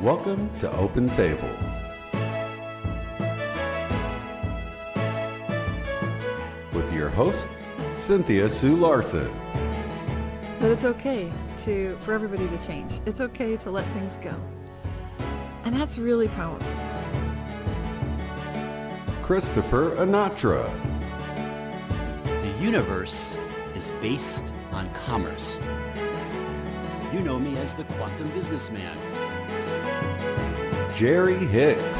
Welcome to Open Tables. With your hosts, Cynthia Sue Larson. But it's okay for everybody to change. It's okay to let things go. And that's really powerful. Christopher Anatra. The universe is based on commerce. You know me as the quantum businessman. Jerry Hicks.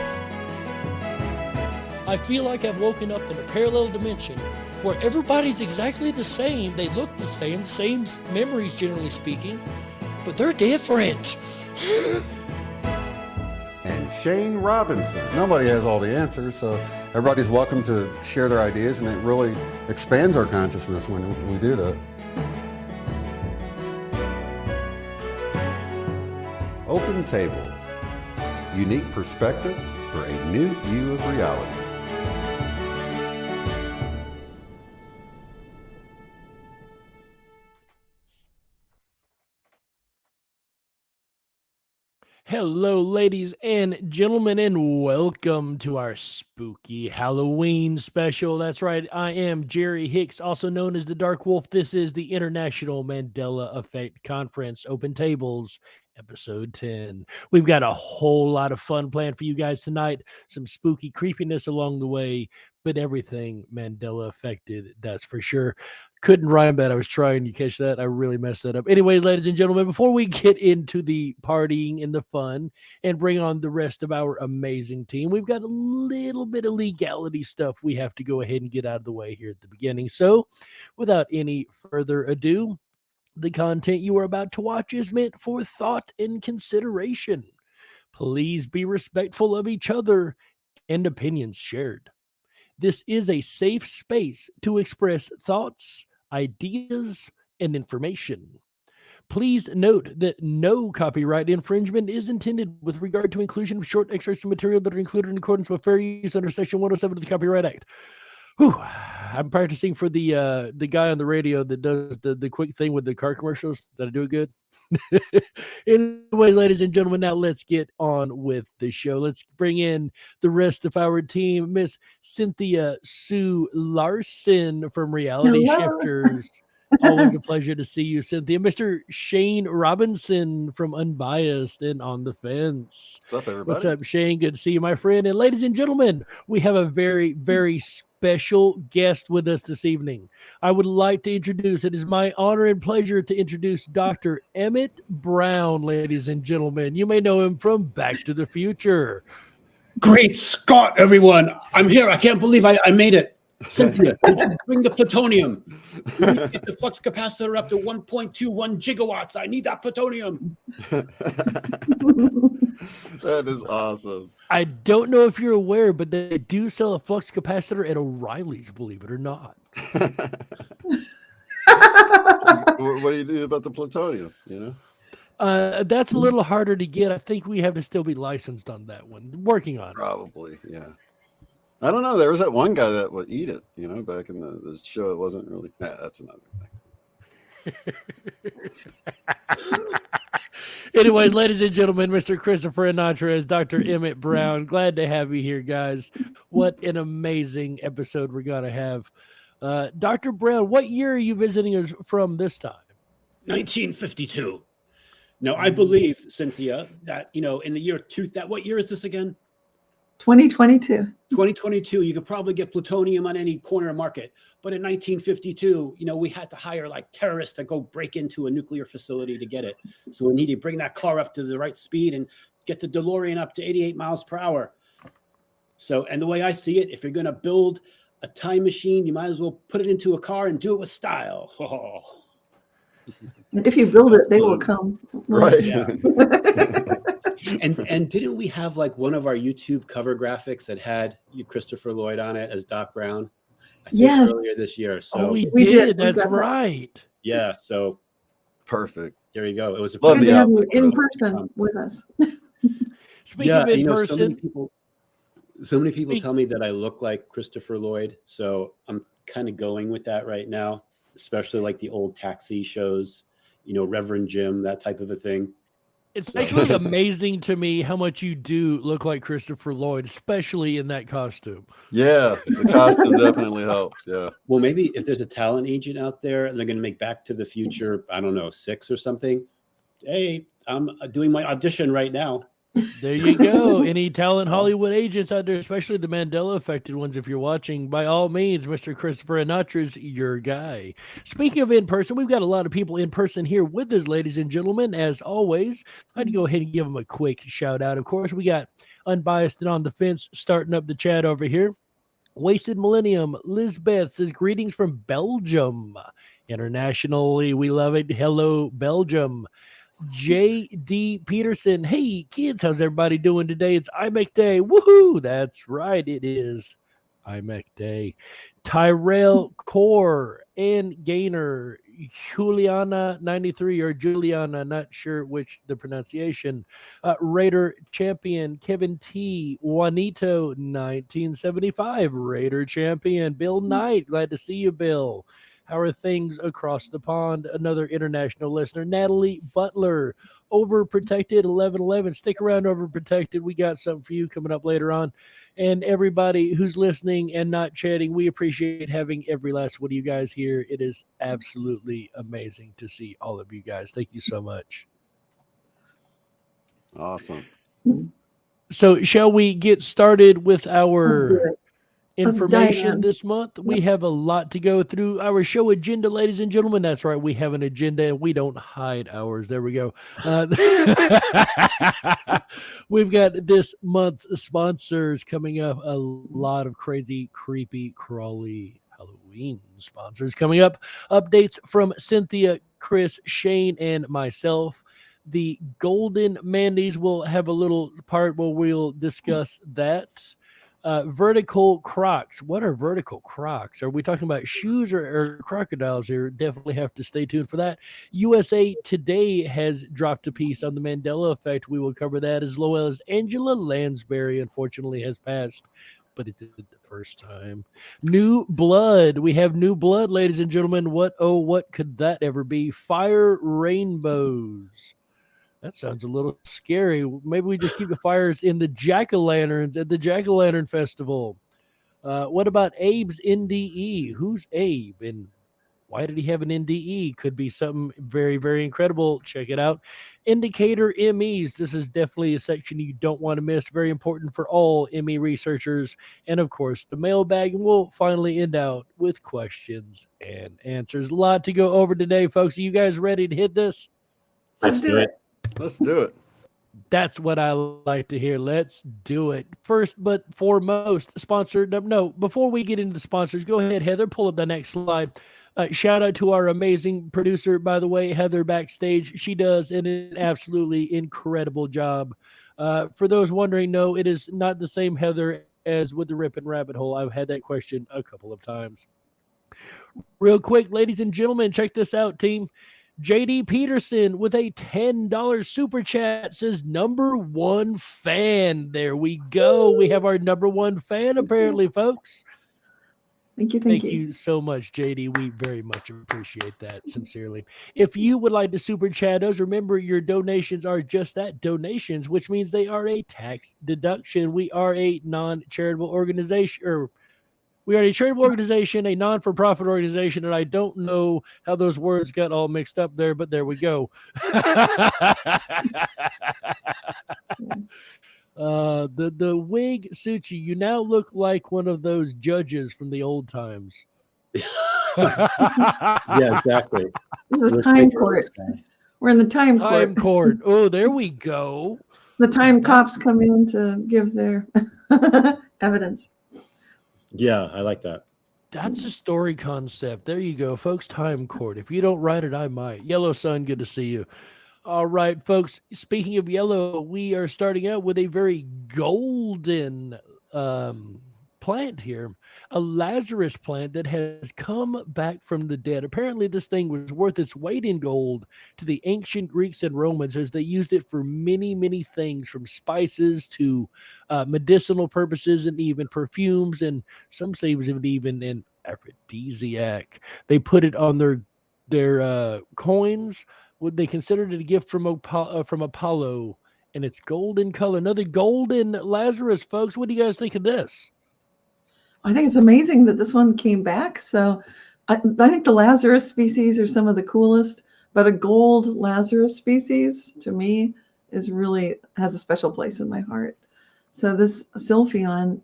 I feel like I've woken up in a parallel dimension where everybody's exactly the same. They look the same memories generally speaking, but they're different. And Shane Robinson. Nobody has all the answers, so everybody's welcome to share their ideas, and it really expands our consciousness when we do that. Open Tables. Unique perspectives for a new view of reality. Hello, ladies and gentlemen, and welcome to our spooky Halloween special. That's right, I am Jerry Hicks, also known as the Dark Wolf. This is the International Mandela Effect Conference, Open Tables, Episode 10. We've got a whole lot of fun planned for you guys tonight, some spooky creepiness along the way, but everything Mandela affected, that's for sure. Couldn't rhyme that. I was trying. You catch that? I really messed that up. Anyways, ladies and gentlemen, before we get into the partying and the fun and bring on the rest of our amazing team, we've got a little bit of legality stuff we have to go ahead and get out of the way here at the beginning. So without any further ado, the content you are about to watch is meant for thought and consideration. Please be respectful of each other and opinions shared. This is a safe space to express thoughts, ideas, and information. Please note that no copyright infringement is intended with regard to inclusion of short extracts of material that are included in accordance with fair use under Section 107 of the Copyright Act. Whew. I'm practicing for the guy on the radio that does the quick thing with the car commercials. Did I do it good? Anyway, ladies and gentlemen, now let's get on with the show. Let's bring in the rest of our team. Miss Cynthia Sue Larson from Reality Shifters. Always a pleasure to see you, Cynthia. Mr. Shane Robinson from Unbiased and On the Fence. What's up, everybody? What's up, Shane? Good to see you, my friend. And ladies and gentlemen, we have a very, very special guest with us this evening. I would like to introduce, it is my honor and pleasure to introduce Dr. Emmett Brown, ladies and gentlemen. You may know him from Back to the Future. Great Scott, everyone. I'm here. I can't believe I made it. Cynthia, did you bring the plutonium? We need to get the flux capacitor up to 1.21 gigawatts. I need that plutonium. That is awesome. I don't know if you're aware, but they do sell a flux capacitor at O'Reilly's, believe it or not. What do you do about the plutonium, That's a little harder to get. I think we have to still be licensed on that one. Working on it. Probably, yeah. I don't know. There was that one guy that would eat it, back in the show. It wasn't really. That's another thing. Anyways, ladies and gentlemen, Mr. Christopher Anatra as Dr. Emmett Brown. Glad to have you here, guys. What an amazing episode we're going to have. Dr. Brown, what year are you visiting us from this time? 1952. Now, I believe, Cynthia, that, in the year 2000, what year is this again? 2022. 2022, you could probably get plutonium on any corner market. But in 1952, we had to hire like terrorists to go break into a nuclear facility to get it. So we need to bring that car up to the right speed and get the DeLorean up to 88 miles per hour. So, and the way I see it, if you're going to build a time machine, you might as well put it into a car and do it with style. Oh. If you build it, they will come. Right. Yeah. And didn't we have like one of our YouTube cover graphics that had you, Christopher Lloyd, on it as Doc Brown? I think Yes. earlier this year. So we we did. did. That's right. yeah, so Perfect. there you go. It was a Love Good the to have you outfit. in person with us. Speaking of in person, so many people tell me that I look like Christopher Lloyd. So I'm kind of going with that right now, especially like the old Taxi shows, Reverend Jim, that type of a thing. It's actually amazing to me how much you do look like Christopher Lloyd, especially in that costume. Yeah, the costume definitely helps. Yeah. Well, maybe if there's a talent agent out there and they're going to make Back to the Future, I don't know, 6 or something. Hey, I'm doing my audition right now. There you go. Any talent Hollywood agents out there, especially the Mandela affected ones, if you're watching, by all means, Mr. Christopher Anatra's your guy. Speaking of in person, we've got a lot of people in person here with us, ladies and gentlemen. As always, I'd go ahead and give them a quick shout out. Of course, we got Unbiased and On the Fence starting up the chat over here. Wasted Millennium, Lisbeth says greetings from Belgium. Internationally, we love it. Hello, Belgium. J.D. Peterson. Hey, kids, how's everybody doing today? It's IMEC Day. Woohoo! That's right, it is IMEC Day. Tyrell Core and Gainer. Juliana93 or Juliana, not sure which the pronunciation. Raider Champion. Kevin T. Juanito 1975. Raider Champion. Bill Knight. Glad to see you, Bill. How are things across the pond? Another international listener, Natalie Butler, Overprotected 1111. Stick around, Overprotected. We got something for you coming up later on. And everybody who's listening and not chatting, we appreciate having every last one of you guys here. It is absolutely amazing to see all of you guys. Thank you so much. Awesome. So shall we get started with our information this month? We have a lot to go through. Our show agenda, ladies and gentlemen. That's right, we have an agenda and we don't hide ours. There we go. We've got this month's sponsors coming up. A lot of crazy, creepy, crawly Halloween sponsors coming up. Updates from Cynthia, Chris, Shane, and myself. The Golden Mandy's will have a little part where we'll discuss that. Vertical Crocs. What are vertical Crocs? Are we talking about shoes or crocodiles here? Definitely have to stay tuned for that. USA Today has dropped a piece on the Mandela effect. We will cover that, as well as Angela Lansbury, unfortunately, has passed, but it's the first time. New blood. We have new blood, ladies and gentlemen. What could that ever be? Fire rainbows. That sounds a little scary. Maybe we just keep the fires in the jack-o'-lanterns at the Jack-o'-lantern Festival. What about Abe's NDE? Who's Abe? And why did he have an NDE? Could be something very, very incredible. Check it out. Indicator MEs. This is definitely a section you don't want to miss. Very important for all ME researchers. And, of course, the mailbag. And we'll finally end out with questions and answers. A lot to go over today, folks. Are you guys ready to hit this? Let's do it. Let's do it. That's what I like to hear. Let's do it. First but foremost, sponsor. No, before we get into the sponsors, go ahead, Heather, pull up the next slide. Shout out to our amazing producer, by the way, Heather backstage. She does an absolutely incredible job. For those wondering, no, it is not the same Heather as with the Rip and Rabbit Hole. I've had that question a couple of times. Real quick, ladies and gentlemen, check this out, team. JD Peterson with a $10 super chat says number one fan. There we go. We have our number one fan, apparently, folks. Thank you. Thank you so much, JD. We very much appreciate that, sincerely. If you would like to super chat us, remember your donations are just that, donations, which means they are a tax deduction. We are a non-charitable organization, we are a charitable organization, a non-for-profit organization, and I don't know how those words got all mixed up there, but there we go. The wig suits you. You now look like one of those judges from the old times. Yeah, exactly. This is time court. We're in the time court. Time court. Oh, there we go. The time cops come in to give their evidence. Yeah, I like that. That's a story concept. There you go, folks. Time court. If you don't write it, I might. Yellow Sun, good to see you. All right, folks. Speaking of yellow, we are starting out with a very golden plant here, a Lazarus plant that has come back from the dead. Apparently, this thing was worth its weight in gold to the ancient Greeks and Romans, as they used it for many, many things, from spices to medicinal purposes and even perfumes, and some say it was even an aphrodisiac. They put it on their coins, Would they considered it a gift from Apollo, and it's golden color. Another golden Lazarus, folks. What do you guys think of this? I think it's amazing that this one came back. So I think the Lazarus species are some of the coolest, but a gold Lazarus species to me is really has a special place in my heart. So this Sylphion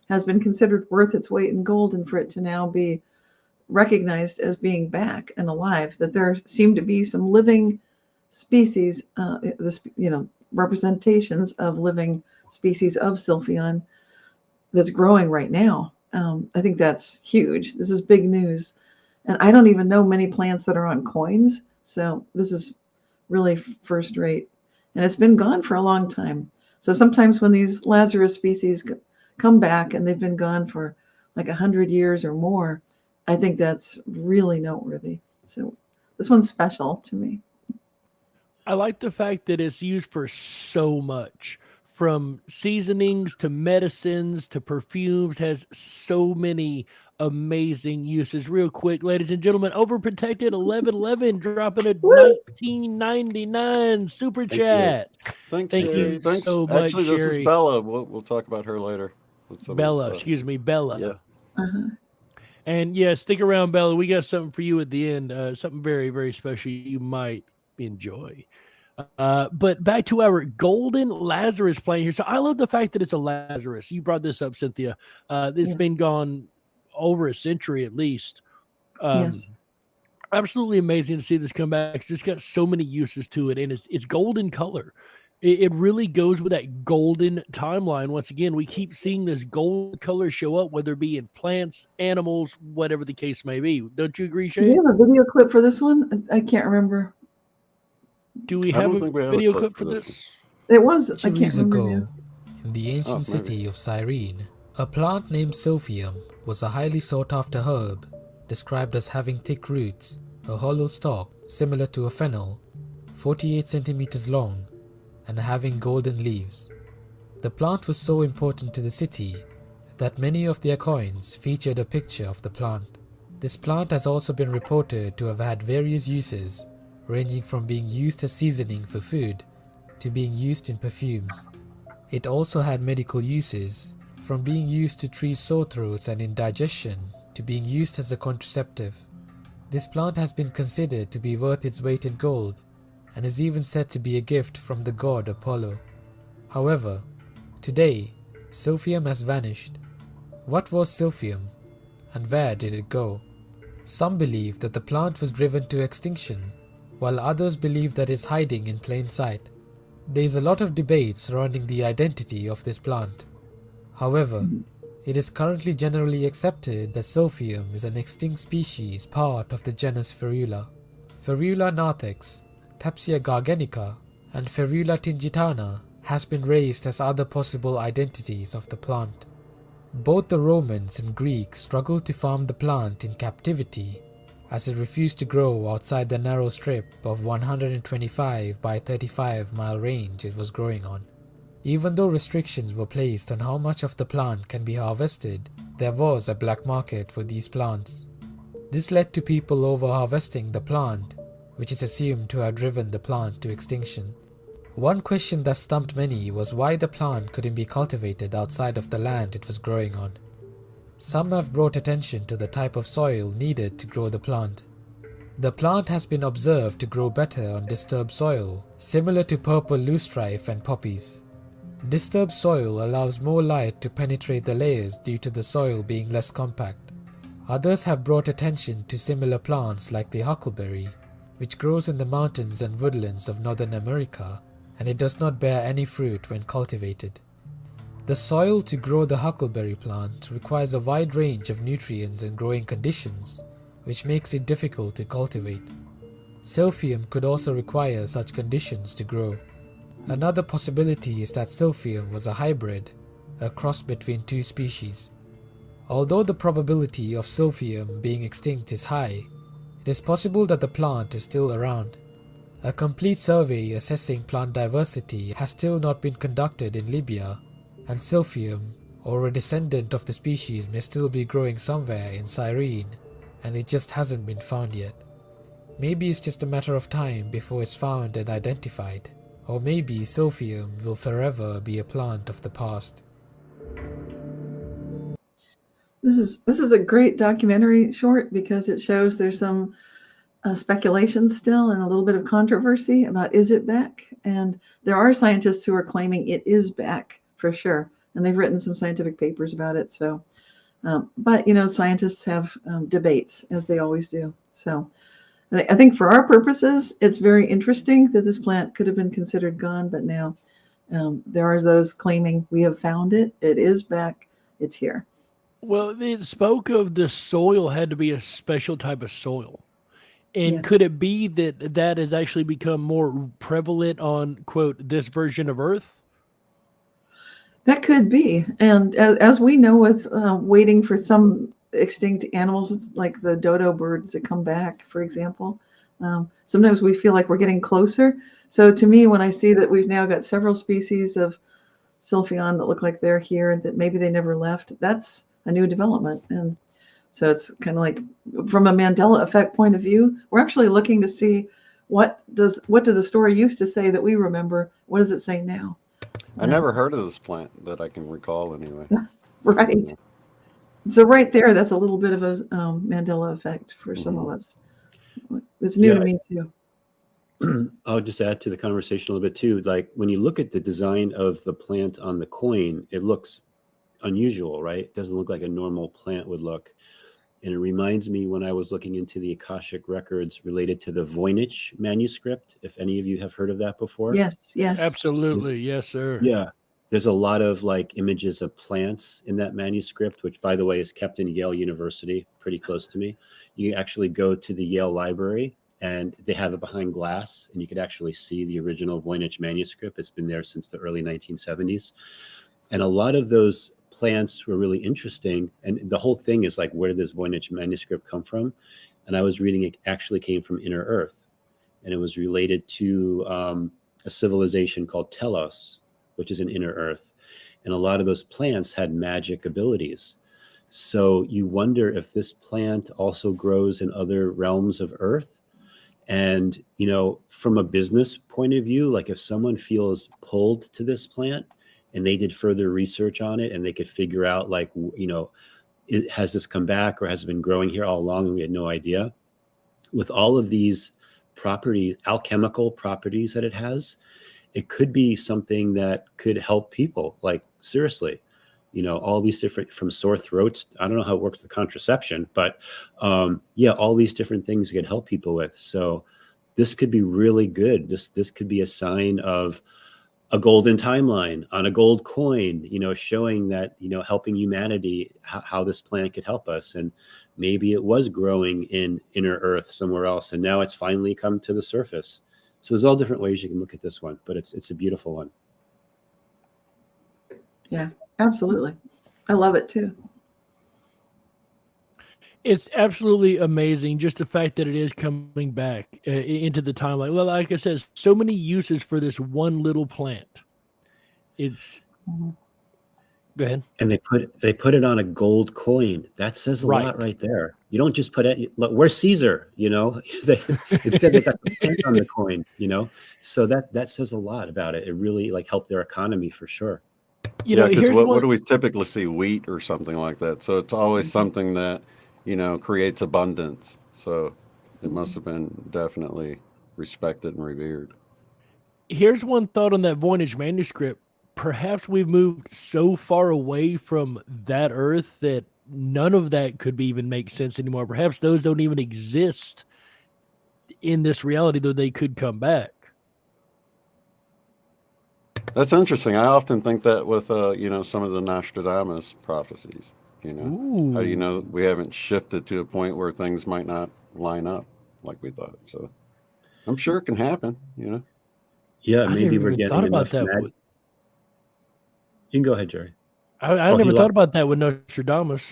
has been considered worth its weight in gold, and for it to now be recognized as being back and alive, that there seem to be some living species, representations of living species of Sylphion that's growing right now. I think that's huge. This is big news. And I don't even know many plants that are on coins. So this is really first rate. And it's been gone for a long time. So sometimes when these Lazarus species come back and they've been gone for like 100 years or more, I think that's really noteworthy. So this one's special to me. I like the fact that it's used for so much, from seasonings to medicines to perfumes, has so many amazing uses. Real quick, ladies and gentlemen, Overprotected 1111 dropping a $19.99 super chat. Thank Thank you. you Thanks. so much, Actually, this Sherry. is Bella. We'll talk about her later. Bella. Yeah. Uh-huh. And yeah, stick around, Bella. We got something for you at the end. Something very, very special you might enjoy. But back to our golden Lazarus plant here. So I love the fact that it's a Lazarus. You brought this up, Cynthia. It's Yes. been gone over a century at least. Yes. Absolutely amazing to see this come back. It's got so many uses to it, and it's golden color. It really goes with that golden timeline. Once again, we keep seeing this gold color show up, whether it be in plants, animals, whatever the case may be. Don't you agree, Do Shane? you have a video clip for this one? I can't remember. Do we I have don't a think we have a video clip clip for for this this? It was, I can't Centuries remember ago, now. in the ancient city of Cyrene, a plant named Sylphium was a highly sought-after herb, described as having thick roots, a hollow stalk similar to a fennel, 48 centimeters long, and having golden leaves. The plant was so important to the city that many of their coins featured a picture of the plant. This plant has also been reported to have had various uses, ranging from being used as seasoning for food to being used in perfumes. It also had medical uses, from being used to treat sore throats and indigestion to being used as a contraceptive. This plant has been considered to be worth its weight in gold and is even said to be a gift from the god Apollo. However, today, Sylphium has vanished. What was Sylphium, and where did it go? Some believe that the plant was driven to extinction, while others believe that it's hiding in plain sight. There is a lot of debate surrounding the identity of this plant. However, it is currently generally accepted that Sylphium is an extinct species part of the genus Ferula. Ferula narthex, Thapsia garganica, and Ferula tingitana has been raised as other possible identities of the plant. Both the Romans and Greeks struggled to farm the plant in captivity, as it refused to grow outside the narrow strip of 125 by 35 mile range it was growing on. Even though restrictions were placed on how much of the plant can be harvested, there was a black market for these plants. This led to people over-harvesting the plant, which is assumed to have driven the plant to extinction. One question that stumped many was why the plant couldn't be cultivated outside of the land it was growing on. Some have brought attention to the type of soil needed to grow the plant. The plant has been observed to grow better on disturbed soil, similar to purple loosestrife and poppies. Disturbed soil allows more light to penetrate the layers due to the soil being less compact. Others have brought attention to similar plants like the huckleberry, which grows in the mountains and woodlands of Northern America, and it does not bear any fruit when cultivated. The soil to grow the huckleberry plant requires a wide range of nutrients and growing conditions, which makes it difficult to cultivate. Sylphium could also require such conditions to grow. Another possibility is that Sylphium was a hybrid, a cross between two species. Although the probability of Sylphium being extinct is high, it is possible that the plant is still around. A complete survey assessing plant diversity has still not been conducted in Libya, and Sylphium, or a descendant of the species, may still be growing somewhere in Cyrene, and it just hasn't been found yet. Maybe it's just a matter of time before it's found and identified. Or maybe Silphium will forever be a plant of the past. This is a great documentary short because it shows there's some speculation still and a little bit of controversy about is it back? And there are scientists who are claiming it is back for sure, and they've written some scientific papers about it. So, but scientists have debates as they always do. So, I think for our purposes, it's very interesting that this plant could have been considered gone, but now there are those claiming we have found it. It is back. It's here. Well, it spoke of the soil had to be a special type of soil. And Yes. could it be that has actually become more prevalent on, quote, this version of Earth? That could be. And as we know, with waiting for some extinct animals like the dodo birds to come back, for example, sometimes we feel like we're getting closer. So to me, when I see that we've now got several species of Sylphion that look like they're here and that maybe they never left, that's a new development. And so it's kind of like from a Mandela effect point of view, we're actually looking to see what did the story used to say that we remember? What does it say now? I never heard of this plant that I can recall anyway. Right. So right there, that's a little bit of a Mandela effect for some of us. It's new to me too. I'll just add to the conversation a little bit too. Like when you look at the design of the plant on the coin, it looks unusual, right? It doesn't look like a normal plant would look. And it reminds me when I was looking into the Akashic records related to the Voynich manuscript, if any of you have heard of that before. Yes. Absolutely. Yes, sir. Yeah. There's a lot of like images of plants in that manuscript, which by the way is kept in Yale University, pretty close to me. You actually go to the Yale library and they have it behind glass and you could actually see the original Voynich manuscript. It's been there since the early 1970s. And a lot of those plants were really interesting. And the whole thing is like, where did this Voynich manuscript come from? And I was reading it actually came from Inner Earth. And it was related to a civilization called Telos, which is in Inner Earth. And a lot of those plants had magic abilities. So you wonder if this plant also grows in other realms of Earth. And, from a business point of view, like if someone feels pulled to this plant, and they did further research on it and they could figure out like, has this come back or has it been growing here all along and we had no idea? With all of these properties, alchemical properties that it has, it could be something that could help people, like seriously, all these different, from sore throats. I don't know how it works with contraception, but all these different things you could help people with. So this could be really good. This could be a sign of a golden timeline on a gold coin, showing that, helping humanity, how this plant could help us. And maybe it was growing in Inner Earth somewhere else. And now it's finally come to the surface. So there's all different ways you can look at this one, but it's a beautiful one. Yeah, absolutely. I love it too. It's absolutely amazing, just the fact that it is coming back into the timeline. Well, like I said, so many uses for this one little plant. It's go ahead. And they put it on a gold coin. That says a lot right there. You don't just put it. Look, where's Caesar? Instead of that plant on the coin. So that says a lot about it. It really helped their economy for sure. Because what do we typically see? Wheat or something like that. So it's always something that creates abundance. So it must have been definitely respected and revered. Here's one thought on that Voynich manuscript. Perhaps we've moved so far away from that Earth that none of that could even make sense anymore. Perhaps those don't even exist in this reality, though they could come back. That's interesting. I often think that with some of the Nostradamus prophecies. How we haven't shifted to a point where things might not line up like we thought. So I'm sure it can happen. Yeah, maybe we're getting thought about enough. that. You can go ahead, Jerry. I never thought about that with Nostradamus.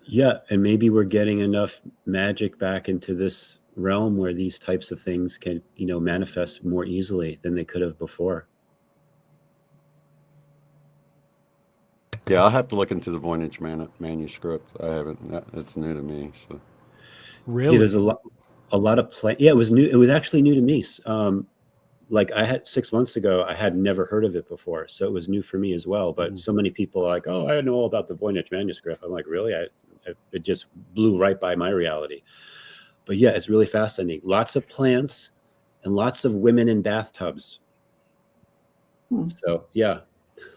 Yeah, and maybe we're getting enough magic back into this realm where these types of things can, manifest more easily than they could have before. Yeah, I'll have to look into the Voynich manuscript. I haven't. It's new to me. So. Really? Yeah, there's a lot of play. Yeah, it was new. It was actually new to me. Like I had 6 months ago, I had never heard of it before, so it was new for me as well. But so many people are like, "Oh, I know all about the Voynich manuscript." I'm like, "Really?" It just blew right by my reality. But yeah, it's really fascinating. Lots of plants and lots of women in bathtubs. So yeah,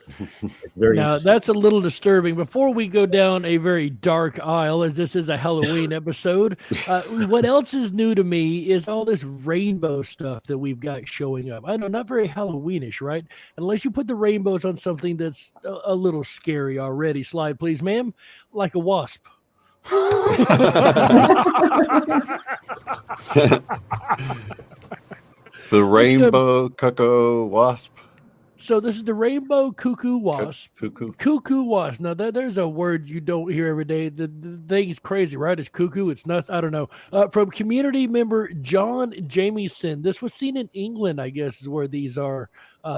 it's very Now, interesting. that's a little disturbing. Before we go down a very dark aisle, as this is a Halloween episode, what else is new to me is all this rainbow stuff that we've got showing up. I know, not very Halloweenish, right? Unless you put the rainbows on something that's a little scary already. Slide, please, ma'am. Like a wasp. The rainbow cuckoo wasp. So this is the rainbow cuckoo wasp. Cuckoo Wasp. Now there's a word you don't hear every day. The thing's crazy, right? It's cuckoo. It's nuts. I don't know. From community member John Jamieson. This was seen in England, I guess, is where these are.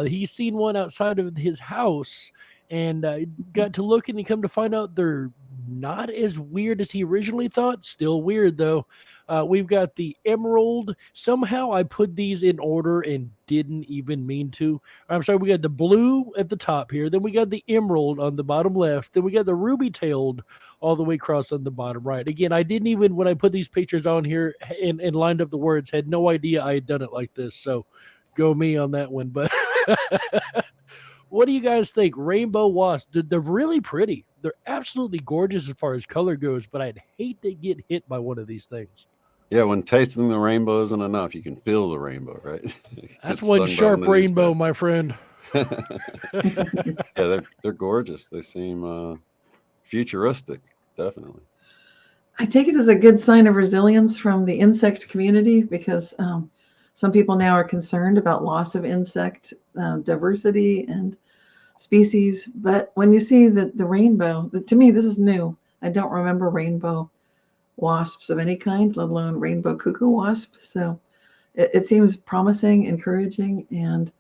He's seen one outside of his house and got to look, and he come to find out they're not as weird as he originally thought. Still weird though. We've got the emerald. Somehow I put these in order and didn't even mean to. I'm sorry, we got the blue at the top here. Then we got the emerald on the bottom left. Then we got the ruby-tailed all the way across on the bottom right. Again, I didn't even, when I put these pictures on here and lined up the words, had no idea I had done it like this. So go me on that one. But what do you guys think? Rainbow wasps, they're really pretty. They're absolutely gorgeous as far as color goes, but I'd hate to get hit by one of these things. Yeah, when tasting the rainbow isn't enough, you can feel the rainbow, right? That's one sharp rainbow, my friend. Yeah, they're gorgeous. They seem futuristic, definitely. I take it as a good sign of resilience from the insect community because some people now are concerned about loss of insect diversity and species. But when you see the rainbow, to me, this is new. I don't remember rainbow wasps of any kind, let alone rainbow cuckoo wasp. So it seems promising, encouraging, and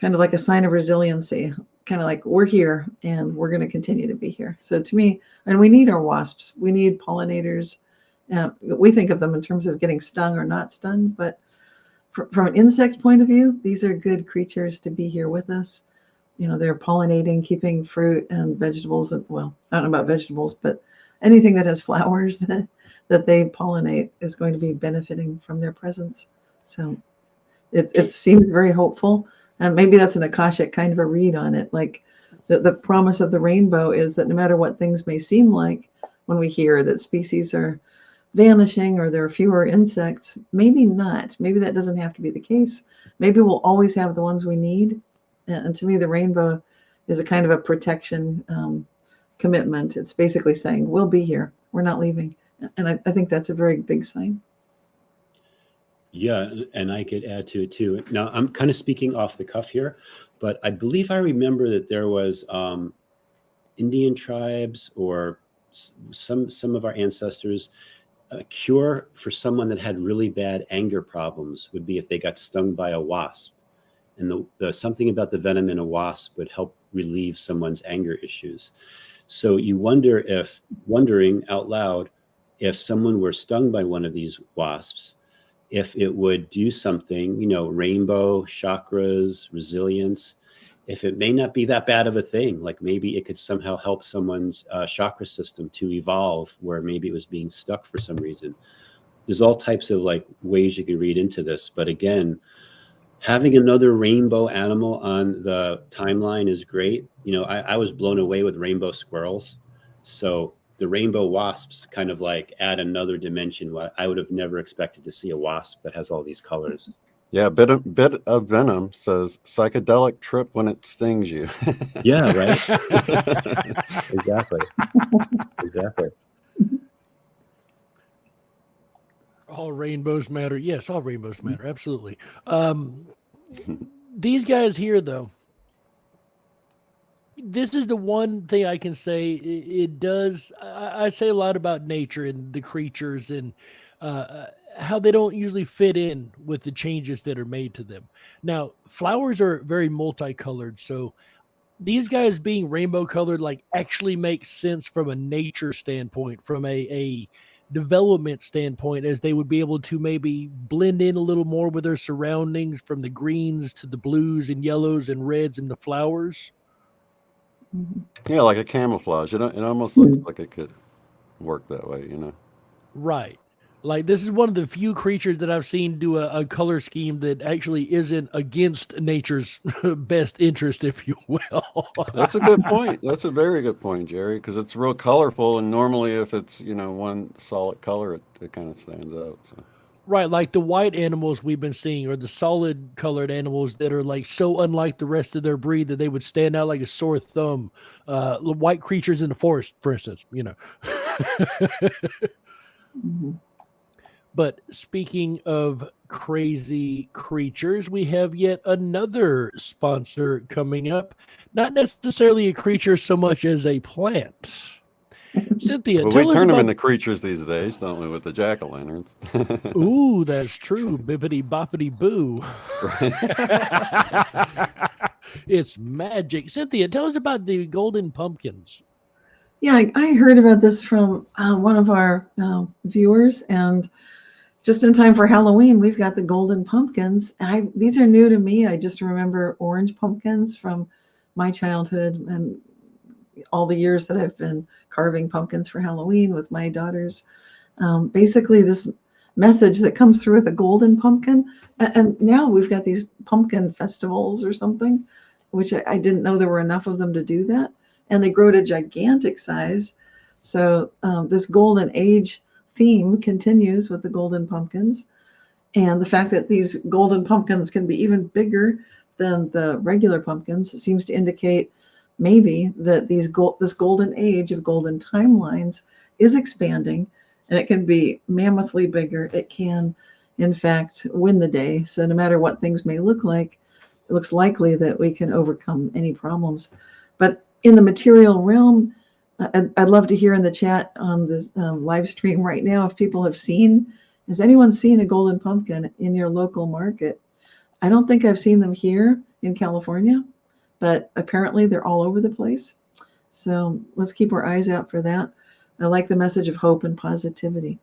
kind of like a sign of resiliency, kind of like we're here and we're going to continue to be here. So to me, and we need our wasps, we need pollinators. We think of them in terms of getting stung or not stung, but from an insect point of view, these are good creatures to be here with us. You know, they're pollinating, keeping fruit and vegetables, and well, I don't know about vegetables, but anything that has flowers that they pollinate is going to be benefiting from their presence. So it seems very hopeful. And maybe that's an Akashic kind of a read on it. Like the promise of the rainbow is that no matter what things may seem like, when we hear that species are vanishing or there are fewer insects, maybe not. Maybe that doesn't have to be the case. Maybe we'll always have the ones we need. And to me, the rainbow is a kind of a protection commitment. It's basically saying, we'll be here. We're not leaving. And I think that's a very big sign. Yeah, and I could add to it too. Now, I'm kind of speaking off the cuff here, but I believe I remember that there was Indian tribes or some of our ancestors, a cure for someone that had really bad anger problems would be if they got stung by a wasp. And the something about the venom in a wasp would help relieve someone's anger issues. So you wondering out loud, if someone were stung by one of these wasps, if it would do something, rainbow, chakras, resilience, if it may not be that bad of a thing, like maybe it could somehow help someone's chakra system to evolve where maybe it was being stuck for some reason. There's all types of ways you could read into this. But again, having another rainbow animal on the timeline is great. I was blown away with rainbow squirrels. So the rainbow wasps kind of add another dimension. I would have never expected to see a wasp that has all these colors. Yeah, a bit of venom says psychedelic trip when it stings you. Yeah, right. Exactly. All rainbows matter. Yes, all rainbows matter. Absolutely. These guys here, though, this is the one thing I can say. It does. I say a lot about nature and the creatures and how they don't usually fit in with the changes that are made to them. Now, flowers are very multicolored, so these guys being rainbow colored actually makes sense from a nature standpoint, from a development standpoint, as they would be able to maybe blend in a little more with their surroundings, from the greens to the blues and yellows and reds and the flowers. Yeah, like a camouflage. It almost looks like it could work that way, you know. Right. Like, this is one of the few creatures that I've seen do a color scheme that actually isn't against nature's best interest, if you will. That's a good point. That's a very good point, Jerry, because it's real colorful, and normally if it's, you know, one solid color, it kind of stands out. So. Right, like the white animals we've been seeing, or the solid colored animals that are like so unlike the rest of their breed that they would stand out like a sore thumb. White creatures in the forest, for instance, you know. But speaking of crazy creatures, we have yet another sponsor coming up. Not necessarily a creature so much as a plant. Cynthia, well, tell we us turn them about... into creatures these days, don't we, with the jack-o'-lanterns? Ooh, that's true. Bippity boppity boo. It's magic. Cynthia, tell us about the golden pumpkins. Yeah, I heard about this from one of our viewers, and just in time for Halloween, we've got the golden pumpkins. These are new to me. I just remember orange pumpkins from my childhood and all the years that I've been carving pumpkins for Halloween with my daughters. Basically, this message that comes through with a golden pumpkin, and now we've got these pumpkin festivals or something, which I didn't know there were enough of them to do that, and they grow to gigantic size. So this golden age theme continues with the golden pumpkins, and the fact that these golden pumpkins can be even bigger than the regular pumpkins seems to indicate maybe that this golden age of golden timelines is expanding, and it can be mammothly bigger. It can, in fact, win the day. So no matter what things may look like, it looks likely that we can overcome any problems. But in the material realm, I'd love to hear in the chat on the live stream right now if people have seen, has anyone seen a golden pumpkin in your local market? I don't think I've seen them here in California, but apparently they're all over the place. So let's keep our eyes out for that. I like the message of hope and positivity.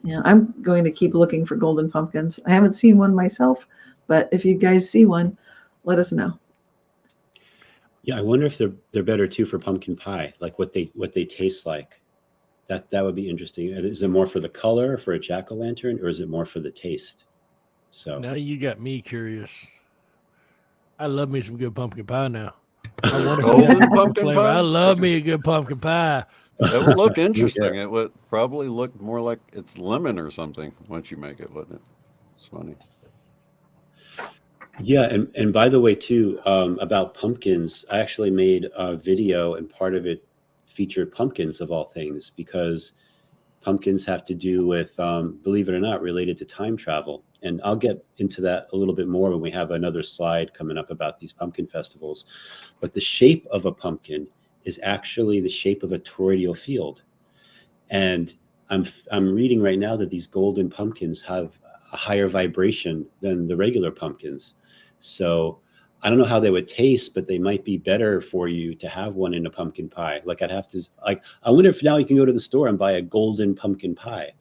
Yeah, I'm going to keep looking for golden pumpkins. I haven't seen one myself, but if you guys see one, let us know. Yeah, I wonder if they're better too for pumpkin pie, like what they taste like. That would be interesting. Is it more for the color for a jack-o'-lantern, or is it more for the taste? So now you got me curious. I love me some good pumpkin pie now. I want golden pumpkin flavor. pie. I love me a good pumpkin pie. It would look interesting. It would probably look more like it's lemon or something once you make it, wouldn't it? It's funny. Yeah, and by the way, too, about pumpkins, I actually made a video, and part of it featured pumpkins of all things, because pumpkins have to do with, believe it or not, related to time travel. And I'll get into that a little bit more when we have another slide coming up about these pumpkin festivals. But the shape of a pumpkin is actually the shape of a toroidal field. And I'm reading right now that these golden pumpkins have a higher vibration than the regular pumpkins. So I don't know how they would taste, but they might be better for you to have one in a pumpkin pie. Like I wonder if now you can go to the store and buy a golden pumpkin pie.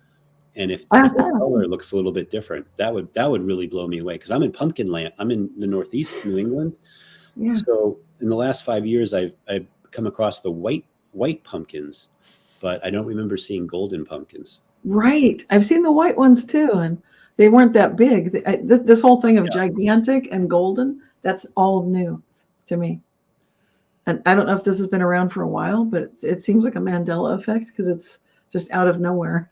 And if the color looks a little bit different, that would really blow me away, because I'm in pumpkin land. I'm in the Northeast, New England. Yeah. So in the last 5 years, I've come across the white pumpkins, but I don't remember seeing golden pumpkins. Right. I've seen the white ones too, and they weren't that big. This whole thing of gigantic and golden, that's all new to me. And I don't know if this has been around for a while, but it seems like a Mandela effect, because it's just out of nowhere.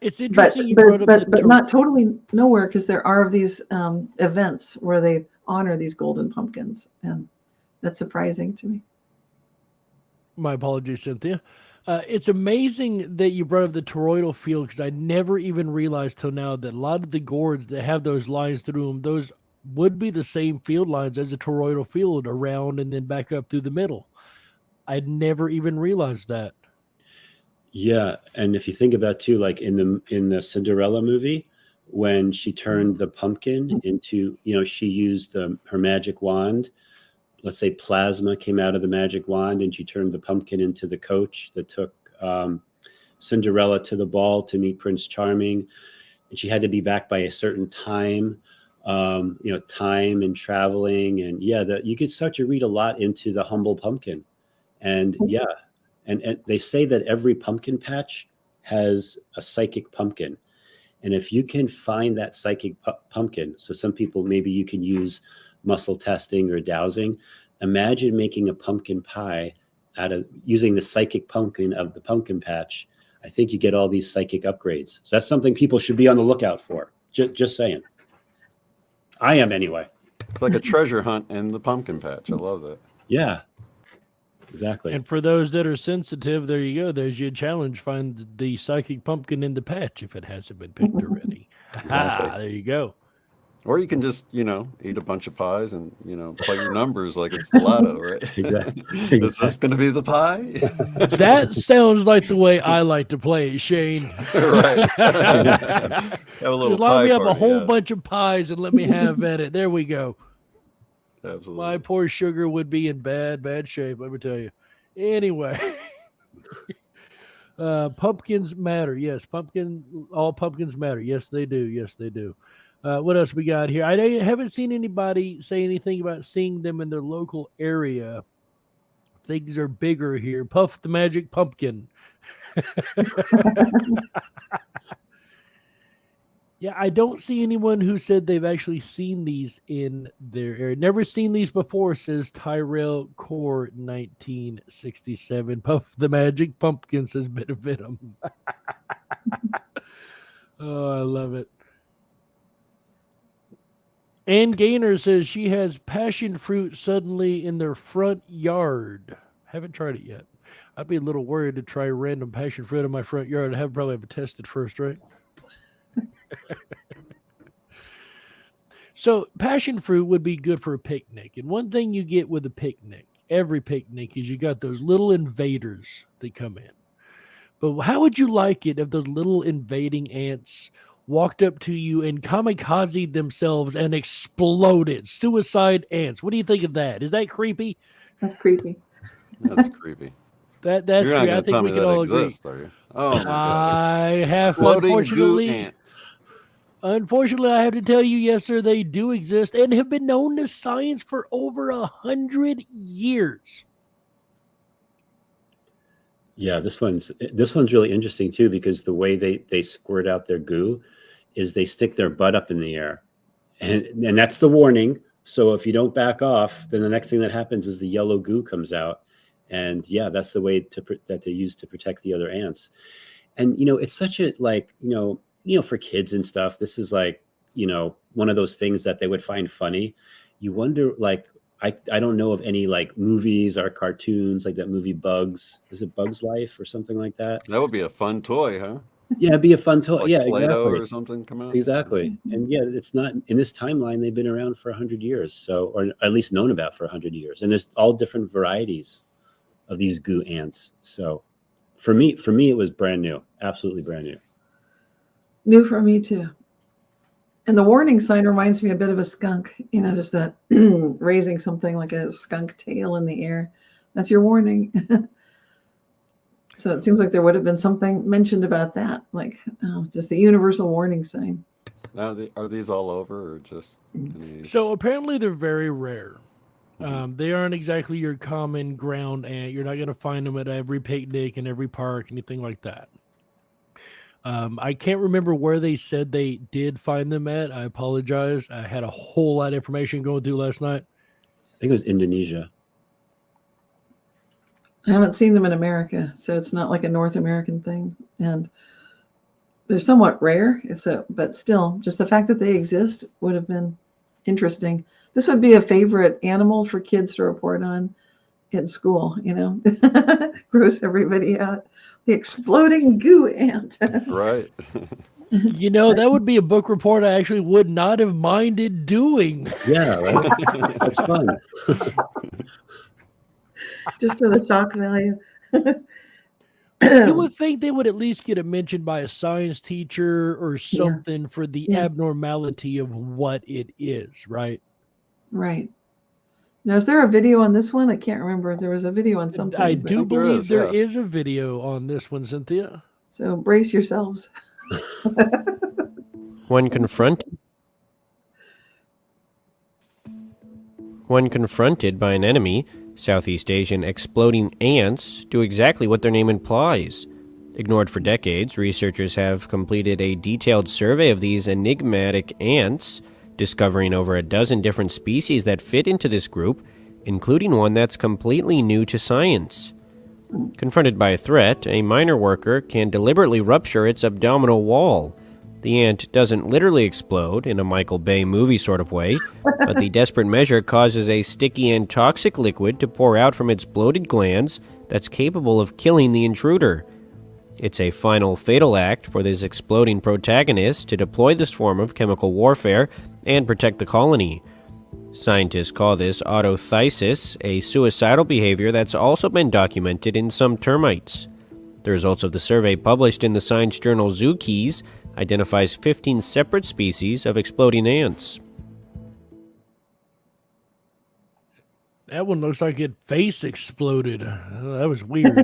It's interesting but not totally nowhere, because there are these events where they honor these golden pumpkins, and that's surprising to me. My apologies, Cynthia. It's amazing that you brought up the toroidal field, because I never even realized till now that a lot of the gourds that have those lines through them, those would be the same field lines as a toroidal field, around and then back up through the middle. I'd never even realized that. Yeah, and if you think about too, like in the Cinderella movie, when she turned the pumpkin into, she used her magic wand. Let's say plasma came out of the magic wand, and she turned the pumpkin into the coach that took Cinderella to the ball to meet Prince Charming, and she had to be back by a certain time. Time and traveling, and you could start to read a lot into the humble pumpkin, and and they say that every pumpkin patch has a psychic pumpkin, and if you can find that psychic pumpkin, so some people, maybe you can use muscle testing or dowsing. Imagine making a pumpkin pie out of using the psychic pumpkin of the pumpkin patch. I think you get all these psychic upgrades. So that's something people should be on the lookout for. Just saying. I am anyway. It's like a treasure hunt in the pumpkin patch. I love that. Yeah, exactly. And for those that are sensitive, there you go. There's your challenge. Find the psychic pumpkin in the patch if it hasn't been picked already. Exactly. There you go. Or you can just, eat a bunch of pies and, play your numbers like it's the lotto, right? Exactly. Is this going to be the pie? That sounds like the way I like to play it, Shane. Right. Have a little As long as pie we have a party, whole yeah. bunch of pies and let me have at it. There we go. Absolutely. My poor sugar would be in bad shape, let me tell you. Anyway. Pumpkins matter. Yes, all pumpkins matter. Yes, they do. Yes, they do. What else we got here? I haven't seen anybody say anything about seeing them in their local area. Things are bigger here. Puff the Magic Pumpkin. Yeah, I don't see anyone who said they've actually seen these in their area. Never seen these before, says Tyrell Core 1967. Puff the Magic Pumpkin, says Bit-a-Bitum. Oh, I love it. Ann Gaynor says she has passion fruit suddenly in their front yard. Haven't tried it yet. I'd be a little worried to try random passion fruit in my front yard. I probably have it tested first, right? So passion fruit would be good for a picnic. And one thing you get with a picnic, every picnic, is you got those little invaders that come in. But how would you like it if those little invading ants walked up to you and kamikazed themselves and exploded? Suicide ants. What do you think of that? Is that creepy? That's creepy. That's creepy. That's You're not creepy. going I to think tell we me can that all exists, agree. are you? Oh, my God. I have, Exploding goo unfortunately, ants. I have to tell you, yes, sir, they do exist and have been known as science for over 100 years. Yeah, this one's really interesting too, because the way they squirt out their goo is they stick their butt up in the air, and that's the warning. So if you don't back off, then the next thing that happens is the yellow goo comes out, and yeah, that's the way that they use to protect the other ants. And it's such a for kids and stuff. This is like one of those things that they would find funny. You wonder, like, I don't know of any like movies or cartoons like that movie Bugs. Is it Bugs Life or something like that? That would be a fun toy, huh? Yeah, it'd be a fun toy. Like Yeah, Play-Doh exactly. or something come out. Exactly. And yeah, it's not in this timeline. They've been around for 100 years, so, or at least known about for 100 years. And there's all different varieties of these goo ants. So for me, it was brand new, absolutely brand new. New for me too. And the warning sign reminds me a bit of a skunk, just that raising something like a skunk tail in the air. That's your warning. So it seems like there would have been something mentioned about that, like just the universal warning sign. Now, are these all over or just? So apparently they're very rare. They aren't exactly your common ground ant. You're not going to find them at every picnic and every park, anything like that. I can't remember where they said they did find them at. I apologize. I had a whole lot of information going through last night. I think it was Indonesia. I haven't seen them in America, so it's not like a North American thing. And they're somewhat rare, but still, just the fact that they exist would have been interesting. This would be a favorite animal for kids to report on in school, gross everybody out. The exploding goo ant. Right. That would be a book report I actually would not have minded doing. Yeah, right? That's fun. Just for the shock value. You would think they would at least get it mentioned by a science teacher or something for the abnormality of what it is, right? Right. Now, is there a video on this one? I can't remember. There was a video on something. I do believe there is a video on this one, Cynthia. So brace yourselves. When confronted by an enemy, Southeast Asian exploding ants do exactly what their name implies. Ignored for decades, researchers have completed a detailed survey of these enigmatic ants, discovering over a dozen different species that fit into this group, including one that's completely new to science. Confronted by a threat, a miner worker can deliberately rupture its abdominal wall. The ant doesn't literally explode in a Michael Bay movie sort of way, but the desperate measure causes a sticky and toxic liquid to pour out from its bloated glands that's capable of killing the intruder. It's a final fatal act for this exploding protagonist to deploy this form of chemical warfare and protect the colony. Scientists call this autothysis, a suicidal behavior that's also been documented in some termites. The results of the survey, published in the science journal Zookeys, identifies 15 separate species of exploding ants. That one looks like its face exploded. That was weird.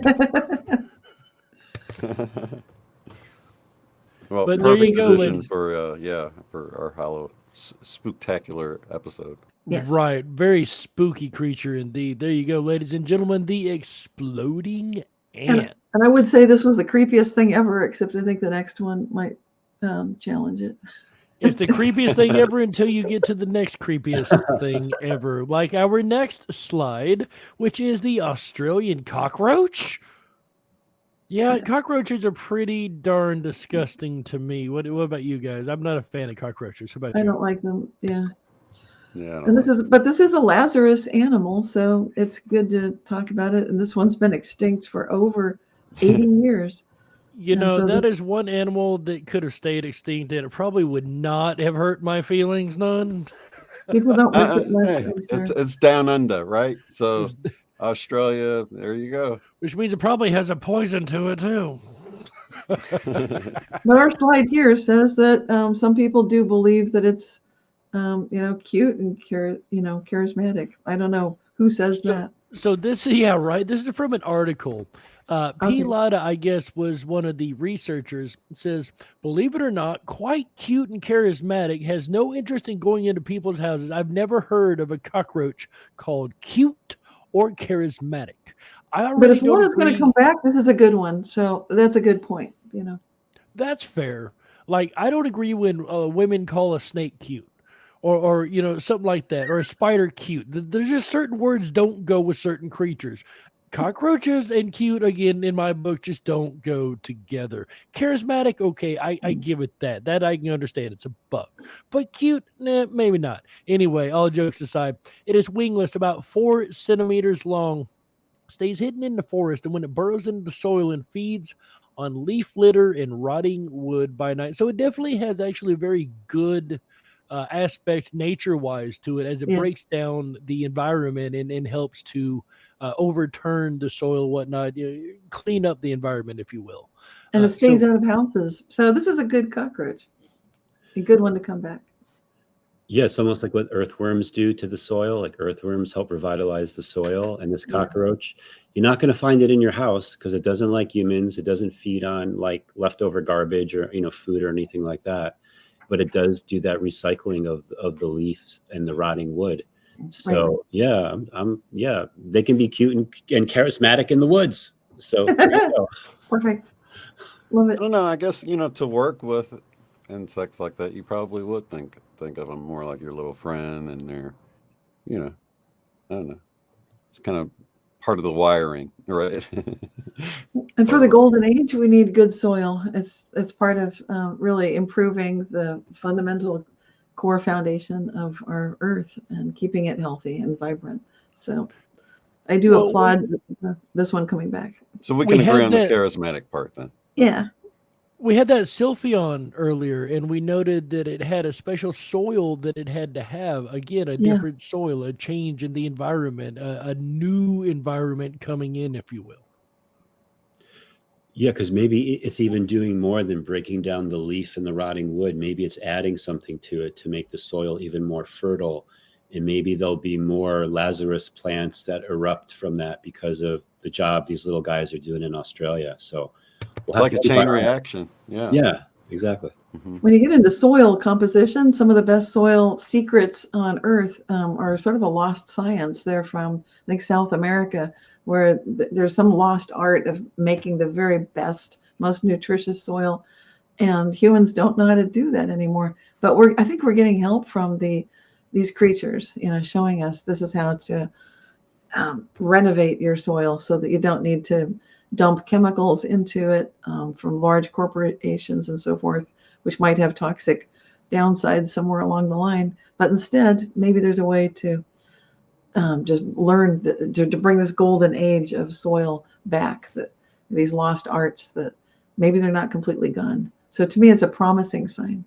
Well, But there you perfect go, position ladies. for our Hollow Spooktacular episode. Yes. Right. Very spooky creature indeed. There you go, ladies and gentlemen. The exploding ant. And I would say this was the creepiest thing ever, except I think the next one might challenge it. It's the creepiest thing ever until you get to the next creepiest thing ever. Like our next slide, which is the Australian cockroach. Yeah, cockroaches are pretty darn disgusting to me. What about you guys? I'm not a fan of cockroaches. How about I you? don't like them. Yeah. Yeah. And this is a Lazarus animal, so it's good to talk about it. And this one's been extinct for over 80 years. You And know, so that is one animal that could have stayed extinct, and it probably would not have hurt my feelings none. People don't miss it much. Hey, I'm sure. it's down under, right? So Australia, there you go. Which means it probably has a poison to it too. But our slide here says that some people do believe that it's, cute and charismatic. I don't know who says that. So this, yeah, right. This is from an article. P. Okay. Lada, I guess, was one of the researchers. It says, believe it or not, quite cute and charismatic, has no interest in going into people's houses. I've never heard of a cockroach called cute or charismatic. But if one is going to come back, this is a good one. So that's a good point. That's fair. Like, I don't agree when women call a snake cute or something like that, or a spider cute. There's just certain words don't go with certain creatures. Cockroaches and cute, again, in my book, just don't go together. Charismatic, okay, I give it that. That I can understand. It's a bug. But cute, nah, maybe not. Anyway, all jokes aside, it is wingless, about 4 centimeters long, stays hidden in the forest, and when it burrows into the soil and feeds on leaf litter and rotting wood by night. So it definitely has actually a very good aspect nature-wise to it, as it breaks down the environment and helps to overturn the soil, whatnot, clean up the environment, if you will. And it stays out of houses. So this is a good cockroach, a good one to come back. Yeah, it's almost like what earthworms do to the soil. Like earthworms help revitalize the soil, and this cockroach, you're not going to find it in your house because it doesn't like humans. It doesn't feed on like leftover garbage or food or anything like that. But it does do that recycling of the leaves and the rotting wood. So they can be cute and charismatic in the woods. So there you go. Perfect. Love it. I don't know. I guess to work with insects like that, you probably would think of them more like your little friend, and they're, I don't know. It's kind of part of the wiring, right? And for the golden age, we need good soil. It's part of really improving the fundamental core foundation of our earth and keeping it healthy and vibrant. So I do applaud this one coming back. So we can agree on the charismatic part then. Yeah. We had that Sylphie on earlier, and we noted that it had a special soil that it had to have. Again, a different soil, a change in the environment, a new environment coming in, if you will. Yeah, because maybe it's even doing more than breaking down the leaf and the rotting wood. Maybe it's adding something to it to make the soil even more fertile. And maybe there'll be more Lazarus plants that erupt from that because of the job these little guys are doing in Australia. So It's like a chain reaction. Yeah. Yeah, exactly. When you get into soil composition, some of the best soil secrets on Earth are sort of a lost science. They're from, I think, South America, where there's some lost art of making the very best, most nutritious soil, and humans don't know how to do that anymore. But I think we're getting help from these creatures, showing us this is how to renovate your soil so that you don't need to dump chemicals into it from large corporations and so forth, which might have toxic downsides somewhere along the line. But instead, maybe there's a way to just learn to bring this golden age of soil back, these lost arts that maybe they're not completely gone. So to me, it's a promising sign.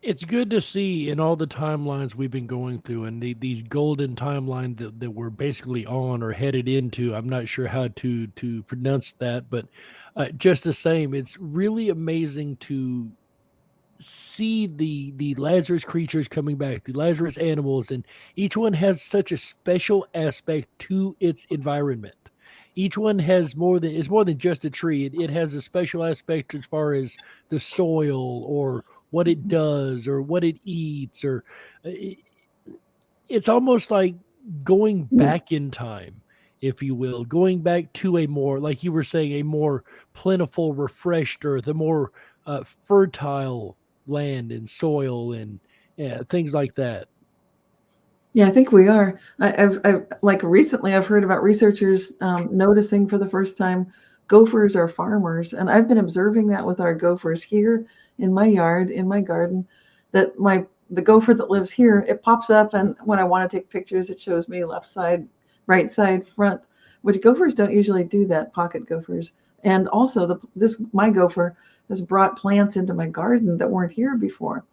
It's good to see in all the timelines we've been going through and these golden timeline that we're basically on or headed into. I'm not sure how to pronounce that, but just the same, it's really amazing to see the Lazarus creatures coming back, the Lazarus animals, and each one has such a special aspect to its environment. Each one has more than just a tree. It has a special aspect as far as the soil or what it does or what it eats, or it's almost like going back in time, if you will, going back to a more, like you were saying, a more plentiful, refreshed earth, a more fertile land and soil and things like that. Yeah, I think we are. I've like recently I've heard about researchers noticing for the first time gophers are farmers, and I've been observing that with our gophers here in my yard, in my garden, that the gopher that lives here, it pops up, and when I want to take pictures, it shows me left side, right side, front, which gophers don't usually do that, pocket gophers. And also my gopher has brought plants into my garden that weren't here before,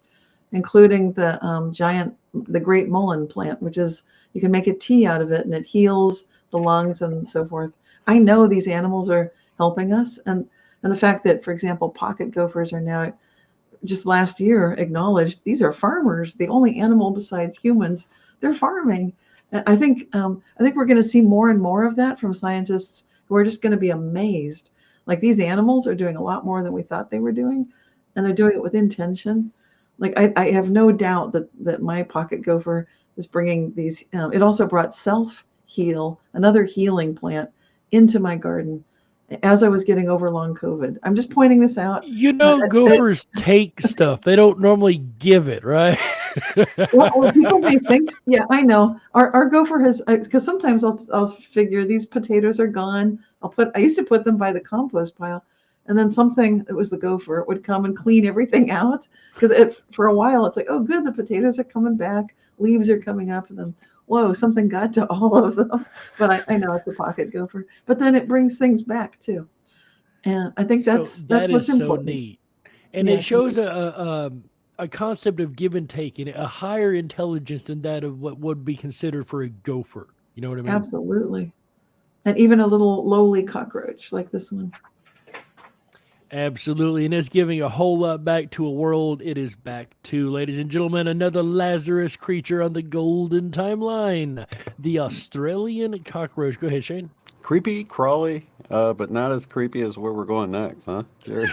including the great mullein plant, which is, you can make a tea out of it and it heals the lungs and so forth. I know these animals are helping us. And the fact that, for example, pocket gophers are now, just last year, acknowledged these are farmers, the only animal besides humans, they're farming. And I think we're going to see more and more of that from scientists who are just going to be amazed. Like, these animals are doing a lot more than we thought they were doing, and they're doing it with intention. Like, I have no doubt that my pocket gopher is bringing these. It also brought self-heal, another healing plant, into my garden as I was getting over long COVID. I'm just pointing this out. Gophers take stuff. They don't normally give it, right? Well, people may think, yeah, I know. Our gopher has, because sometimes I'll figure these potatoes are gone. I used to put them by the compost pile. And then it was the gopher, it would come and clean everything out. Because for a while, it's like, oh, good, the potatoes are coming back, leaves are coming up, and then, whoa, something got to all of them. But I know it's a pocket gopher. But then it brings things back, too. And I think that's what's important. So neat. And it shows a concept of give and take, and a higher intelligence than that of what would be considered for a gopher. You know what I mean? Absolutely. And even a little lowly cockroach like this one. Absolutely, and it's giving a whole lot back to a world it is back to. Ladies and gentlemen, another Lazarus creature on the golden timeline, the Australian cockroach. Go ahead, Shane. Creepy, crawly, but not as creepy as where we're going next, huh, Jerry?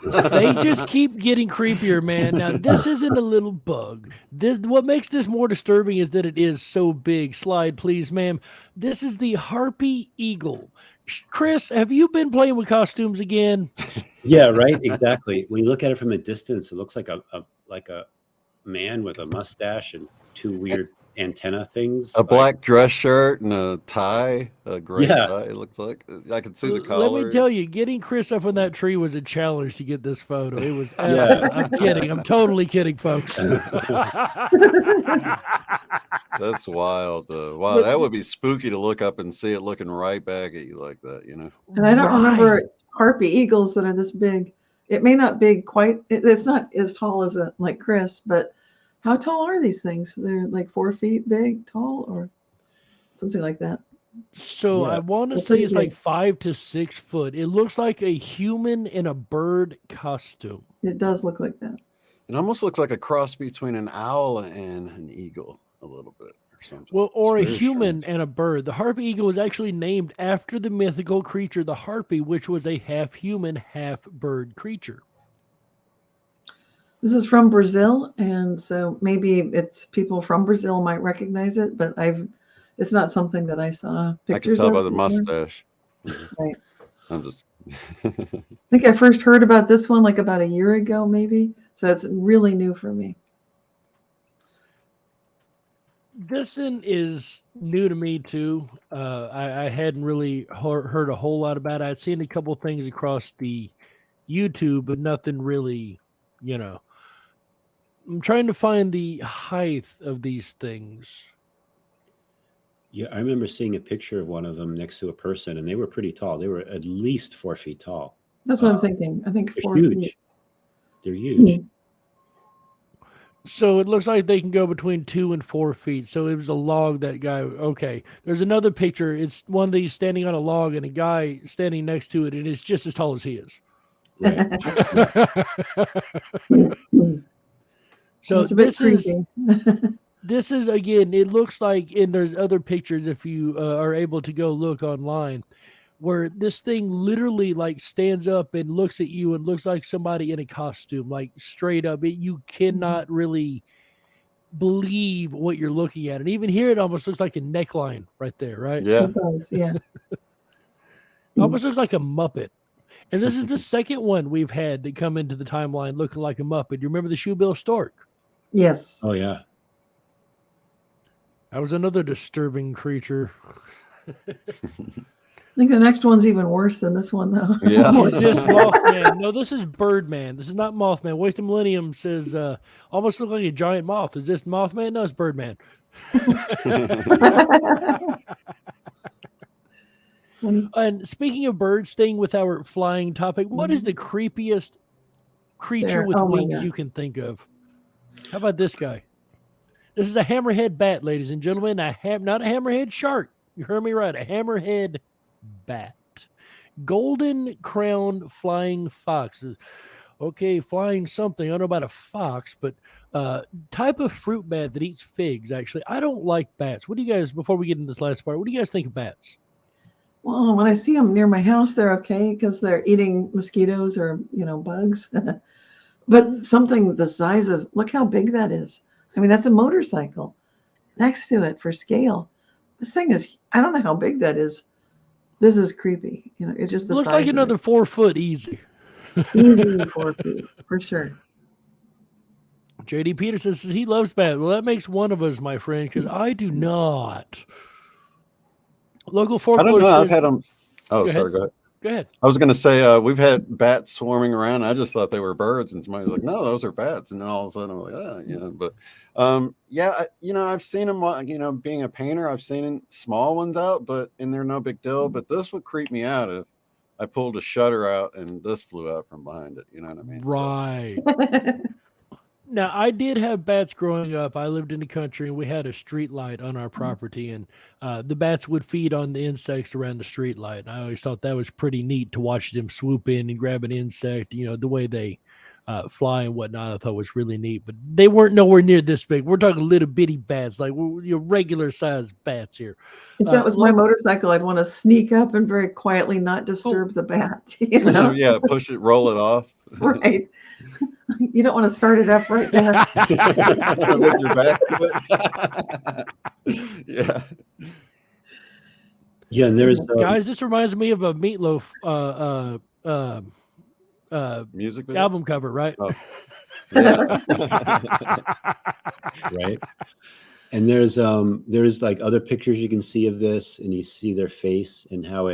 They just keep getting creepier, man. Now, this isn't a little bug. What makes this more disturbing is that it is so big. Slide, please, ma'am. This is the harpy eagle. Chris, have you been playing with costumes again? Yeah, right. Exactly. When you look at it from a distance, it looks like a man with a mustache and two weird antenna things. A black dress shirt and a tie, a gray tie. It looks like I can see the collar. Let me tell you, getting Chris up on that tree was a challenge to get this photo. It was. I'm kidding. I'm totally kidding, folks. That's wild. Wow, that would be spooky to look up and see it looking right back at you like that, you know. And I don't remember harpy eagles that are this big. It may not be quite. It's not as tall as like Chris, but how tall are these things? They're like 4 feet big, tall, or something like that. So I want to say it's like 5 to 6 foot. It looks like a human in a bird costume. It does look like that. It almost looks like a cross between an owl and an eagle a little bit. something. Well, or a It's very human strange. and a bird. The harpy eagle was actually named after the mythical creature, the harpy, which was a half human, half bird creature. This is from Brazil, and so maybe it's people from Brazil might recognize it, but it's not something that I saw I can pictures tell of by the before. mustache. Right. I'm just. I think I first heard about this one like about a year ago, maybe. So it's really new for me. This one is new to me too. I hadn't really heard a whole lot about it. I'd seen a couple things across the YouTube, but nothing really, you know. I'm trying to find the height of these things. Yeah, I remember seeing a picture of one of them next to a person, and they were pretty tall. They were at least 4 feet tall. That's what I'm thinking. I think They're 4 huge. feet. They're huge. So it looks like they can go between 2 and 4 feet. So it was a log that guy. Okay. There's another picture. It's one of these standing on a log and a guy standing next to it, and it's just as tall as he is. Right. So It's a bit this is creepy. this is again. It looks like, and there's other pictures if you are able to go look online, where this thing literally like stands up and looks at you and looks like somebody in a costume, like straight up. You cannot really believe what you're looking at, and even here it almost looks like a neckline right there, right? Yeah. It does, yeah. Almost looks like a Muppet. And this is the second one we've had that come into the timeline looking like a Muppet. You remember the Shoebill Stork? Yes. Oh, yeah. That was another disturbing creature. I think the next one's even worse than this one, though. Yeah. Is this Mothman? No, this is Birdman. This is not Mothman. Waste of Millennium says, almost look like a giant moth. Is this Mothman? No, it's Birdman. And speaking of birds, staying with our flying topic, what is the creepiest creature There. with Oh my wings God. you can think of? How about this guy? This is a hammerhead bat, ladies and gentlemen. Not a hammerhead shark. You heard me right. A hammerhead bat. Golden crowned flying foxes. Okay, flying something. I don't know about a fox, but type of fruit bat that eats figs, actually. I don't like bats. What do you guys, before we get into this last part, what do you guys think of bats? Well, when I see them near my house, they're okay because they're eating mosquitoes or, bugs. But something the size of, look how big that is. I mean, that's a motorcycle next to it for scale. This thing is, I don't know how big that is. This is creepy. It's just the Looks size like of another it. 4 foot easy. Easy 4 feet, for sure. JD Peterson says he loves bats. Well, that makes one of us, my friend, because I do not. Local I folklore don't know. says, I've had them. Oh, Go sorry. ahead. Go ahead. Go ahead. I was going to say we've had bats swarming around. I just thought they were birds, and somebody was like, "No, those are bats." And then all of a sudden, I'm like, But I've seen them. Being a painter, I've seen small ones out, and they're no big deal. But this would creep me out if I pulled a shutter out and this flew out from behind it. You know what I mean? Right. Now, I did have bats growing up. I lived in the country, and we had a street light on our property, and the bats would feed on the insects around the street light. And I always thought that was pretty neat to watch them swoop in and grab an insect. The way they fly and whatnot, I thought was really neat. But they weren't nowhere near this big. We're talking little bitty bats, like regular sized bats here. If that was my motorcycle, I'd want to sneak up and very quietly not disturb the bat. Yeah, push it, roll it off. Right. You don't want to start it up right there. With your back to it. Yeah. Yeah, and there's guys, this reminds me of a Meatloaf music video? album cover, right? Oh. Yeah. Right. And there's like other pictures you can see of this, and you see their face and how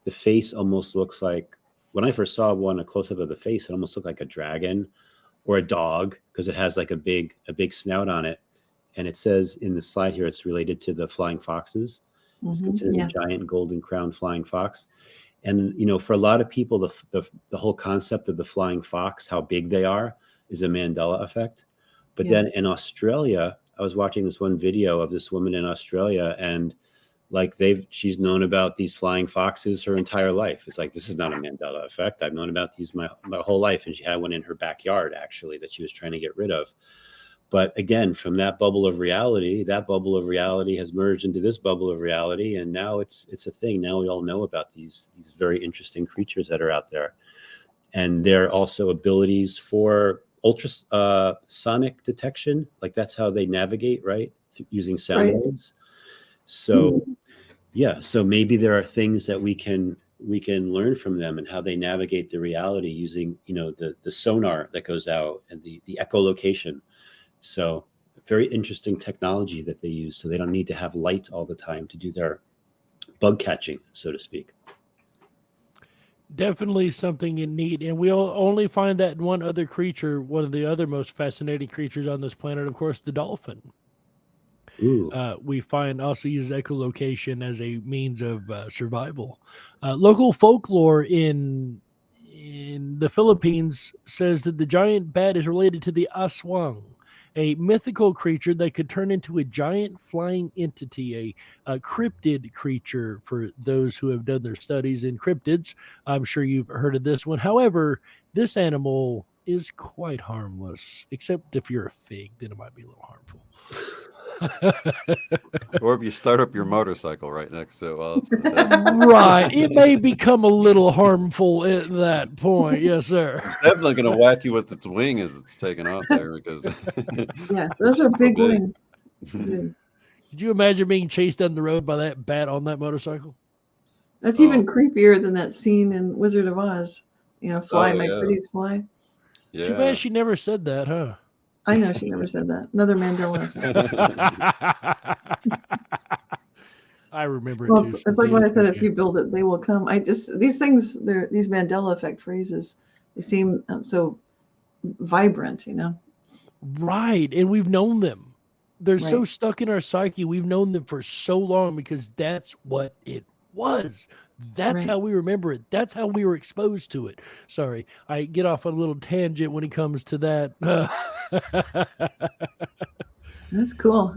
the face almost looks like, when I first saw a close-up of the face, it almost looked like a dragon or a dog because it has like a big snout on it. And it says in the slide here, it's related to the flying foxes. It's considered a giant golden crowned flying fox. And, for a lot of people, the whole concept of the flying fox, how big they are, is a Mandela effect. But then in Australia, I was watching this one video of this woman in Australia, and she's known about these flying foxes her entire life. It's like, this is not a Mandela effect. I've known about these my whole life. And she had one in her backyard, actually, that she was trying to get rid of. But again, from that bubble of reality has merged into this bubble of reality, and now it's a thing. Now we all know about these very interesting creatures that are out there, and there are also abilities for ultrasonic detection. Like that's how they navigate, right? Using sound waves. So yeah, so maybe there are things that we can learn from them and how they navigate the reality using, the sonar that goes out and the echolocation. So very interesting technology that they use, so they don't need to have light all the time to do their bug catching, so to speak. Definitely something neat, and we'll only find that in one other creature, one of the other most fascinating creatures on this planet, of course, the dolphin. We find also uses echolocation as a means of survival. Local folklore in the Philippines says that the giant bat is related to the aswang, a mythical creature that could turn into a giant flying entity, a cryptid creature for those who have done their studies in cryptids. I'm sure you've heard of this one. However, this animal is quite harmless, except if you're a fig, then it might be a little harmful. Or if you start up your motorcycle right next to it while it's right, it may become a little harmful at that point. Yes, sir. It's definitely going to whack you with its wing as it's taking off there, because yeah, those are big wings. Could you imagine being chased down the road by that bat on that motorcycle? That's even creepier than that scene in Wizard of Oz. Fly, my pretties, fly. Yeah. Too bad she never said that, huh? I know she never said that. Another Mandela effect. I remember well, it too. It's like when I said, if you build it, they will come. These things, these Mandela effect phrases, they seem so vibrant, Right, and we've known them. They're so stuck in our psyche. We've known them for so long because that's what it was. That's how we remember it. That's how we were exposed to it. Sorry, I get off on a little tangent when it comes to that. That's cool.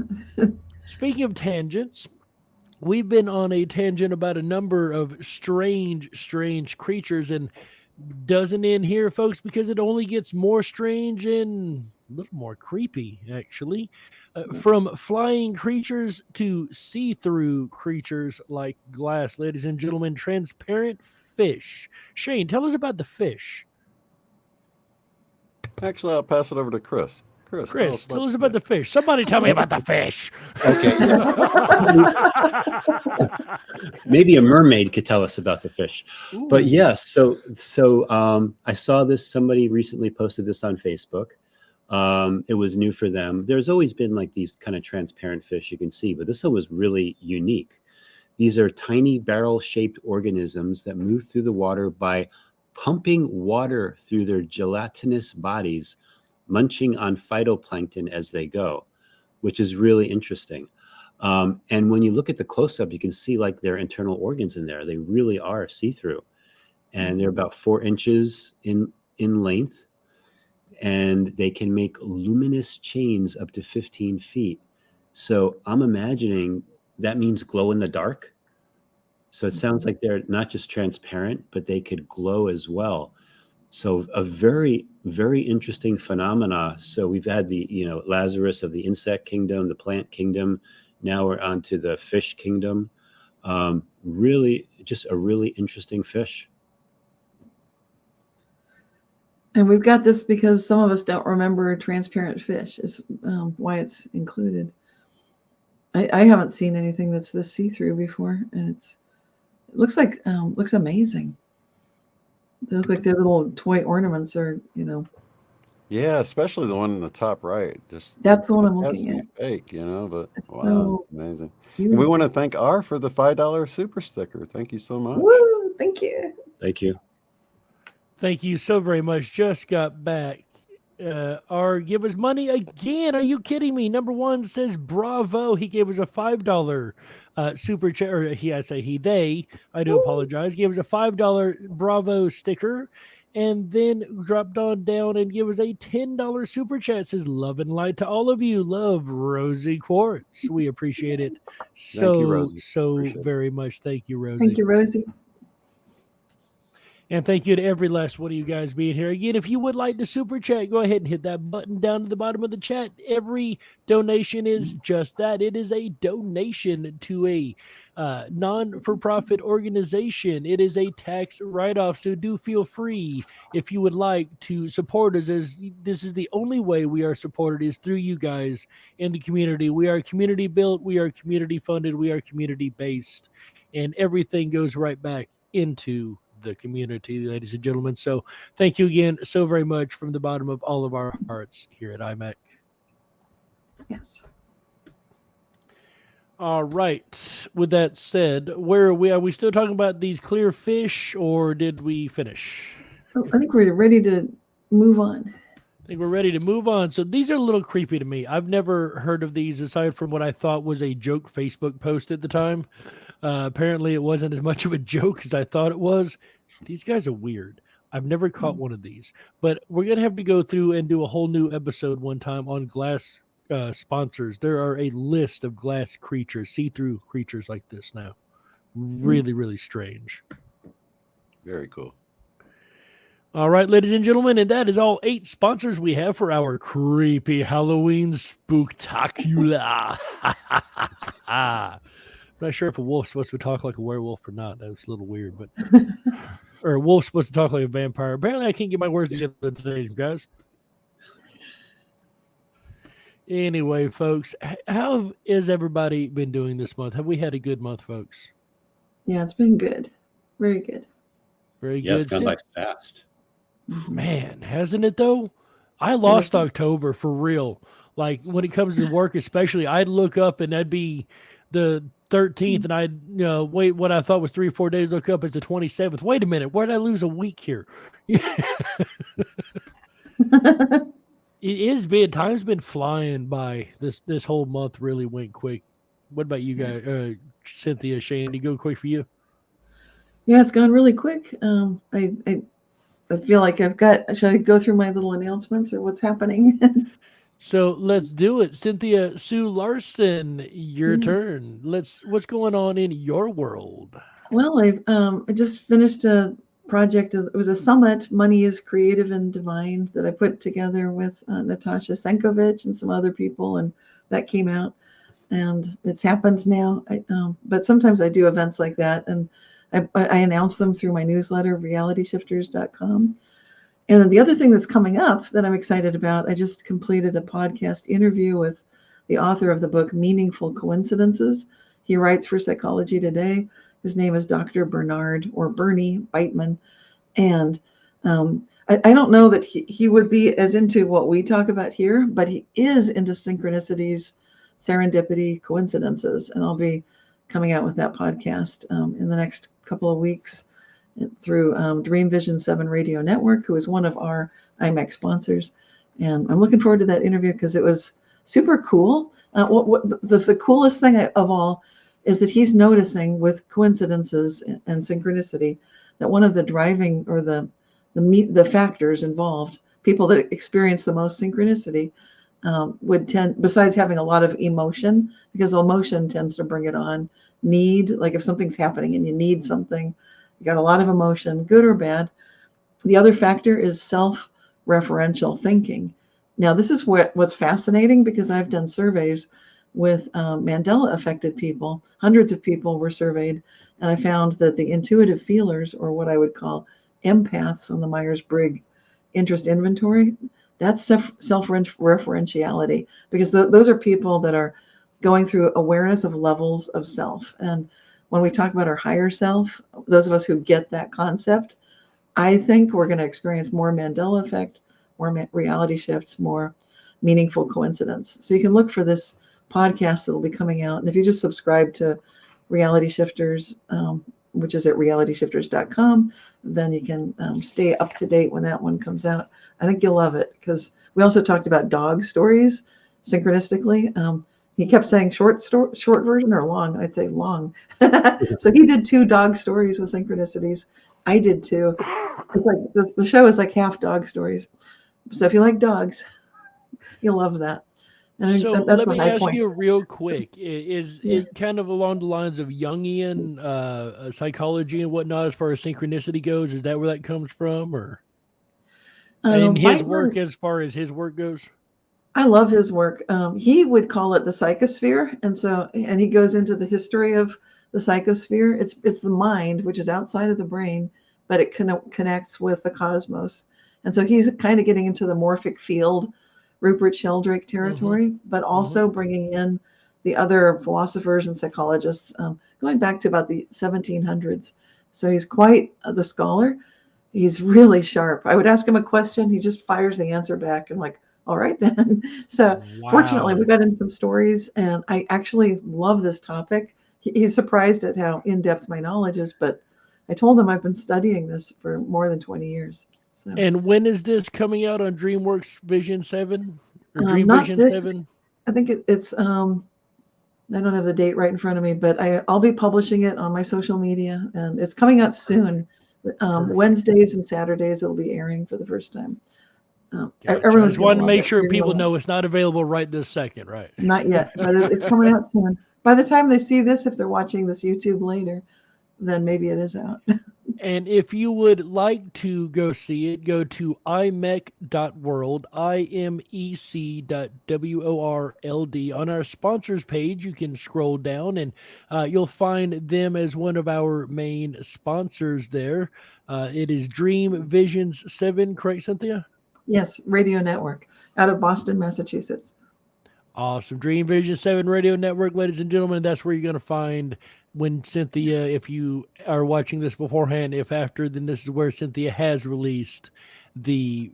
Speaking of tangents, we've been on a tangent about a number of strange creatures, and doesn't end here, folks, because it only gets more strange and a little more creepy, actually. From flying creatures to see-through creatures like glass, ladies and gentlemen, transparent fish. Shane, tell us about the fish. Actually, I'll pass it over to Chris. Chris, tell us about the fish. Somebody tell me about the fish. Okay. Maybe a mermaid could tell us about the fish. Ooh. But yes, so I saw this. Somebody recently posted this on Facebook. It was new for them. There's always been like these kind of transparent fish you can see, but this one was really unique. These are tiny barrel-shaped organisms that move through the water by pumping water through their gelatinous bodies, munching on phytoplankton as they go, which is really interesting. And when you look at the close-up, you can see like their internal organs in there. They really are see-through, and they're about 4 inches in length, and they can make luminous chains up to 15 feet. So I'm imagining that means glow in the dark. So it sounds like they're not just transparent, but they could glow as well. So a very, very interesting phenomena. So we've had the, Lazarus of the insect kingdom, the plant kingdom. Now we're on to the fish kingdom. Really, just a really interesting fish. And we've got this because some of us don't remember transparent fish. Is why it's included. I haven't seen anything that's this see-through before, and it looks amazing. They look like their little toy ornaments are, Yeah, especially the one in the top right. That's the one I'm looking at. Fake, but it's wow, so amazing. And we want to thank R for the $5 super sticker. Thank you so much. Woo! Thank you. Thank you. Thank you so very much. Just got back. R, give us money again. Are you kidding me? Number one says bravo. He gave us a $5 super chat. Or they. I do apologize. Gave us a $5 bravo sticker, and then dropped on down and give us a $10 super chat. Says love and light to all of you. Love, Rosie Quartz. We appreciate it Thank you, Rosie. very much. Thank you, Rosie. Thank you, Rosie. And thank you to every last one of you guys being here. Again, if you would like to super chat, go ahead and hit that button down at the bottom of the chat. Every donation is just that. It is a donation to a non-for-profit organization. It is a tax write-off, so do feel free if you would like to support us, as this is the only way we are supported is through you guys in the community. We are community built, we are community funded, we are community based, and everything goes right back into the community, ladies and gentlemen. So thank you again so very much from the bottom of all of our hearts here at IMEC. Yes. All right. With that said, where are we? Are we still talking about these clear fish, or did we finish? I think we're ready to move on. I think we're ready to move on. So these are a little creepy to me. I've never heard of these aside from what I thought was a joke Facebook post at the time. Apparently it wasn't as much of a joke as I thought it was. These guys are weird. I've never caught one of these, but we're going to have to go through and do a whole new episode one time on glass sponsors. There are a list of glass creatures, see-through creatures like this now. Really, really strange. Very cool. All right, ladies and gentlemen, and that is all 8 sponsors we have for our creepy Halloween Spooktacular. I'm not sure if a wolf's supposed to talk like a werewolf or not. That was a little weird, but or a wolf's supposed to talk like a vampire. Apparently, I can't get my words together today, guys. Anyway, folks, how has everybody been doing this month? Have we had a good month, folks? Yeah, it's been good. Very good. Very Yeah, good. it's gone by fast. Man, hasn't it though? I lost October for real. Like when it comes to work, especially, I'd look up and that'd be the 13th, and I'd wait. What I thought was 3 or 4 days, look up, it's the 27th. Wait a minute, where did I lose a week here? Time's been flying by. This whole month really went quick. What about you guys, Cynthia, Shane? Did it go quick for you? Yeah, it's gone really quick. I feel like should I go through my little announcements or what's happening? So let's do it. Cynthia Sue Larson, your turn. What's going on in your world? Well, I just finished a project. It was a summit, Money is Creative and Divine, that I put together with Natasha Senkovich and some other people, and that came out. And it's happened now. But sometimes I do events like that, and I announce them through my newsletter, realityshifters.com. And then the other thing that's coming up that I'm excited about, I just completed a podcast interview with the author of the book, Meaningful Coincidences. He writes for Psychology Today. His name is Dr. Bernard or Bernie Beitman. And I don't know that he would be as into what we talk about here, but he is into synchronicities, serendipity, coincidences. And I'll be coming out with that podcast in the next couple of weeks through Dream Vision 7 Radio Network, who is one of our IMEC sponsors. And I'm looking forward to that interview because it was super cool. The coolest thing of all is that he's noticing with coincidences and synchronicity that one of the driving or the factors involved, people that experience the most synchronicity would tend, besides having a lot of emotion, because emotion tends to bring it on, need, like if something's happening and you need something, you got a lot of emotion, good or bad. The other factor is self-referential thinking. Now, this is what's fascinating, because I've done surveys with Mandela affected people. Hundreds of people were surveyed, and I found that the intuitive feelers, or what I would call empaths on the Myers-Briggs interest inventory, that's self-referentiality, because those are people that are going through awareness of levels of self. And when we talk about our higher self, those of us who get that concept, I think we're going to experience more Mandela effect, more reality shifts, more meaningful coincidence. So you can look for this podcast that will be coming out. And if you just subscribe to Reality Shifters, which is at realityshifters.com, then you can stay up to date when that one comes out. I think you'll love it, because we also talked about dog stories synchronistically. He kept saying short version or long. I'd say long. So he did 2 dog stories with synchronicities. I did 2. It's like the show is like half dog stories. So if you like dogs, you'll love that. And I think So that's let a me high ask point. you real quick: Is Yeah. it kind of along the lines of Jungian psychology and whatnot, as far as synchronicity goes? Is that where that comes from, or in his work, Meitner, as far as his work goes? I love his work. He would call it the psychosphere, and he goes into the history of the psychosphere. It's the mind, which is outside of the brain, but it connects with the cosmos. And so he's kind of getting into the morphic field, Rupert Sheldrake territory, but also bringing in the other philosophers and psychologists, going back to about the 1700s. So he's quite the scholar. He's really sharp. I would ask him a question, he just fires the answer back. I'm like, all right then. So fortunately, we Wow. got in some stories, and I actually love this topic. He's surprised at how in-depth my knowledge is, but I told him I've been studying this for more than 20 years. So And when is this coming out on DreamWorks Vision 7 or Dream not Vision this. 7? I think it's I don't have the date right in front of me, but I'll be publishing it on my social media, and it's coming out soon. Perfect. Wednesdays and Saturdays it'll be airing for the first time. Gotcha. I Everyone's just gonna wanted to love make it. sure You're gonna people love it. know it's not available right this second, right? Not yet, but it's coming out soon. By the time they see this, if they're watching this YouTube later, then maybe it is out. And if you would like to go see it, go to imec.world, imec.world. On our sponsors page, you can scroll down and you'll find them as one of our main sponsors there. It is Dream Visions 7, correct, Cynthia? Yes, radio network out of Boston, Massachusetts. Awesome. Dream Vision 7 Radio Network, ladies and gentlemen. That's where you're going to find when Cynthia, if you are watching this beforehand, if after, then this is where Cynthia has released the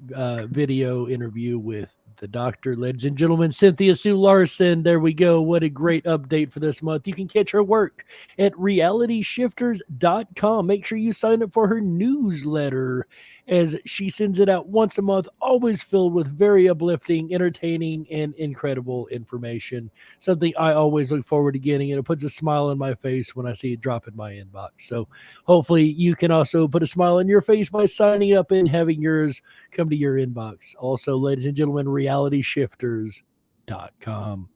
video interview with the doctor. Ladies and gentlemen, Cynthia Sue Larson. There we go. What a great update for this month. You can catch her work at realityshifters.com. Make sure you sign up for her newsletter, as she sends it out once a month, always filled with very uplifting, entertaining, and incredible information. Something I always look forward to getting, and it puts a smile on my face when I see it drop in my inbox. So hopefully you can also put a smile on your face by signing up and having yours come to your inbox. Also, ladies and gentlemen, realityshifters.com.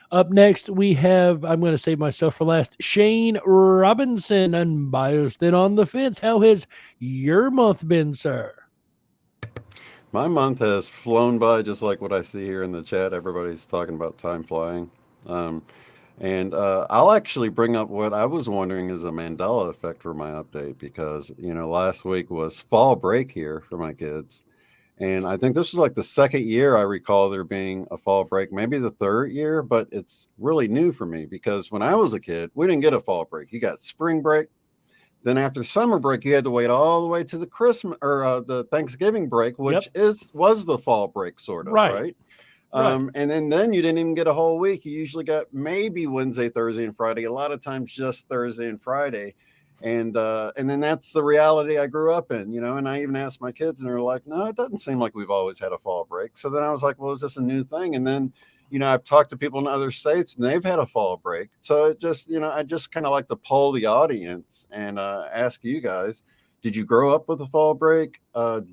Up next, we have, I'm going to save myself for last, Shane Robinson, Unbiased and on the Fence. How has your month been, sir? My month has flown by just like what I see here in the chat. Everybody's talking about time flying. And I'll actually bring up what I was wondering is a Mandela effect for my update, because, last week was fall break here for my kids. And I think this was like the second year I recall there being a fall break, maybe the third year, but it's really new for me because when I was a kid, we didn't get a fall break. You got spring break. Then after summer break, you had to wait all the way to the Christmas or the Thanksgiving break, which was the fall break sort of, right? And then you didn't even get a whole week. You usually got maybe Wednesday, Thursday, and Friday. A lot of times just Thursday and Friday. And then that's the reality I grew up in, and I even asked my kids and they're like, no, it doesn't seem like we've always had a fall break. So then I was like, well, is this a new thing? And then, I've talked to people in other states and they've had a fall break. So it just, I just kind of like to poll the audience and ask you guys, did you grow up with a fall break?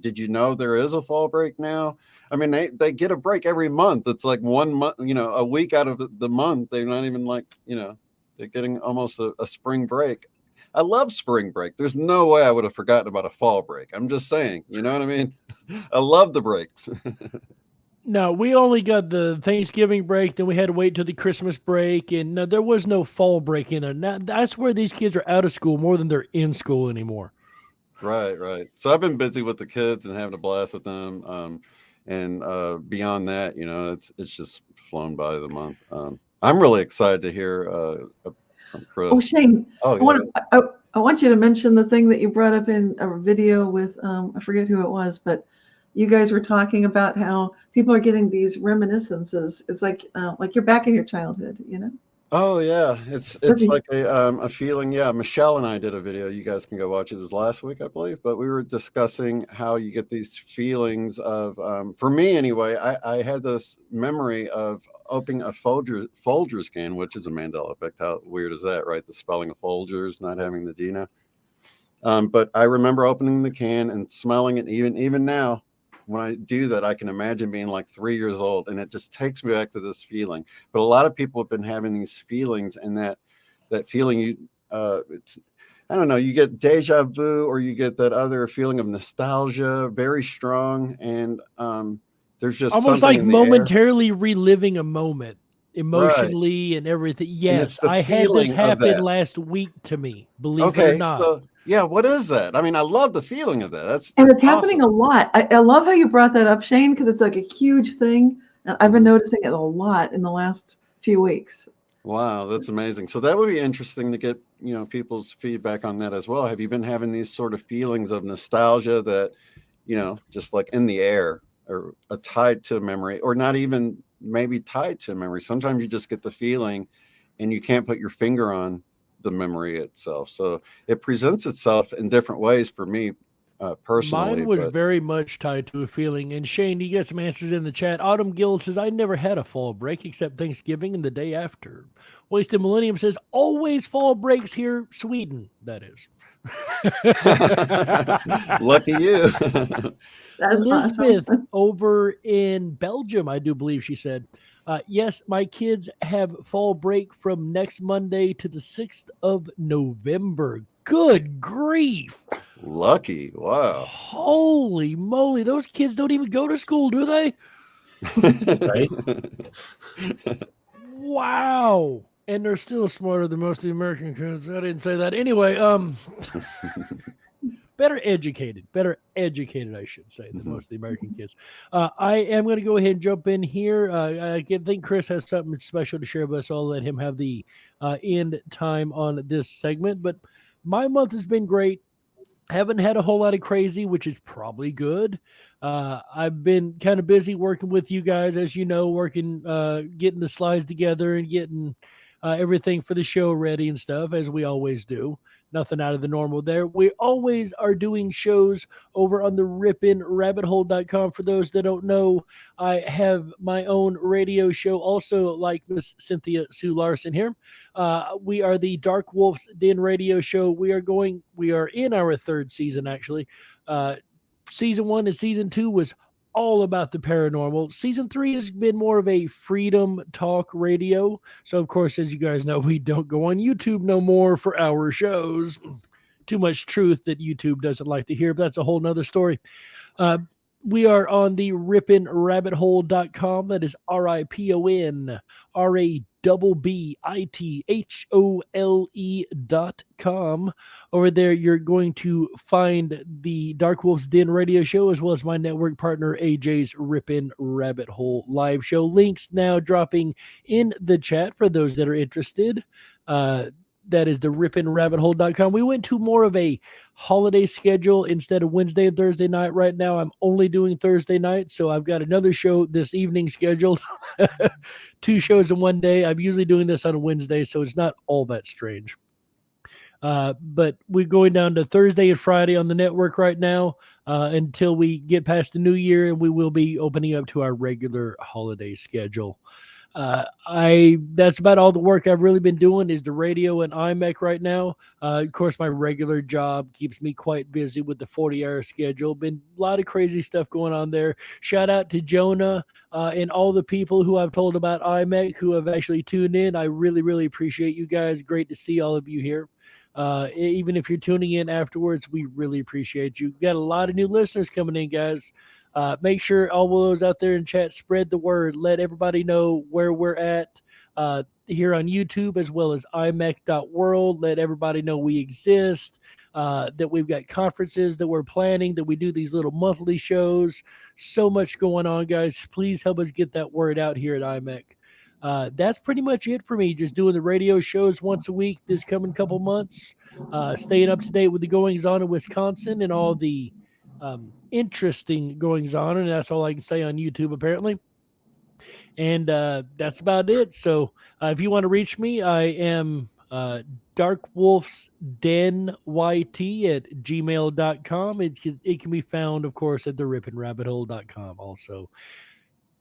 Did you know there is a fall break now? I mean, they get a break every month. It's like 1 month, a week out of the month. They're not even like, they're getting almost a spring break. I love spring break. There's no way I would have forgotten about a fall break. I'm just saying, you know what I mean? I love the breaks. No, we only got the Thanksgiving break, then we had to wait till the Christmas break, and no, there was no fall break in there. Now, that's where these kids are out of school more than they're in school anymore. Right. So I've been busy with the kids and having a blast with them. And beyond that, it's just flown by the month. I'm really excited to hear from Chris. Oh, Shane, Oh, yeah. I want you to mention the thing that you brought up in a video with, I forget who it was, but you guys were talking about how people are getting these reminiscences. It's like you're back in your childhood, Oh yeah, it's like a feeling. Yeah, Michelle and I did a video. You guys can go watch it. It was last week, I believe. But we were discussing how you get these feelings of, for me anyway, I had this memory of opening a Folgers can, which is a Mandela effect. How weird is that, right? The spelling of Folgers, not having the Dina. But I remember opening the can and smelling it. Even now, when I do that, I can imagine being like 3 years old, and it just takes me back to this feeling. But a lot of people have been having these feelings, and that feeling, it's, I don't know, you get deja vu, or you get that other feeling of nostalgia, very strong, and there's just almost something like in the air. momentarily reliving a moment Right. emotionally and everything. And it's Yes, the I had this feeling of happen that. last week to me, believe it or Okay, not. so yeah, what is that? I mean, I love the feeling of that. And That's it's happening awesome. a lot. I love how you brought that up, Shane, because it's like a huge thing. And I've been Mhm. noticing it a lot in the last few weeks. Wow, that's amazing. So that would be interesting to get, people's feedback on that as well. Have you been having these sort of feelings of nostalgia that, just like in the air, or tied to a memory, or not even maybe tied to a memory? Sometimes you just get the feeling and you can't put your finger on the memory itself. So it presents itself in different ways for me personally, Mine was but very much tied to a feeling. And Shane, you get some answers in the chat. Autumn Guild says, I never had a fall break except Thanksgiving and the day after. Wasted Millennium says, always fall breaks here, Sweden, that is. lucky you. That's Elizabeth awesome. over in Belgium, I do believe she said, yes, my kids have fall break from next Monday to the 6th of November. Good grief. Lucky. Wow. Holy moly. Those kids don't even go to school, do they? Right? Wow. And they're still smarter than most of the American kids. I didn't say that. Anyway, better educated, I should say, than most of the American kids. I am going to go ahead and jump in here. I think Chris has something special to share with us. So I'll let him have the end time on this segment. But my month has been great. Haven't had a whole lot of crazy, which is probably good. I've been kind of busy working with you guys, as you know, working, getting the slides together and getting everything for the show ready and stuff, as we always do. Nothing out of the normal there. We always are doing shows over on the ripinrabbithole.com. For those that don't know, I have my own radio show, also like Miss Cynthia Sue Larson here. We are the Dark Wolf's Den radio show. We are in our third season, actually. Season 1 and season 2 was all about the paranormal. Season 3 has been more of a freedom talk radio. So, of course, as you guys know, we don't go on YouTube no more for our shows. Too much truth that YouTube doesn't like to hear, but that's a whole nother story. We are on the ripinrabbithole.com. That is RIPONRABBITHOLE.com. Over there, you're going to find the Dark Wolf's Den radio show, as well as my network partner AJ's Rippin' Rabbit Hole live show. Links now dropping in the chat for those that are interested. That is the ripinrabbithole.com. We went to more of a holiday schedule instead of Wednesday and Thursday night. Right now, I'm only doing Thursday night, so I've got another show this evening scheduled. 2 shows in one day. I'm usually doing this on a Wednesday, so it's not all that strange. But we're going down to Thursday and Friday on the network right now until we get past the new year, and we will be opening up to our regular holiday schedule. That's about all the work I've really been doing is the radio and IMEC right now. Of course, my regular job keeps me quite busy with the 40-hour schedule. Been a lot of crazy stuff going on there. Shout out to Jonah and all the people who I've told about IMEC who have actually tuned in. I really, really appreciate you guys. Great to see all of you here. Even if you're tuning in afterwards, we really appreciate you. We've got a lot of new listeners coming in, guys. Make sure all those out there in chat spread the word. Let everybody know where we're at here on YouTube, as well as imec.world. Let everybody know we exist, that we've got conferences that we're planning, that we do these little monthly shows. So much going on, guys. Please help us get that word out here at IMEC. That's pretty much it for me. Just doing the radio shows once a week this coming couple months. Staying up to date with the goings on in Wisconsin and all the interesting goings on, and that's all I can say on YouTube apparently. And that's about it. So if you want to reach me, I am darkwolfsdenyt@gmail.com. It can be found, of course, at the ripinrabbithole.com also.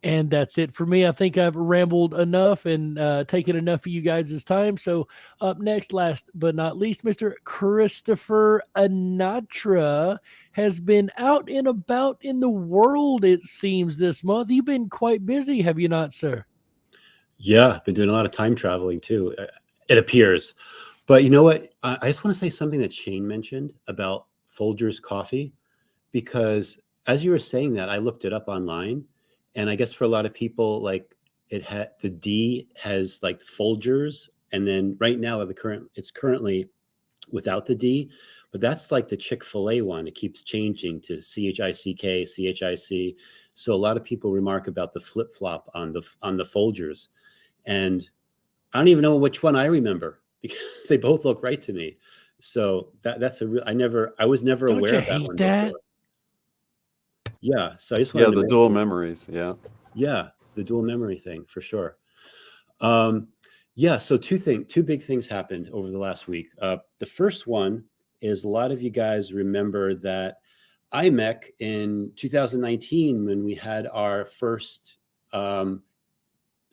And that's it for me. I think I've rambled enough and taken enough of you guys' time. So up next, last but not least, Mr. Christopher Anatra has been out and about in the world, it seems, this month. You've been quite busy, have you not, sir? Yeah, I've been doing a lot of time traveling too, it appears. But you know what? I just want to say something that Shane mentioned about Folgers coffee, because as you were saying that, I looked it up online, and I guess for a lot of people, like the D has like Folgers, and then right now it's currently without the D, but that's like the Chick-fil-A one. It keeps changing to CHICK, CHIC. So a lot of people remark about the flip-flop on the Folgers, and I don't even know which one I remember because they both look right to me. So that's a real. I was never Don't aware you of that hate one that? before. Yeah. So I just Yeah, wanted to the dual mention- memories. Yeah. Yeah, the dual memory thing for sure. Yeah. So two big things happened over the last week. The first one is a lot of you guys remember that IMEC in 2019 when we had our first.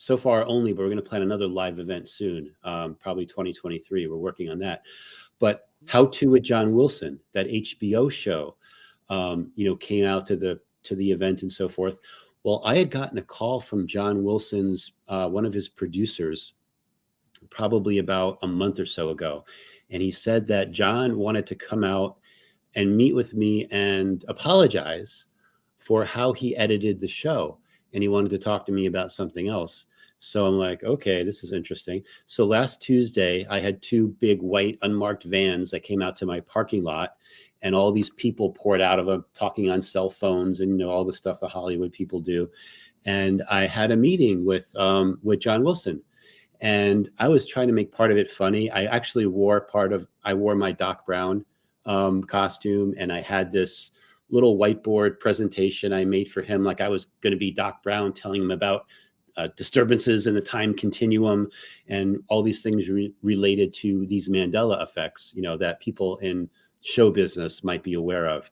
So far only, but we're going to plan another live event soon, probably 2023. We're working on that. But How To with John Wilson, that HBO show, came out to the event and so forth. Well, I had gotten a call from John Wilson's, one of his producers, probably about a month or so ago. And he said that John wanted to come out and meet with me and apologize for how he edited the show. And he wanted to talk to me about something else. So I'm like, okay, this is interesting. So last Tuesday, I had two big white unmarked vans that came out to my parking lot, and all these people poured out of them talking on cell phones and all the stuff the Hollywood people do. And I had a meeting with John Wilson, and I was trying to make part of it funny. I actually wore my Doc Brown costume, and I had this little whiteboard presentation I made for him, like I was going to be Doc Brown, telling him about disturbances in the time continuum and all these things related to these Mandela effects, that people in show business might be aware of.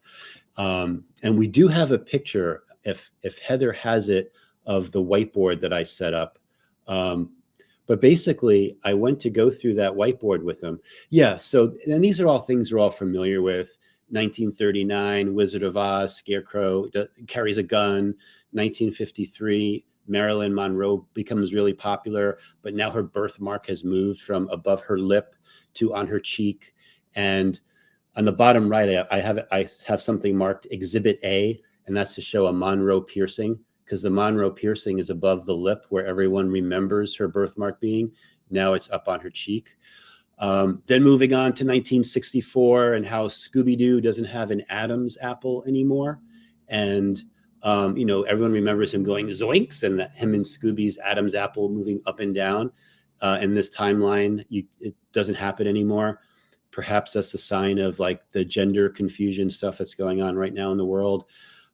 And we do have a picture, if Heather has it, of the whiteboard that I set up. But basically, I went to go through that whiteboard with him. Yeah. So, and these are all things we're all familiar with. 1939, Wizard of Oz, Scarecrow carries a gun. 1953, Marilyn Monroe becomes really popular, but now her birthmark has moved from above her lip to on her cheek. And on the bottom right, I have something marked Exhibit A, and that's to show a Monroe piercing, because the Monroe piercing is above the lip where everyone remembers her birthmark being. Now it's up on her cheek. Then moving on to 1964 and how Scooby-Doo doesn't have an Adam's apple anymore. And, everyone remembers him going zoinks, and that him and Scooby's Adam's apple moving up and down. In this timeline, it doesn't happen anymore. Perhaps that's a sign of like the gender confusion stuff that's going on right now in the world.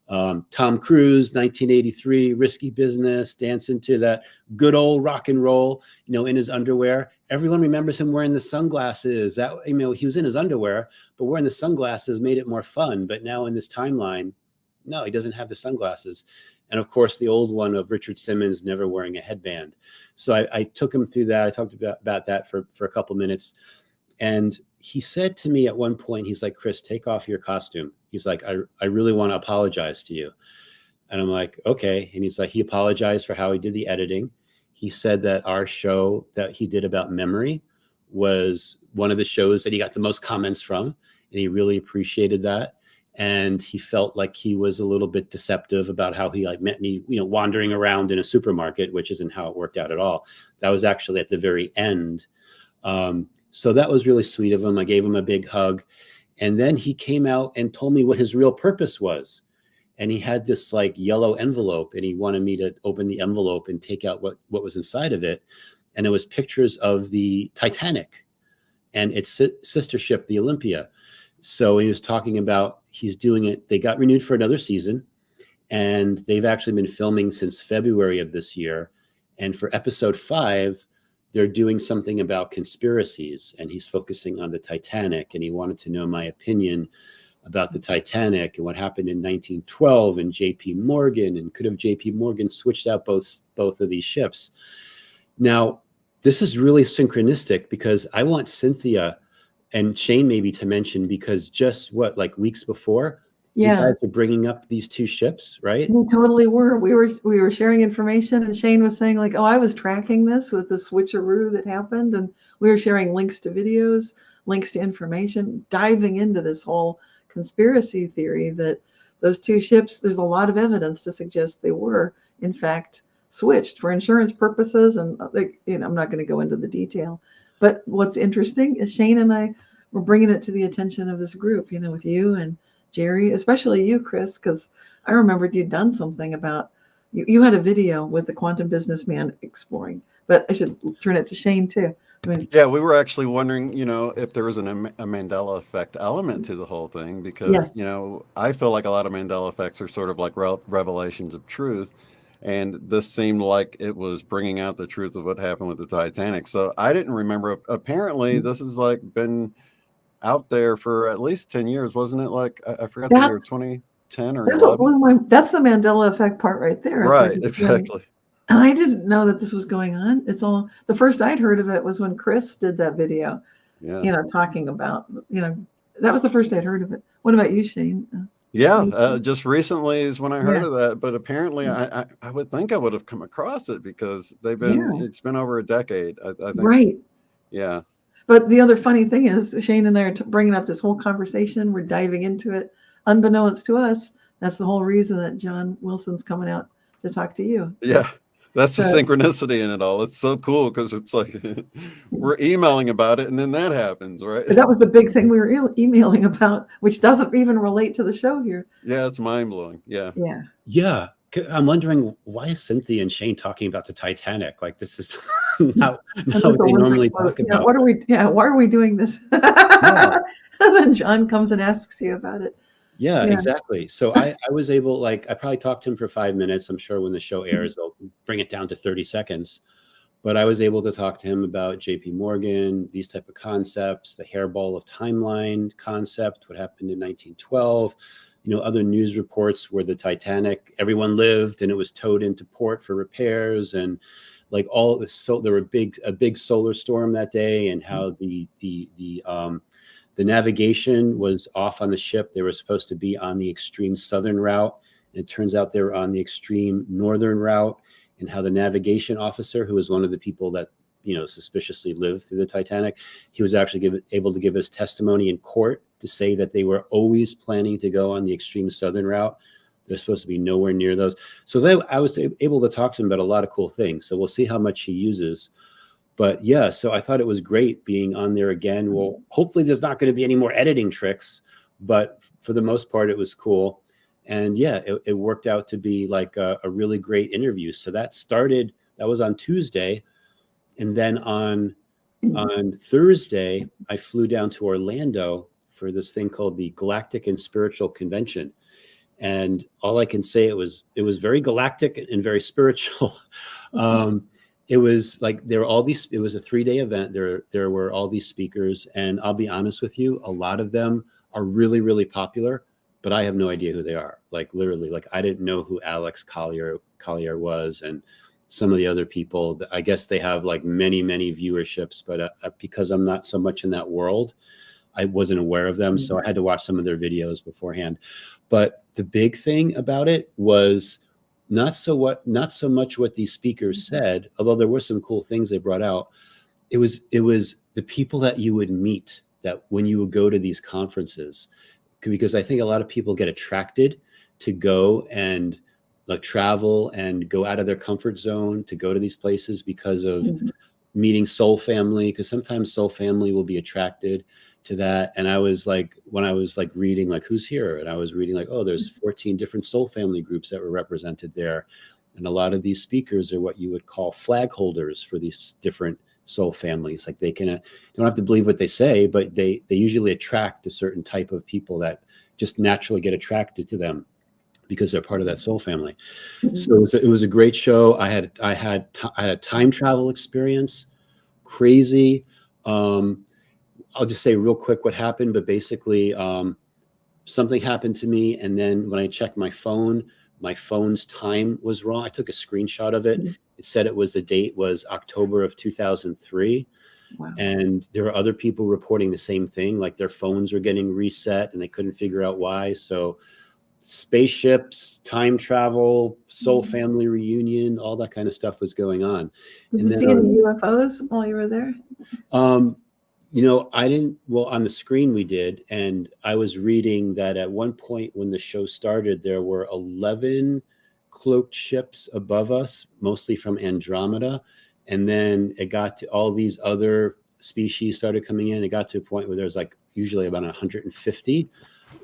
Tom Cruise, 1983, Risky Business, dancing to that good old rock and roll, in his underwear. Everyone remembers him wearing the sunglasses. That, he was in his underwear, but wearing the sunglasses made it more fun. But now in this timeline, no, he doesn't have the sunglasses. And of course, the old one of Richard Simmons never wearing a headband. So I took him through that. I talked about that for a couple minutes. And he said to me at one point, he's like, Chris, take off your costume. He's like, I really want to apologize to you. And I'm like, okay. And he's like, he apologized for how he did the editing. He said that our show that he did about memory was one of the shows that he got the most comments from, and he really appreciated that. And he felt like he was a little bit deceptive about how he met me, wandering around in a supermarket, which isn't how it worked out at all. That was actually at the very end. So that was really sweet of him. I gave him a big hug. And then he came out and told me what his real purpose was. And he had this like yellow envelope, and he wanted me to open the envelope and take out what was inside of it. And it was pictures of the Titanic and its sister ship, the Olympia. So he was talking about, he's doing it. They got renewed for another season, and they've actually been filming since February of this year. And for episode 5, they're doing something about conspiracies, and he's focusing on the Titanic, and he wanted to know my opinion about the Titanic and what happened in 1912 and J.P. Morgan, and could have J.P. Morgan switched out both of these ships. Now, this is really synchronistic because I want Cynthia and Shane maybe to mention, because just like weeks before, you Yeah, guys are bringing up these two ships, right? we totally were. We were sharing information, and Shane was saying like, "Oh, I was tracking this with the switcheroo that happened," and we were sharing links to videos, links to information, diving into this whole conspiracy theory that those two ships. There's a lot of evidence to suggest they were, in fact, switched for insurance purposes, and like, I'm not going to go into the detail. But what's interesting is Shane and I were bringing it to the attention of this group, with you and Jerry, especially you, Chris, because I remembered you'd done something about, you had a video with the quantum businessman exploring, but I should turn it to Shane too. Yeah, we were actually wondering, if there was a Mandela effect element to the whole thing, because, Yes. I feel like a lot of Mandela effects are sort of like revelations of truth. And this seemed like it was bringing out the truth of what happened with the Titanic. So I didn't remember. Apparently, this has been out there for at least 10 years, wasn't it? Like, I forgot the year, That's 2010 or that's what 11. that's the Mandela effect part right there. It's like, Right, exactly. and I didn't know that this was going on. It's all, the first I'd heard of it was when Chris did that video, Yeah. talking about, that was the first I'd heard of it. What about you, Shane? Yeah, just recently is when I heard Yeah. of that, but apparently I would think I would have come across it because Yeah. it's been over a decade, I think. Right. Yeah. But the other funny thing is, Shane and I are bringing up this whole conversation. We're diving into it, unbeknownst to us. That's the whole reason that John Wilson's coming out to talk to you. Yeah, that's the So- synchronicity in it all. It's so cool because it's like we're emailing about it and then that happens, right? But that was the big thing we were emailing about, which doesn't even relate to the show here. Yeah, it's mind blowing. Yeah. Yeah. Yeah. I'm wondering, why is Cynthia and Shane talking about the Titanic? Like, this is not what they normally talk about. What are we? Yeah. Why are we doing this? And then John comes and asks you about it. Yeah, exactly. So I was able, I probably talked to him for 5 minutes. I'm sure when the show airs, they'll bring it down to 30 seconds. But I was able to talk to him about J.P. Morgan, these type of concepts, the hairball of timeline concept, what happened in 1912, other news reports where the Titanic, everyone lived and it was towed into port for repairs, and there were a big solar storm that day, and how the navigation was off on the ship. They were supposed to be on the extreme southern route, and it turns out they were on the extreme northern route, and how the navigation officer, who was one of the people that, suspiciously lived through the Titanic, he was actually able to give his testimony in court to say that they were always planning to go on the extreme southern route. They're supposed to be nowhere near those. So I was able to talk to him about a lot of cool things. So we'll see how much he uses. But yeah, so I thought it was great being on there again. Well, hopefully there's not going to be any more editing tricks, but for the most part, it was cool. And yeah, it worked out to be like a really great interview. So that was on Tuesday. And then on Thursday, I flew down to Orlando for this thing called the Galactic and Spiritual Convention. And all I can say, it was very galactic and very spiritual. It was like, it was a 3-day event. There were all these speakers, and I'll be honest with you, a lot of them are really, really popular, but I have no idea who they are. Like, literally, like, I didn't know who Alex Collier was, and some of the other people. I guess they have like many, many viewerships, but because I'm not so much in that world, I wasn't aware of them. So I had to watch some of their videos beforehand. But the big thing about it was not so much what these speakers said, although there were some cool things they brought out. It was the people that you would meet, that when you would go to these conferences, because I think a lot of people get attracted to go and like travel and go out of their comfort zone to go to these places because of meeting soul family, because sometimes soul family will be attracted to that. And I was like, when I was like reading like who's here, and I was reading like, oh, there's 14 different soul family groups that were represented there. And a lot of these speakers are what you would call flag holders for these different soul families. Like, they don't have to believe what they say, but they usually attract a certain type of people that just naturally get attracted to them because they're part of that soul family. So it was a great show. I had a time travel experience, crazy. I'll just say real quick what happened, but basically something happened to me, and then when I checked my phone's time was wrong. I took a screenshot of it. It said the date was October of 2003. Wow. And there were other people reporting the same thing, like their phones were getting reset and they couldn't figure out why. So spaceships, time travel, soul family reunion, all that kind of stuff was going on. Did And you then see any UFOs while you were there? I didn't, well, on the screen we did. And I was reading that at one point when the show started, there were 11 cloaked ships above us, mostly from Andromeda. And then it got to all these other species started coming in. It got to a point where there's like usually about 150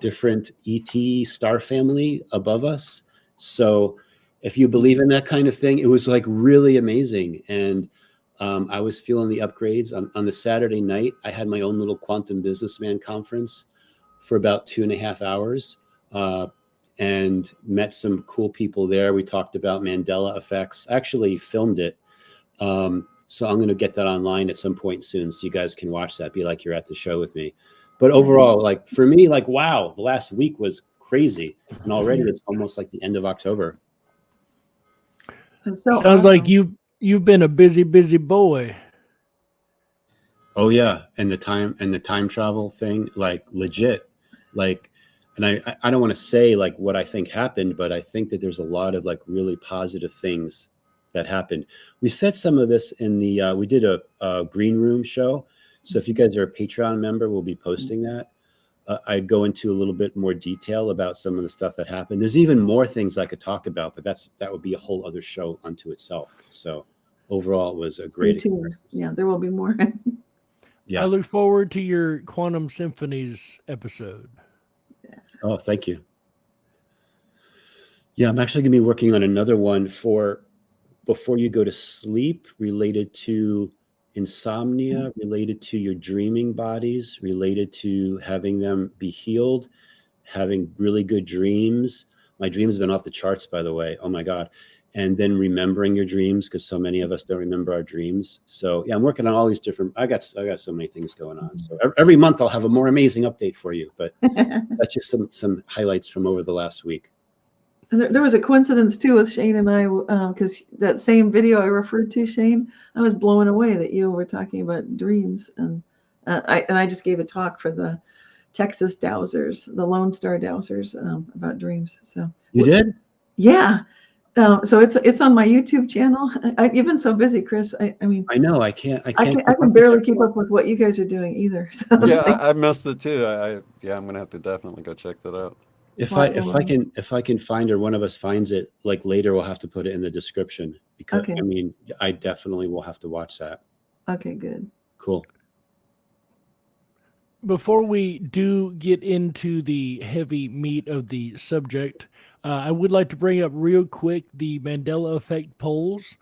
different ET star family above us. So if you believe in that kind of thing, it was like really amazing. And I was feeling the upgrades. On the Saturday night, I had my own little quantum businessman conference for about 2.5 hours and met some cool people there. We talked about Mandela effects. I actually filmed it. So I'm going to get that online at some point soon, so you guys can watch that. Be like you're at the show with me. But overall, like for me, like wow, the last week was crazy, and already it's almost like the end of October. That's so Sounds awesome. like you've been a busy boy. Oh yeah, and the time travel thing, like legit, like, and I don't want to say like what I think happened, but I think that there's a lot of like really positive things that happened. We said some of this in the we did a green room show. So if you guys are a Patreon member, we'll be posting that. I go into a little bit more detail about some of the stuff that happened. There's even more things I could talk about, but that would be a whole other show unto itself. So overall, it was a great experience. Yeah, there will be more. Yeah. I look forward to your Quantum Symphonies episode. Oh, thank you. Yeah, I'm actually going to be working on another one for before you go to sleep, related to insomnia, related to your dreaming bodies, related to having them be healed, having really good dreams. My dreams have been off the charts, by the way. Oh my God. And then remembering your dreams, because so many of us don't remember our dreams. So yeah, I'm working on all these different, I got so many things going on. So every month I'll have a more amazing update for you, but that's just some highlights from over the last week. And there was a coincidence too with Shane and I, because that same video I referred to, Shane, I was blown away that you were talking about dreams, and I just gave a talk for the Texas dowsers, the Lone Star dowsers, about dreams. So you did? Yeah. So it's on my YouTube channel. You've been so busy, Chris. I mean, I know I can barely keep up with what you guys are doing either. So Yeah, I missed it too. I'm gonna have to definitely go check that out. If I can find, or one of us finds it, like later, we'll have to put it in the description, because Okay. I mean, I definitely will have to watch that. Okay, good. Cool. Before we do get into the heavy meat of the subject, I would like to bring up real quick the Mandela effect polls.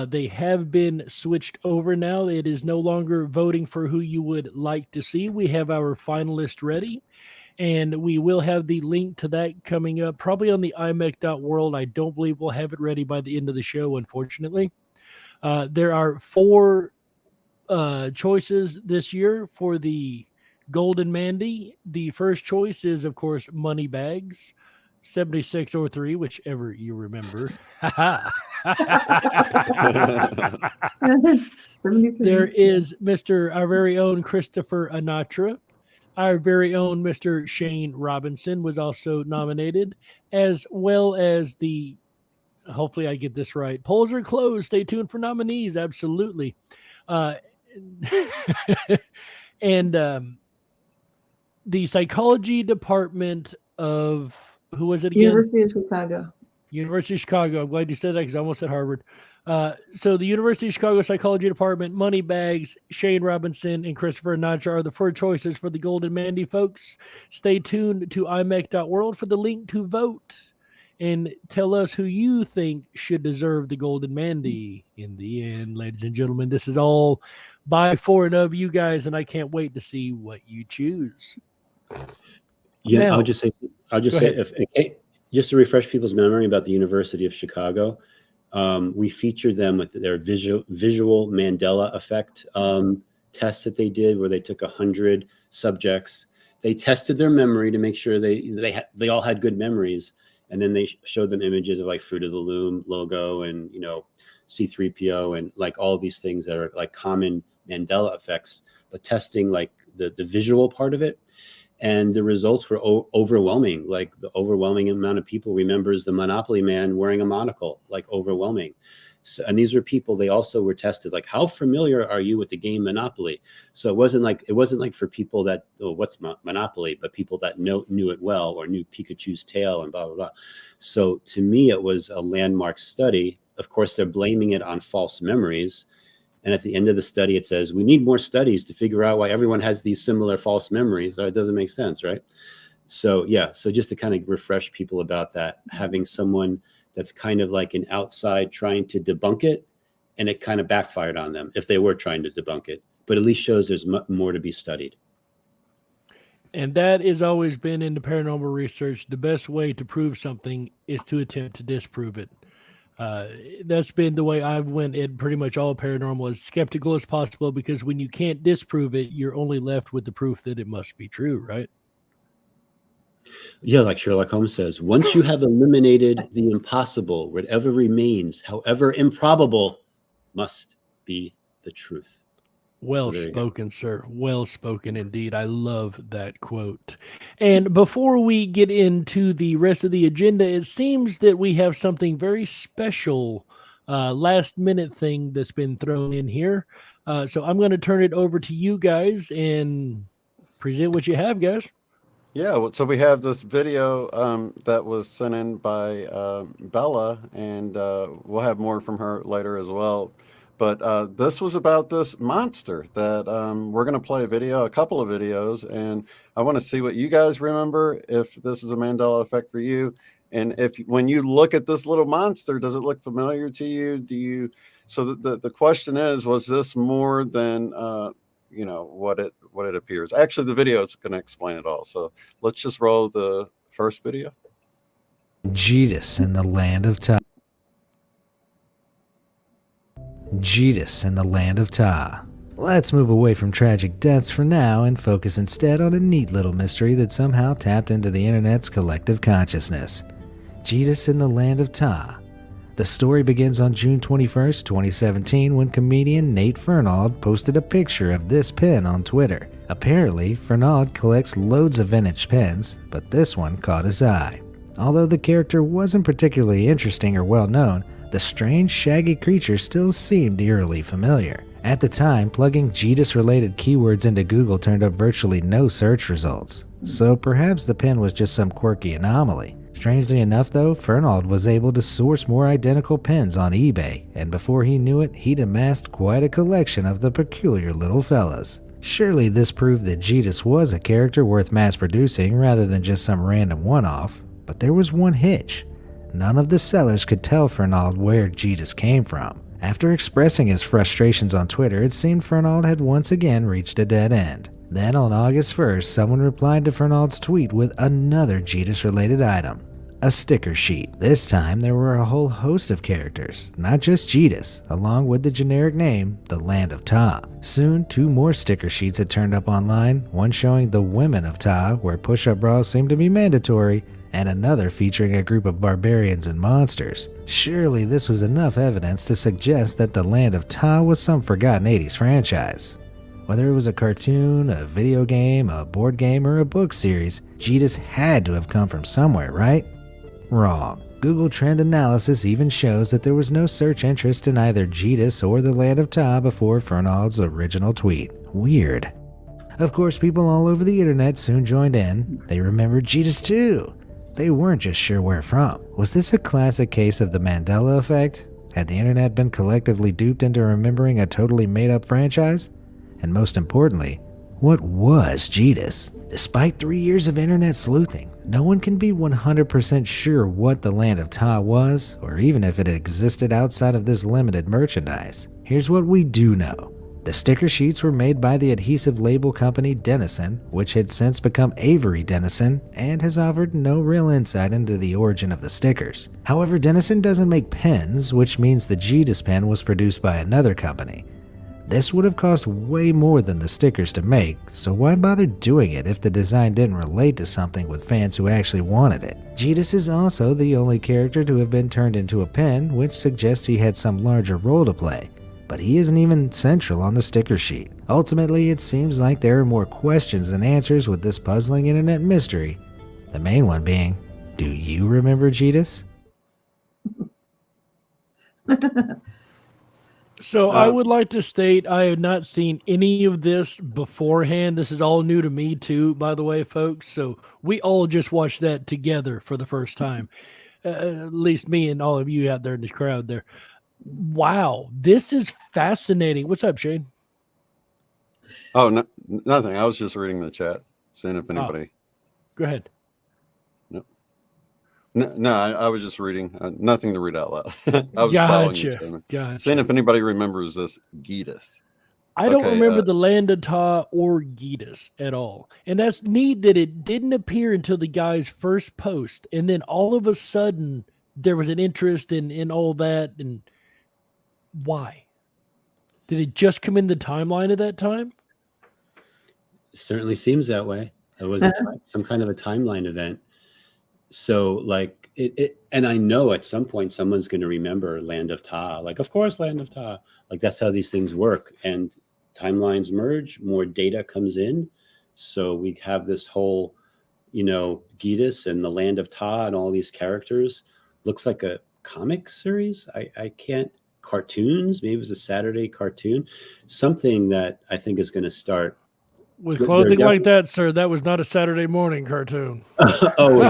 They have been switched over now. It is no longer voting for who you would like to see. We have our finalist ready, and we will have the link to that coming up probably on the IMEC.world. I don't believe we'll have it ready by the end of the show, unfortunately. There are 4 choices this year for the Golden Mandy. The first choice is, of course, Money Bags, 7603, whichever you remember. There is our very own Christopher Anatra. Our very own Mr. Shane Robinson was also nominated, as well as hopefully I get this right. Polls are closed. Stay tuned for nominees. Absolutely. And the psychology department of, who was it again? University of Chicago. University of Chicago. I'm glad you said that, because I almost said Harvard. So the University of Chicago Psychology Department, Moneybags, Shane Robinson, and Christopher Anatra are the 4 choices for the Golden Mandy, folks. Stay tuned to imec.world for the link to vote, and tell us who you think should deserve the Golden Mandy in the end, ladies and gentlemen. This is all by, for, and of you guys, and I can't wait to see what you choose. Yeah, Now, I'll just say, just to refresh people's memory about the University of Chicago, we featured them with their visual Mandela effect tests that they did, where they took 100 subjects. they tested their memory to make sure they all had good memories. And then they showed them images of like Fruit of the Loom logo and, C3PO and like all of these things that are like common Mandela effects, but testing like the visual part of it. And the results were overwhelming. Like the overwhelming amount of people remembers the Monopoly man wearing a monocle, like overwhelming. So, and these were people, they also were tested, like, how familiar are you with the game Monopoly? So it wasn't like for people that, what's Monopoly, but people that knew it well or knew Pikachu's tail and blah, blah, blah. So to me, it was a landmark study. Of course, they're blaming it on false memories. And at the end of the study, it says, we need more studies to figure out why everyone has these similar false memories. It doesn't make sense, right? So yeah, so just to kind of refresh people about that, having someone that's kind of like an outside trying to debunk it, and it kind of backfired on them if they were trying to debunk it, but at least shows there's more to be studied. And that has always been in the paranormal research. The best way to prove something is to attempt to disprove it. That's been the way I've went in pretty much all paranormal, as skeptical as possible, because when you can't disprove it, you're only left with the proof that it must be true, right? Yeah, like Sherlock Holmes says, once you have eliminated the impossible, whatever remains, however improbable, must be the truth. Well spoken, sir. Well spoken indeed. I love that quote. And before we get into the rest of the agenda, it seems that we have something very special, last minute thing that's been thrown in here. So I'm going to turn it over to you guys and present what you have, guys. Yeah, so we have this video that was sent in by Bella, and we'll have more from her later as well. But this was about this monster that we're going to play a couple of videos, and I want to see what you guys remember, if this is a Mandela effect for you. And if when you look at this little monster, does it look familiar to you? So the question is, was this more than what it appears? Actually, the video is going to explain it all. So let's just roll the first video. Jesus in the land of Ta. Jesus in the land of Ta. Let's move away from tragic deaths for now and focus instead on a neat little mystery that somehow tapped into the internet's collective consciousness. Jesus in the land of Ta. The story begins on June 21st, 2017, when comedian Nate Fernald posted a picture of this pen on Twitter. Apparently, Fernald collects loads of vintage pens, but this one caught his eye. Although the character wasn't particularly interesting or well known, the strange, shaggy creature still seemed eerily familiar. At the time, plugging Jesus-related keywords into Google turned up virtually no search results, so perhaps the pen was just some quirky anomaly. Strangely enough though, Fernald was able to source more identical pens on eBay, and before he knew it, he'd amassed quite a collection of the peculiar little fellas. Surely this proved that Jesus was a character worth mass-producing rather than just some random one-off, but there was one hitch. None of the sellers could tell Fernald where Jesus came from. After expressing his frustrations on Twitter, it seemed Fernald had once again reached a dead end. Then on August 1st, someone replied to Fernald's tweet with another Jesus-related item, a sticker sheet. This time there were a whole host of characters, not just Jesus, along with the generic name, the Land of Ta. Soon, 2 more sticker sheets had turned up online, one showing the Women of Ta, where push-up bras seemed to be mandatory, and another featuring a group of barbarians and monsters. Surely this was enough evidence to suggest that the Land of Ta was some forgotten 80s franchise. Whether it was a cartoon, a video game, a board game, or a book series, Jesus had to have come from somewhere, right? Wrong. Google Trend Analysis even shows that there was no search interest in either Jesus or the Land of Ta before Fernald's original tweet. Weird. Of course, people all over the internet soon joined in. They remembered Jesus too. They weren't just sure where from. Was this a classic case of the Mandela effect? Had the internet been collectively duped into remembering a totally made-up franchise? And most importantly, what was Jesus? Despite 3 years of internet sleuthing, no one can be 100% sure what the Land of Ta was, or even if it existed outside of this limited merchandise. Here's what we do know. The sticker sheets were made by the adhesive label company Denison, which had since become Avery Dennison, and has offered no real insight into the origin of the stickers. However, Denison doesn't make pens, which means the Jesus pen was produced by another company. This would have cost way more than the stickers to make, so why bother doing it if the design didn't relate to something with fans who actually wanted it? Gitas is also the only character to have been turned into a pen, which suggests he had some larger role to play. But he isn't even central on the sticker sheet. Ultimately, it seems like there are more questions than answers with this puzzling internet mystery. The main one being, do you remember Gitas? So I would like to state I have not seen any of this beforehand. This is all new to me too, by the way, folks. So we all just watched that together for the first time. At least me and all of you out there in the crowd there. Wow, this is fascinating. What's up, Shane? Oh, no, nothing. I was just reading the chat, seeing if anybody. Go ahead. No, I was just reading. Nothing to read out loud. I was following you, Chairman. Seeing if anybody remembers this Gitas. I don't remember the Land of Ta or Gitas at all. And that's neat that it didn't appear until the guy's first post. And then all of a sudden, there was an interest in all that. And why? Did it just come in the timeline at that time? It certainly seems that way. It was some kind of a timeline event. So like it, and I know at some point someone's going to remember Land of Ta. Like, of course, Land of Ta. Like that's how these things work. And timelines merge, more data comes in. So we have this whole, Gitas and the Land of Ta and all these characters. Looks like a comic series. I can't. Cartoons. Maybe it was a Saturday cartoon. Something that I think is going to start. With clothing like that, sir, that was not a Saturday morning cartoon. Oh.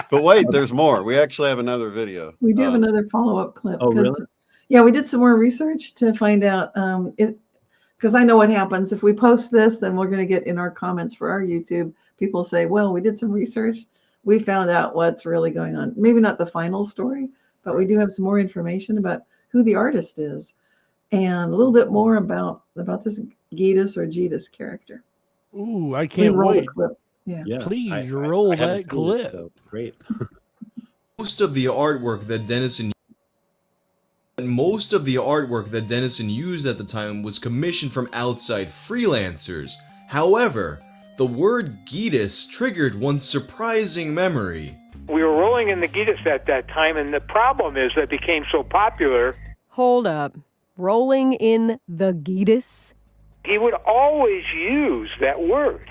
But wait, there's more. We actually have another video. We do have another follow-up clip. Oh, really? Yeah, we did some more research to find out, because I know what happens. If we post this, then we're going to get in our comments for our YouTube. People say, well, we did some research. We found out what's really going on. Maybe not the final story, but we do have some more information about who the artist is and a little bit more about this Gitas or Gitas character. Ooh, I can't wait. Yeah. Please roll that clip. So great. Most of the artwork that Dennison used at the time was commissioned from outside freelancers. However, the word Gitas triggered one surprising memory. We were rolling in the Gitas at that time, and the problem is that became so popular. Hold up. Rolling in the Gitas? He would always use that word.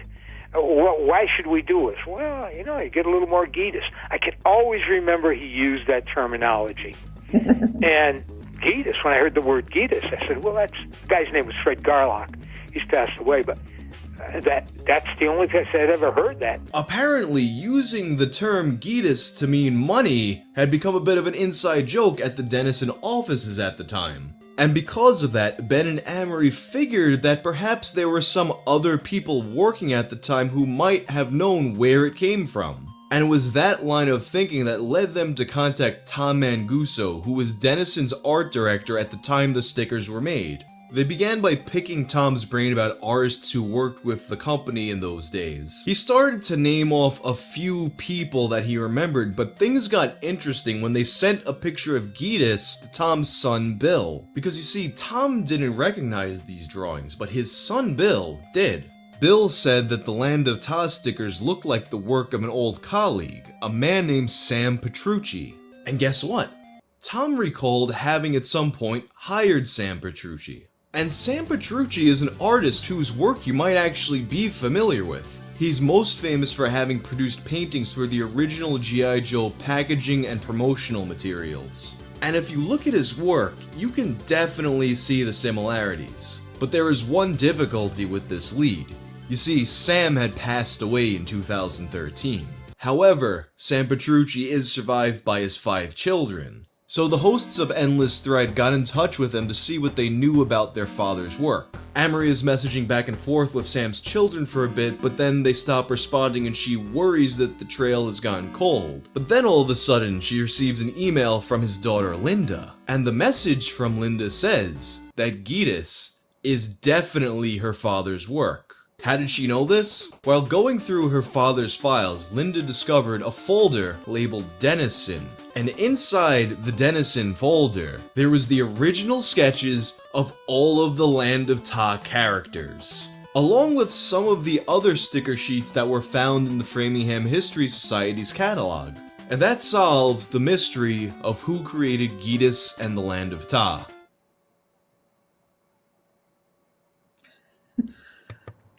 Well, why should we do this? Well, you get a little more Gitas. I can always remember he used that terminology. And Gitas, when I heard the word Gitas, I said, well, the guy's name was Fred Garlock. He's passed away, but that's the only place I'd ever heard that. Apparently, using the term Gitas to mean money had become a bit of an inside joke at the Dennison offices at the time. And because of that, Ben and Amory figured that perhaps there were some other people working at the time who might have known where it came from. And it was that line of thinking that led them to contact Tom Manguso, who was Dennison's art director at the time the stickers were made. They began by picking Tom's brain about artists who worked with the company in those days. He started to name off a few people that he remembered, but things got interesting when they sent a picture of Gitas to Tom's son Bill. Because you see, Tom didn't recognize these drawings, but his son Bill did. Bill said that the Land of Ta stickers looked like the work of an old colleague, a man named Sam Petrucci. And guess what? Tom recalled having at some point hired Sam Petrucci. And Sam Petrucci is an artist whose work you might actually be familiar with. He's most famous for having produced paintings for the original G.I. Joe packaging and promotional materials. And if you look at his work, you can definitely see the similarities. But there is one difficulty with this lead. You see, Sam had passed away in 2013. However, Sam Petrucci is survived by his 5 children. So the hosts of Endless Thread got in touch with them to see what they knew about their father's work. Amory is messaging back and forth with Sam's children for a bit, but then they stop responding and she worries that the trail has gone cold. But then all of a sudden, she receives an email from his daughter Linda. And the message from Linda says that Gitas is definitely her father's work. How did she know this? While going through her father's files, Linda discovered a folder labeled Dennison, And inside the Denison folder, there was the original sketches of all of the Land of Ta characters, along with some of the other sticker sheets that were found in the Framingham History Society's catalog. And that solves the mystery of who created Gidus and the Land of Ta.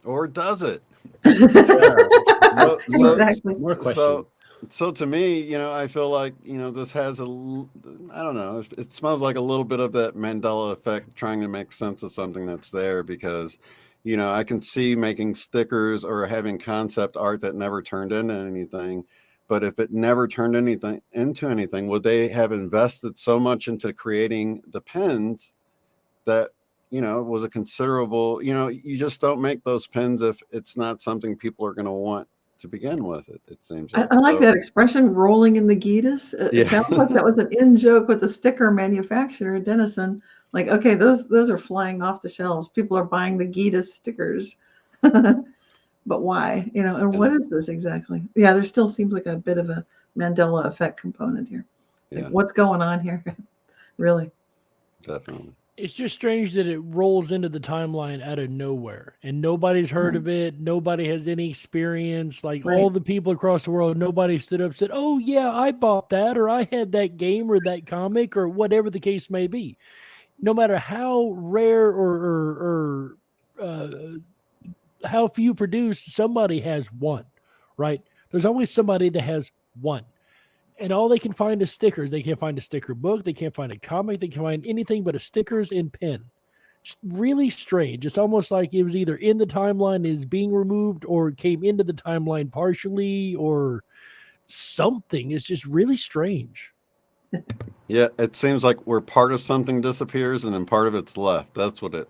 Or does it? Exactly. More questions. So to me, I feel like, this has I don't know, it smells like a little bit of that Mandela effect, trying to make sense of something that's there, because, I can see making stickers or having concept art that never turned into anything. But if it never turned into anything, would they have invested so much into creating the pens that, it was a considerable, you just don't make those pens if it's not something people are going to want to begin with. It seems like. I like that expression, rolling in the Gidus. It sounds like that was an in-joke with the sticker manufacturer, Denison. Like, okay, those are flying off the shelves. People are buying the Gidus stickers. But why? And what is this exactly? Yeah, there still seems like a bit of a Mandela effect component here. Like, what's going on here? Really? Definitely. It's just strange that it rolls into the timeline out of nowhere and nobody's heard of it. Nobody has any experience. Like all the people across the world, nobody stood up and said, oh yeah, I bought that, or I had that game or that comic, or whatever the case may be. No matter how rare or how few produce, somebody has one, right? There's always somebody that has one. And all they can find is stickers. They can't find a sticker book. They can't find a comic. They can't find anything but a stickers and pen. Just really strange. It's almost like it was either in the timeline, is being removed, or came into the timeline partially, or something. It's just really strange. Yeah, it seems like where part of something disappears and then part of it's left. That's what it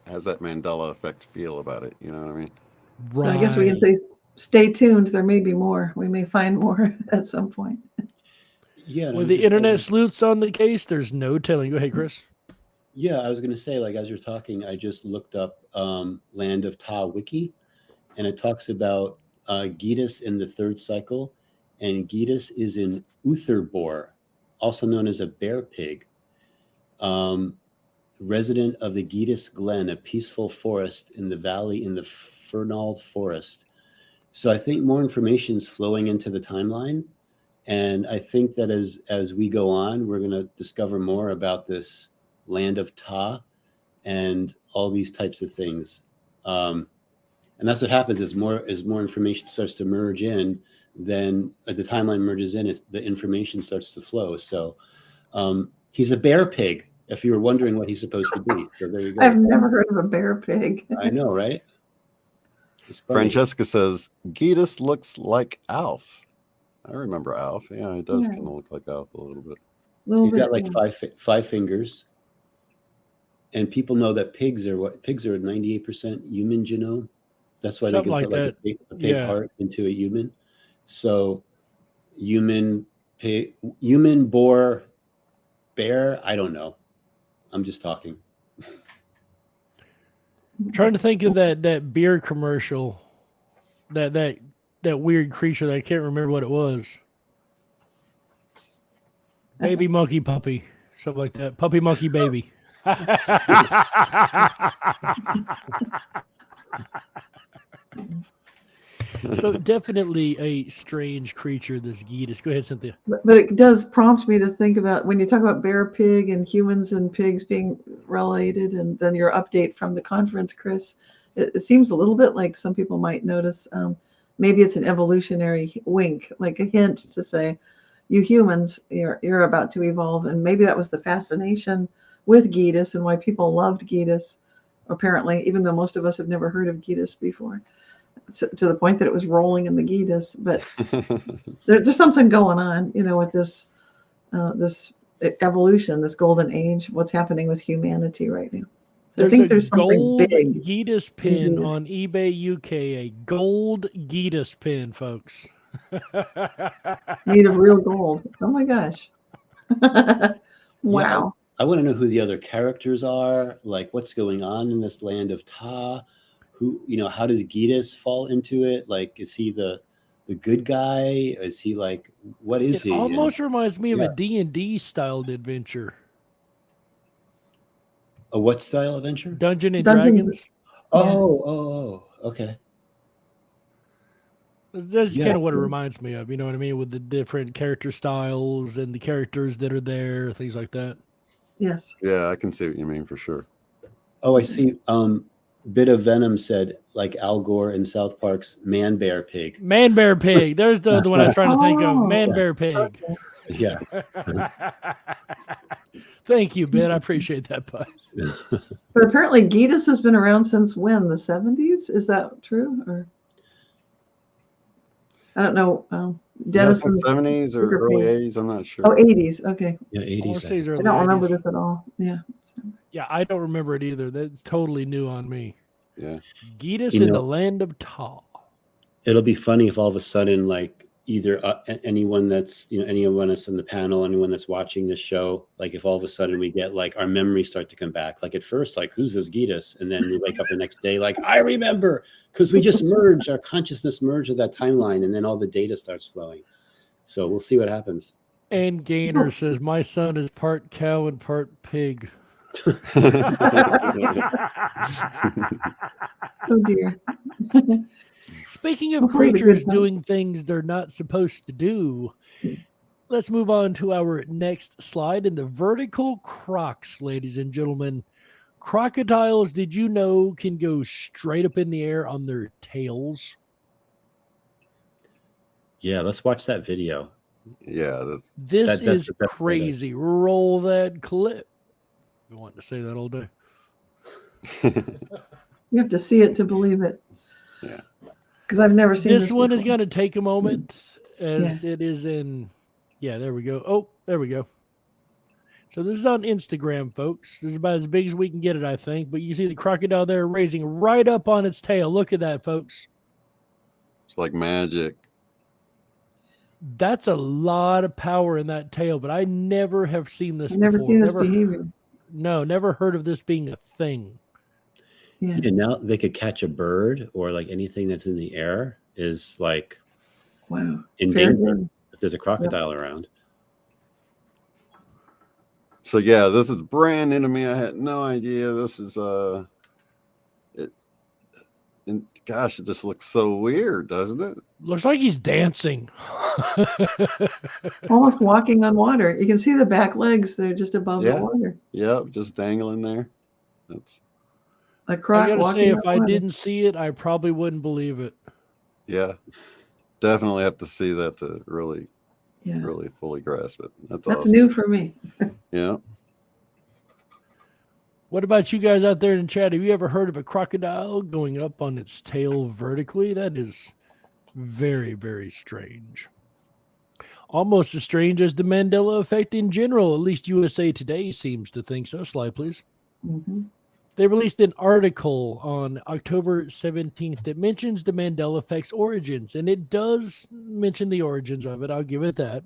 has, that Mandela effect feel about it. You know what I mean? Right. So I guess we can say, stay tuned. There may be more. We may find more at some point. Yeah. With the internet sleuths on the case, there's no telling. Go ahead, Chris. Yeah, I was going to say, like, as you're talking, I just looked up Land of Ta Wiki, and it talks about Gidus in the third cycle. And Gidus is in Utherboar, also known as a bear pig, resident of the Gidus Glen, a peaceful forest in the valley in the Fernald Forest. So I think more information is flowing into the timeline. And I think that as we go on, we're going to discover more about this Land of Ta and all these types of things. And that's what happens as more information starts to merge in, then the timeline merges in, the information starts to flow. So he's a bear pig, if you were wondering what he's supposed to be. So there you go. I've never heard of a bear pig. I know, right? Francesca says, Gidus looks like Alf. I remember Alf. Yeah, he does kind of look like Alf a little bit. He's got like five fingers. And people know that pigs are 98% human genome. That's why Something they can like put a pig heart into a human. So human, pig, human, boar, bear, I don't know. I'm just talking. I'm trying to think of that beer commercial, that weird creature that I can't remember what it was. Baby monkey puppy, something like that. Puppy monkey baby. So definitely a strange creature, this Gidus. Go ahead, Cynthia. But it does prompt me to think about, when you talk about bear pig and humans and pigs being related, and then your update from the conference, Chris, it seems a little bit like some people might notice, maybe it's an evolutionary wink, like a hint to say, you humans, you're about to evolve. And maybe that was the fascination with Gidus and why people loved Gidus, apparently, even though most of us have never heard of Gidus before. To the point that it was rolling in the Gidus, but there's something going on, with this this evolution, this golden age. What's happening with humanity right now? So I think there's something gold big. Gidus pin on eBay UK, a gold Gidus pin, folks. Made of real gold. Oh my gosh! Wow. Yeah, I want to know who the other characters are. Like, what's going on in this Land of Ta? Who, how does Gidus fall into it? Like, is he the the good guy? Is he like, what is he? It almost reminds me of yeah. a D&D styled adventure. A what style adventure? Dungeons and Dragons. Oh, okay. That's kind of what it reminds me of. You know what I mean? With the different character styles and the characters that are there, things like that. Yes. Yeah, I can see what you mean for sure. Oh, I see. Bit of Venom said, like Al Gore in South Park's Man Bear Pig. Man Bear Pig. There's the one I was trying to think of. Man Bear Pig. Yeah. Thank you, Ben. I appreciate that, bud. But apparently Gitas has been around since when? The 70s? Is that true? Or I don't know. Yes, the 70s or early 80s. I'm not sure. Oh, 80s. Okay. Yeah, 80s. I don't remember this at all. Yeah. Yeah, I don't remember it either. That's totally new on me. Yeah. Gitas in the land of Ta. It'll be funny if all of a sudden, like, either anyone that's, anyone that's in the panel, anyone that's watching this show, like if all of a sudden we get like our memories start to come back, like at first, like, who's this Gitas? And then we wake up the next day, like, I remember, because we just merged, our consciousness merged with that timeline, and then all the data starts flowing. So we'll see what happens. And Gainer says, my son is part cow and part pig. Oh dear. Speaking of creatures doing things they're not supposed to do, let's move on to our next slide in the vertical crocs, ladies and gentlemen. Crocodiles, did you know, can go straight up in the air on their tails? Yeah, let's watch that video. Yeah. This is crazy. Roll that clip. I want to say that all day. You have to see it to believe it. Yeah. Because I've never seen this one. Is going to take a moment as it is in. Yeah, there we go. Oh, there we go. So this is on Instagram, folks. This is about as big as we can get it, I think. But you see the crocodile there raising right up on its tail. Look at that, folks. It's like magic. That's a lot of power in that tail, but I never have seen this. I've never seen this behavior. No, never heard of this being a thing. Yeah. And now they could catch a bird or like anything that's in the air is like, wow, in danger if there's a crocodile around. So yeah, this is brand new to me. I had no idea. This is and gosh, it just looks so weird, doesn't it? Looks like he's dancing. Almost walking on water. You can see the back legs. They're just above the water. Yep, just dangling there. That's a croc. I gotta say, if I didn't see it, I probably wouldn't believe it. Yeah, definitely have to see that to really fully grasp it. That's awesome. New for me. Yeah. What about you guys out there in the chat? Have you ever heard of a crocodile going up on its tail vertically? That is very, very strange. Almost as strange as the Mandela effect in general. At least USA Today seems to think so. Slide, please. Mm-hmm. They released an article on October 17th that mentions the Mandela effect's origins, and it does mention the origins of it. I'll give it that.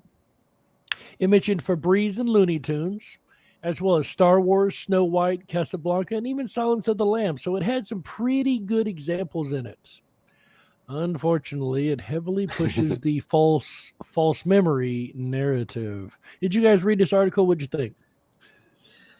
It mentioned Febreze and Looney Tunes, as well as Star Wars, Snow White, Casablanca, and even Silence of the Lambs. So it had some pretty good examples in it. Unfortunately, it heavily pushes the false memory narrative. Did you guys read this article? What'd you think?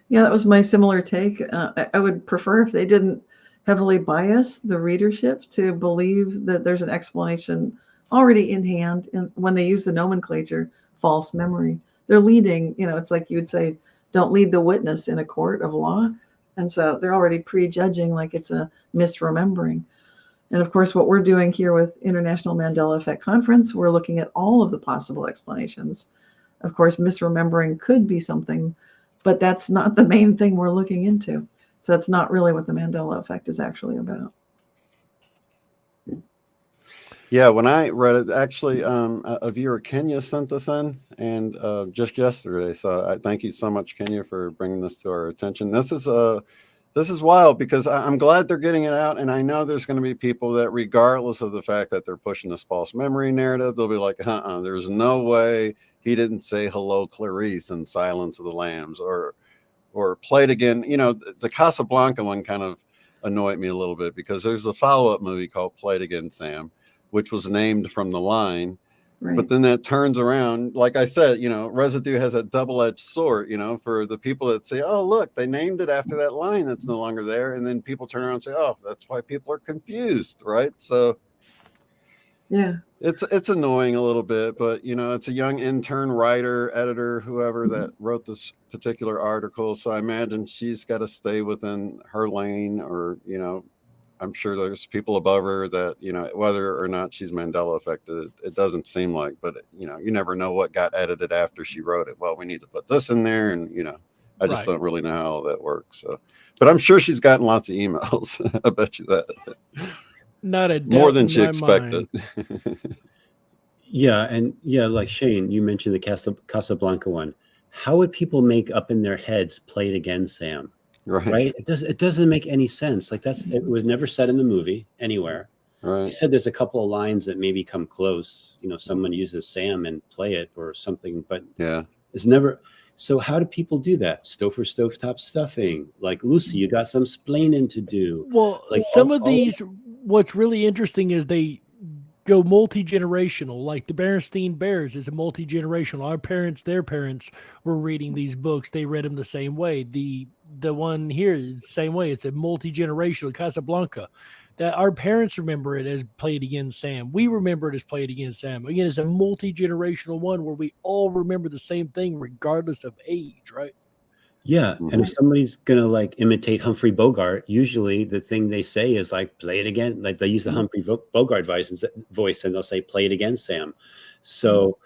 Yeah, that was my similar take. I would prefer if they didn't heavily bias the readership to believe that there's an explanation already in hand. And when they use the nomenclature, false memory, they're leading, it's like you would say, don't lead the witness in a court of law. And so they're already prejudging like it's a misremembering. And of course, what we're doing here with International Mandela Effect Conference, we're looking at all of the possible explanations. Of course, misremembering could be something, but that's not the main thing we're looking into. So it's not really what the Mandela effect is actually about. Yeah, when I read it, actually, a viewer, Kenya, sent this in, and just yesterday. So I thank you so much, Kenya, for bringing this to our attention. This is wild because I'm glad they're getting it out, and I know there's going to be people that, regardless of the fact that they're pushing this false memory narrative, they'll be like, there's no way he didn't say hello, Clarice, in Silence of the Lambs, or Play It Again. The Casablanca one kind of annoyed me a little bit because there's a follow-up movie called Play It Again, Sam, which was named from the line. Right. But then that turns around, like I said, residue has a double-edged sword, for the people that say, oh, look, they named it after that line that's no longer there. And then people turn around and say, oh, that's why people are confused, right? So yeah, it's annoying a little bit, but, it's a young intern writer, editor, whoever that wrote this particular article. So I imagine she's got to stay within her lane or, I'm sure there's people above her that, whether or not she's Mandela affected, it doesn't seem like, but you never know what got edited after she wrote it. Well, we need to put this in there. And, I just don't really know how all that works. So, but I'm sure she's gotten lots of emails. I bet you that. Not a doubt more than in she my expected. Yeah. And like Shane, you mentioned the Casablanca one. How would people make up in their heads play it again, Sam? Right. It doesn't make any sense. Like it was never said in the movie anywhere. Right. He said there's a couple of lines that maybe come close. Someone uses Sam and play it or something, but yeah, it's never. So how do people do that? Stouffer stovetop stuffing. Like Lucy, you got some splaining to do. Well, like some of these, what's really interesting is they go multi-generational. Like the Berenstein Bears is a multi-generational. Our parents, their parents were reading these books. They read them the same way. The one here is the same way. It's a multi-generational. Casablanca, that our parents remember it as Played Again Sam. We remember it as Played Again Sam. Again, it's a multi-generational one where we all remember the same thing regardless of age, right? Yeah, and if somebody's gonna like imitate Humphrey Bogart, usually the thing they say is like "play it again." Like they use the Humphrey Bogart voice, and they'll say "play it again, Sam." So,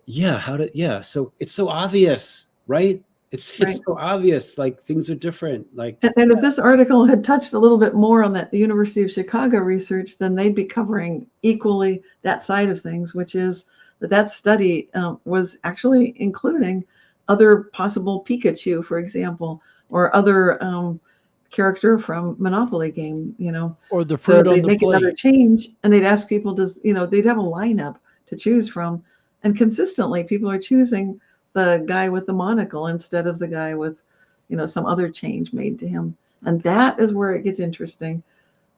so it's so obvious, right? It's so obvious. Like things are different. Like, and if this article had touched a little bit more on the University of Chicago research, then they'd be covering equally that side of things, which is that study was actually including other possible Pikachu, for example, or other character from Monopoly game, or the fruit so on they'd the make plate. another change, and they'd ask people, they'd have a lineup to choose from, and consistently people are choosing the guy with the monocle instead of the guy with, some other change made to him, and that is where it gets interesting.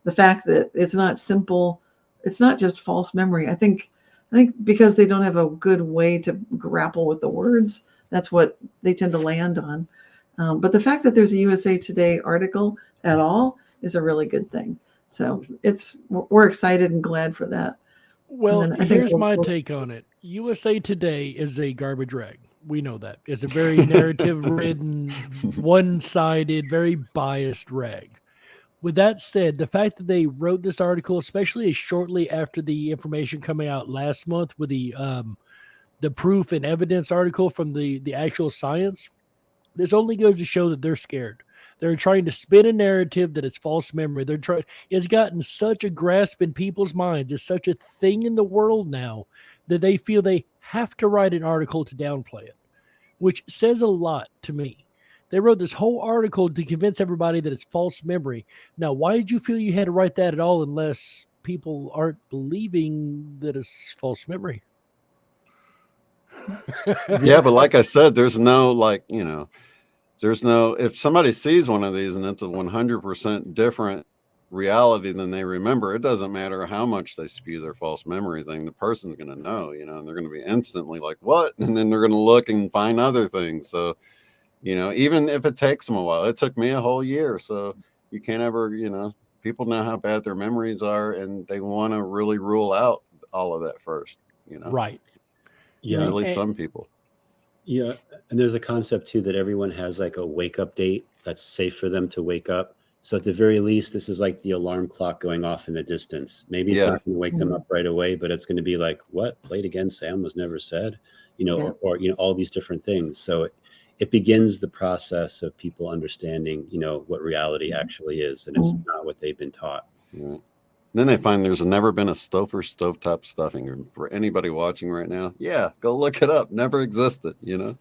The fact that it's not simple, it's not just false memory. I think because they don't have a good way to grapple with the words, that's what they tend to land on. But the fact that there's a USA Today article at all is a really good thing. So we're excited and glad for that. Well, here's my take on it. USA Today is a garbage rag. We know that. It's a very narrative-ridden, one-sided, very biased rag. With that said, the fact that they wrote this article, especially shortly after the information coming out last month with the proof and evidence article from the actual science, this only goes to show that they're scared. They're trying to spin a narrative that it's false memory. It's gotten such a grasp in people's minds. It's such a thing in the world now that they feel they have to write an article to downplay it, which says a lot to me. They wrote this whole article to convince everybody that it's false memory. Now, why did you feel you had to write that at all unless people aren't believing that it's false memory? Yeah, but like I said, there's no if somebody sees one of these and it's a 100% different reality than they remember, it doesn't matter how much they spew their false memory thing, the person's going to know, and they're going to be instantly like, what? And then they're going to look and find other things. So, even if it takes them a while, it took me a whole year. So you can't ever, people know how bad their memories are and they want to really rule out all of that first, Right. Yeah. At least some people. Yeah. And there's a concept too that everyone has like a wake up date that's safe for them to wake up. So at the very least, this is like the alarm clock going off in the distance. Maybe it's not going to wake them up right away, but it's going to be like, what? Played again, Sam was never said, or all these different things. So it begins the process of people understanding, what reality actually is, and it's not what they've been taught. Right. Then they find there's never been a Stouffer stovetop stuffing. For anybody watching right now, go look it up. Never existed, Yeah,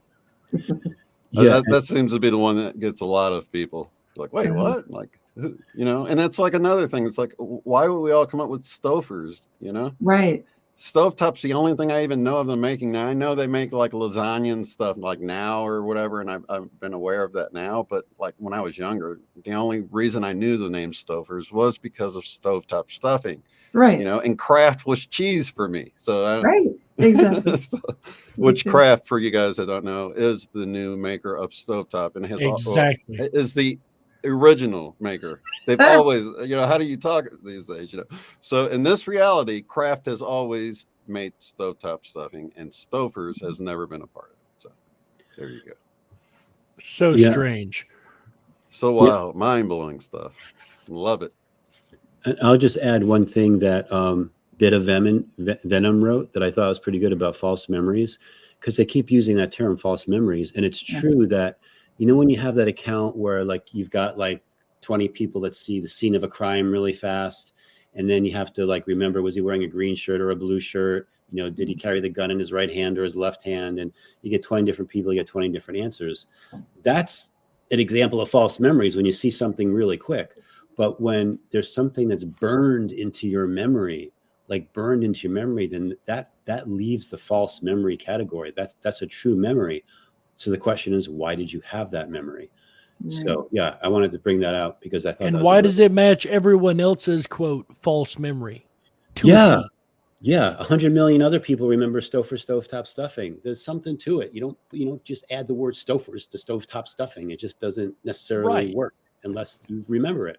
that seems to be the one that gets a lot of people like, wait, what? Like, and that's like another thing. It's like, why would we all come up with Stouffers? Right. Stovetop's the only thing I even know of them making now. I know they make like lasagna and stuff like now or whatever, and I've been aware of that now. But like when I was younger, the only reason I knew the name Stouffers was because of stovetop stuffing. Right. You know, and Kraft was cheese for me. So Right. Exactly. which Kraft, for you guys that don't know, is the new maker of stovetop, and has Exactly. is the original maker. They've always, you know, how do you talk these days? You know, so in this reality, Kraft has always made stovetop stuffing, and Stouffer's has never been a part of it. So there you go. So strange. So wild, mind-blowing stuff. Love it. I'll just add one thing that Bit of Venom wrote that I thought was pretty good about false memories, because they keep using that term, false memories. And it's true that, you know, when you have that account where like you've got like 20 people that see the scene of a crime really fast, and then you have to like remember, was he wearing a green shirt or a blue shirt? You know, did he carry the gun in his right hand or his left hand? And you get 20 different people, you get 20 different answers. That's an example of false memories when you see something really quick. But when there's something that's burned into your memory, then that leaves the false memory category. That's a true memory. So the question is, why did you have that memory? Right. So yeah, I wanted to bring that out because I thought. And why does it match everyone else's quote false memory? Yeah, 100 million other people remember Stouffer stovetop stuffing. There's something to it. You don't just add the word Stouffer's to stovetop stuffing. It just doesn't necessarily work unless you remember it.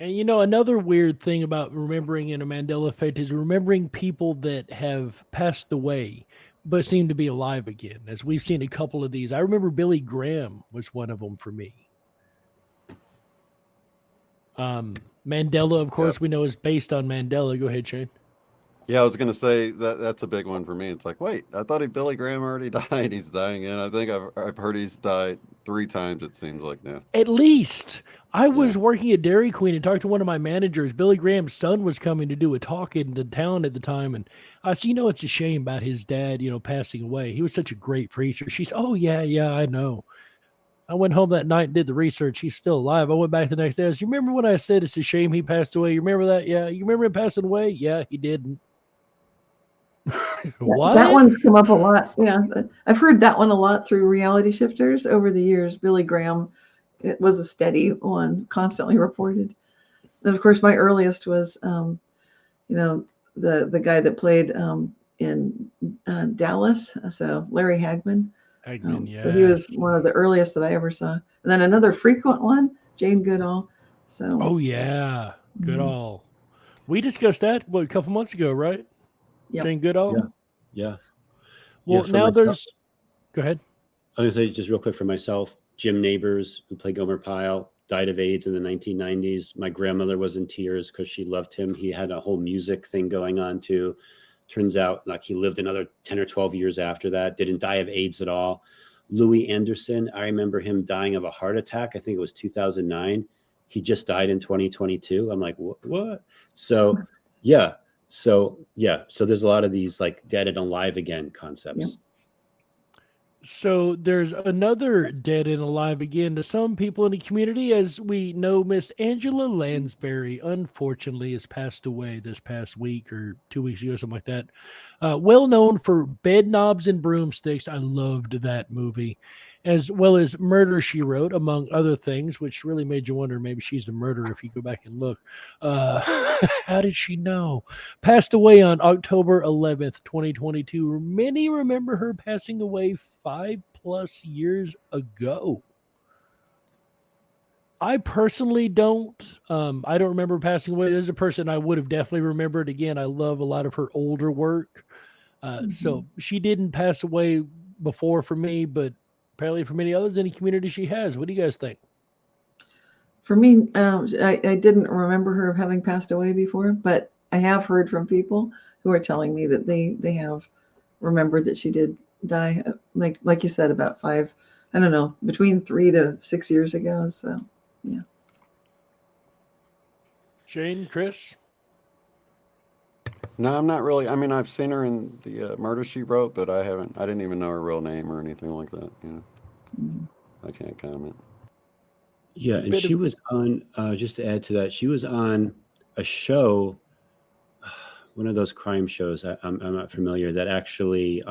And you know, another weird thing about remembering in a Mandela effect is remembering people that have passed away but seem to be alive again, as we've seen a couple of these. I remember Billy Graham was one of them for me. Mandela, of course, we know is based on Mandela. Go ahead, Shane. Yeah, I was going to say that's a big one for me. It's like, wait, I thought Billy Graham already died. He's dying in. I think I've heard he's died 3 times, it seems like now. At least. I was working at Dairy Queen and talked to one of my managers. Billy Graham's son was coming to do a talk in the town at the time. And I said, you know, it's a shame about his dad, you know, passing away. He was such a great preacher. She's, oh, yeah, I know. I went home that night and did the research. He's still alive. I went back the next day. I said, you remember when I said it's a shame he passed away? You remember that? Yeah. You remember him passing away? Yeah, he didn't. What? That one's come up a lot. Yeah. I've heard that one a lot through reality shifters over the years. Billy Graham, it was a steady one, constantly reported. And of course, my earliest was, you know, the guy that played in Dallas. So Larry Hagman. Yeah. So he was one of the earliest that I ever saw. And then another frequent one, Jane Goodall. So. Oh yeah, Goodall. We discussed that a couple months ago, right? Yeah. Jane Goodall. Yeah. Well, now there's. Go ahead. I was going to say just real quick for myself. Jim Neighbors, who played Gomer Pyle, died of AIDS in the 1990s. My grandmother was in tears because she loved him. He had a whole music thing going on too. Turns out like he lived another 10 or 12 years after that, didn't die of AIDS at all. Louis Anderson, I remember him dying of a heart attack. I think it was 2009. He just died in 2022. I'm like, what? So there's a lot of these like dead and alive again concepts. Yeah. So there's another dead and alive again to some people in the community. As we know, Miss Angela Lansbury, unfortunately, has passed away this past week or 2 weeks ago, something like that. Well known for Bed Knobs and Broomsticks. I loved that movie. As well as Murder, She Wrote, among other things, which really made you wonder, maybe she's the murderer if you go back and look. How did she know? Passed away on October 11th, 2022. Many remember her passing away 5+ years ago. I personally don't. I don't remember passing away. There's a person I would have definitely remembered. Again, I love a lot of her older work. So she didn't pass away before for me, but apparently for many others in the community she has. What do you guys think? For me, I didn't remember her having passed away before, but I have heard from people who are telling me that they have remembered that she did die, like you said, about 5, I don't know, between 3 to 6 years ago. So, yeah. Shane, Chris? No, I'm not really. I mean, I've seen her in the Murder, She Wrote, but I didn't even know her real name or anything like that. You know, I can't comment. Yeah, and she was on, just to add to that, she was on a show, one of those crime shows, I'm not familiar, that actually,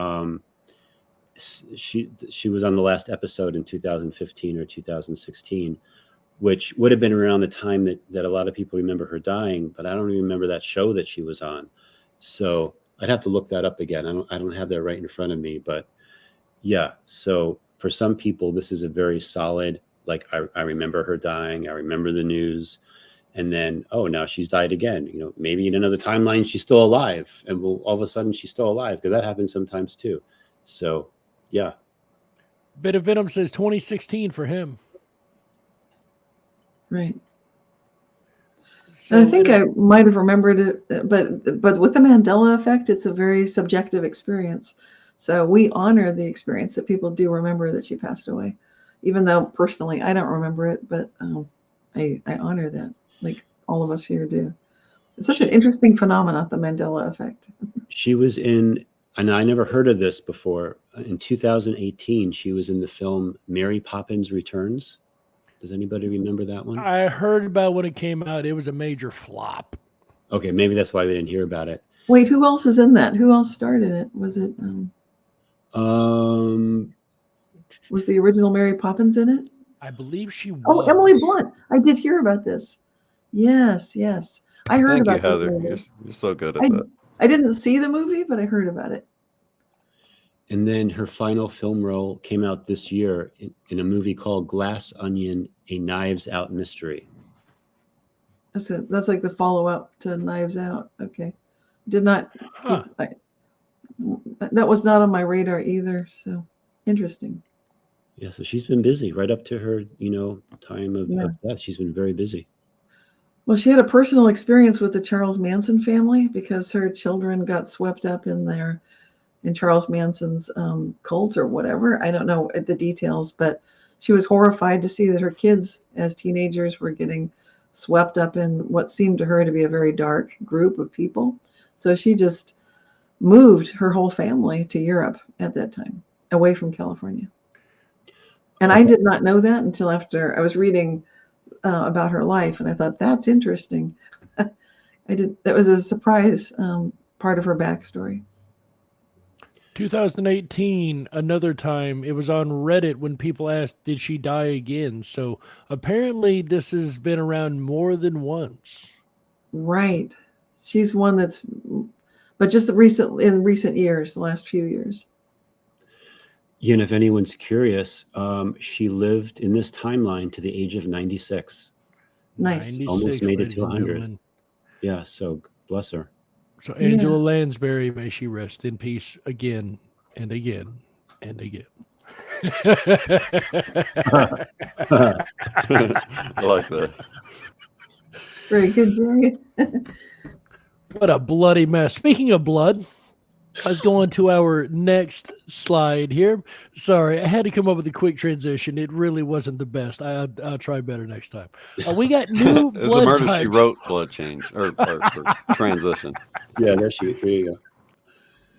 she was on the last episode in 2015 or 2016, which would have been around the time that a lot of people remember her dying, but I don't even remember that show that she was on. So I'd have to look that up again. I don't have that right in front of me, but yeah. So for some people, this is a very solid, like, I remember her dying. I remember the news. And then, oh, now she's died again. You know, maybe in another timeline, she's still alive. And all of a sudden she's still alive, because that happens sometimes too. So, yeah. Bit of Venom says 2016 for him. Right. So, And I think I might have remembered it, but with the Mandela effect, it's a very subjective experience. So we honor the experience that people do remember that she passed away, even though personally I don't remember it, but I honor that, like all of us here do. It's such an interesting phenomenon, the Mandela effect. She was in, and I never heard of this before, in 2018, she was in the film Mary Poppins Returns. Does anybody remember that one? I heard about when it came out. It was a major flop. Okay, maybe that's why we didn't hear about it. Wait, who else is in that? Who else starred in it? Was it was the original Mary Poppins in it? I believe she was. Oh, Emily Blunt. I did hear about this. Yes. I heard Thank you, about Heather. this. You're so good at that. I didn't see the movie, but I heard about it. And then her final film role came out this year in a movie called Glass Onion, A Knives Out Mystery. That's like the follow-up to Knives Out. Okay. Did not that was not on my radar either, so interesting. Yeah, so she's been busy right up to her, time of death. She's been very busy. Well, she had a personal experience with the Charles Manson family because her children got swept up in Charles Manson's cult or whatever. I don't know the details, but she was horrified to see that her kids as teenagers were getting swept up in what seemed to her to be a very dark group of people. So she just moved her whole family to Europe at that time, away from California. And I did not know that until after I was reading about her life, and I thought, that's interesting. That was a surprise part of her backstory. 2018, another time, it was on Reddit when people asked, did she die again? So apparently this has been around more than once. Right. She's one but just in recent years, the last few years. Yeah, and if anyone's curious, she lived in this timeline to the age of 96. Nice. 96, almost made it to ladies and 100. gentlemen. Yeah, so bless her. So Angela Lansbury, may she rest in peace again and again and again. I like that. Very good, Jerry. What a bloody mess. Speaking of blood, let's go on to our next slide here. Sorry, I had to come up with a quick transition. It really wasn't the best. I'll try better next time. We got new It was blood a Murder, types. She Wrote blood change or transition. Yeah, there you go.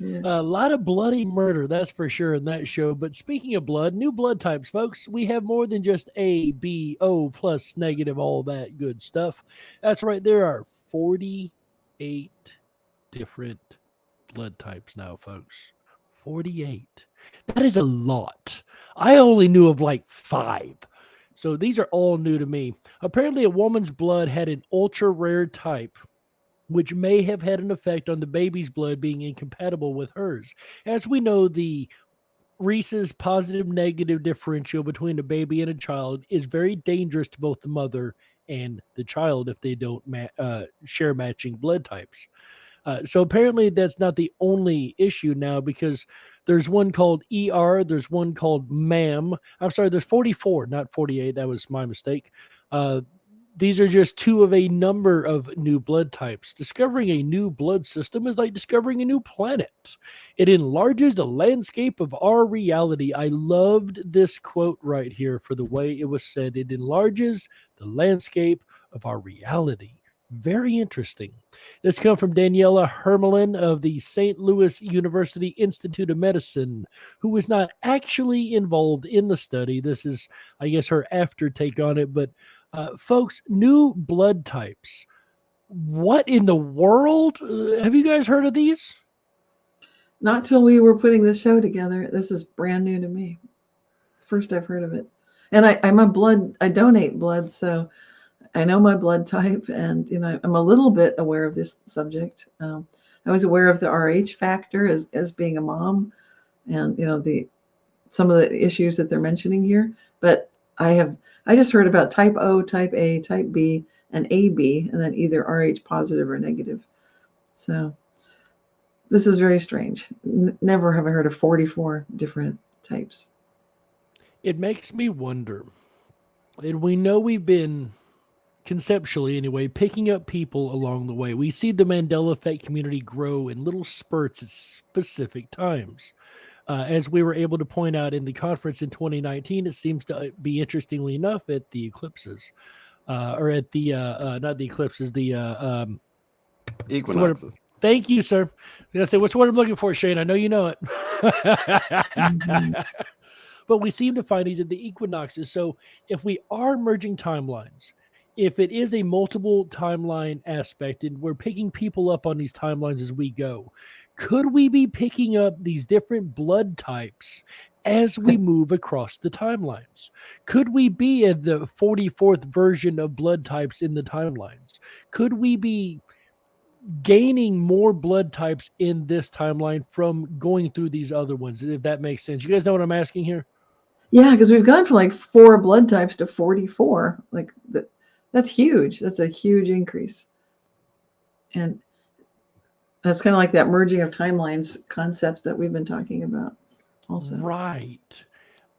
Yeah. A lot of bloody murder, that's for sure, in that show. But speaking of blood, new blood types, folks, we have more than just A, B, O, plus, negative, all that good stuff. That's right, there are 48 different blood types now, folks. 48. That is a lot. I only knew of like 5. So these are all new to me. Apparently, a woman's blood had an ultra rare type, which may have had an effect on the baby's blood being incompatible with hers. As we know, the Rhesus positive-negative differential between a baby and a child is very dangerous to both the mother and the child if they don't share matching blood types. So apparently that's not the only issue now, because there's one called ER, there's one called MAM. I'm sorry, there's 44, not 48. That was my mistake. These are just 2 of a number of new blood types. Discovering a new blood system is like discovering a new planet. It enlarges the landscape of our reality. I loved this quote right here for the way it was said. It enlarges the landscape of our reality. Very interesting. This comes from Daniela Hermelin of the St. Louis University Institute of Medicine, who was not actually involved in the study. This is, I guess, her after take on it. But folks, new blood types. What in the world? Have you guys heard of these? Not till we were putting this show together. This is brand new to me. First I've heard of it. And I donate blood, so I know my blood type, and I'm a little bit aware of this subject. I was aware of the RH factor as being a mom, and some of the issues that they're mentioning here. But I just heard about type O, type A, type B, and AB, and then either RH positive or negative. So this is very strange. Never have I heard of 44 different types. It makes me wonder, and we know we've been, conceptually anyway, picking up people along the way. We see the Mandela effect community grow in little spurts at specific times. As we were able to point out in the conference in 2019, it seems to be, interestingly enough, at the eclipses, or at the, not the eclipses, the Equinoxes. Thank you, sir. I was gonna say, what's the word I'm looking for, Shane? I know you know it. But we seem to find these at the equinoxes. So if we are merging timelines, if it is a multiple timeline aspect and we're picking people up on these timelines as we go, could we be picking up these different blood types as we move across the timelines? Could we be at the 44th version of blood types in the timelines? Could we be gaining more blood types in this timeline from going through these other ones, if that makes sense? You guys know what I'm asking here? Yeah, because we've gone from like 4 blood types to 44. Like that's huge. That's a huge increase. And that's kind of like that merging of timelines concept that we've been talking about also. Right.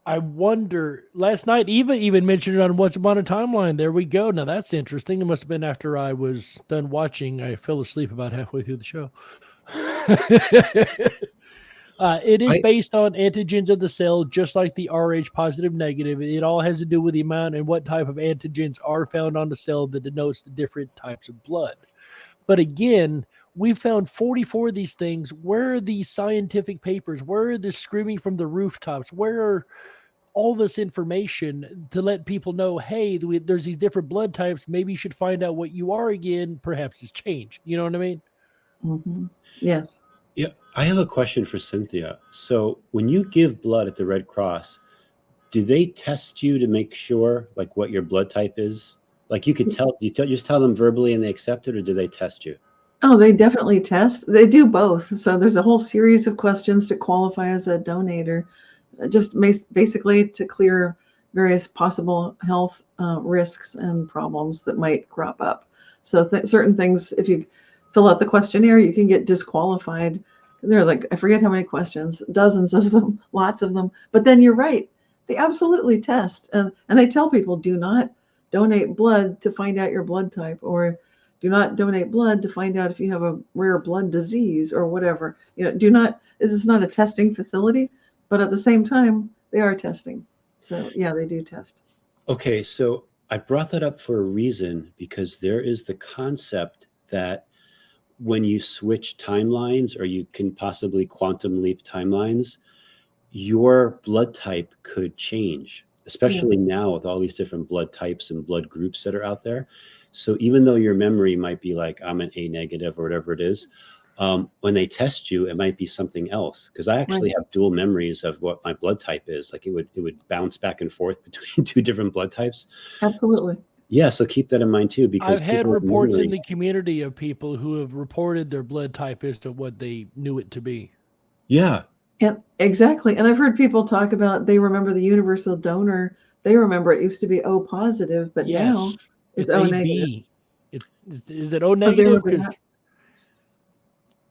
I wonder, last night, Eva even mentioned it on Once Upon a Timeline. There we go. Now that's interesting. It must have been after I was done watching. I fell asleep about halfway through the show. It is based on antigens of the cell, just like the Rh positive negative. It all has to do with the amount and what type of antigens are found on the cell that denotes the different types of blood. But again, we found 44 of these things. Where are these scientific papers? Where are the screaming from the rooftops? Where are all this information to let people know, hey, there's these different blood types. Maybe you should find out what you are again. Perhaps it's changed. You know what I mean? Mm-hmm. Yes. Yeah, I have a question for Cynthia. So when you give blood at the Red Cross, do they test you to make sure like what your blood type is? Like you could tell, just tell them verbally and they accept it, or do they test you? Oh, they definitely test. They do both. So there's a whole series of questions to qualify as a donator, just basically to clear various possible health risks and problems that might crop up. So certain things, if you fill out the questionnaire, you can get disqualified. There are like, I forget how many questions, dozens of them, lots of them. But then you're right. They absolutely test. And they tell people, do not donate blood to find out your blood type, or do not donate blood to find out if you have a rare blood disease or whatever. This is not a testing facility, but at the same time, they are testing. So yeah, they do test. Okay, so I brought that up for a reason, because there is the concept that when you switch timelines, or you can possibly quantum leap timelines, your blood type could change, especially now with all these different blood types and blood groups that are out there. So even though your memory might be like, I'm an A negative or whatever it is, when they test you, it might be something else. Because I actually have dual memories of what my blood type is. Like it would bounce back and forth between 2 different blood types. Absolutely. Yeah, so keep that in mind too, because I've had reports in the community of people who have reported their blood type as to what they knew it to be. Yeah. And exactly. And I've heard people talk about, they remember the universal donor. They remember it used to be O positive, but now it's O negative. Is it O negative? Because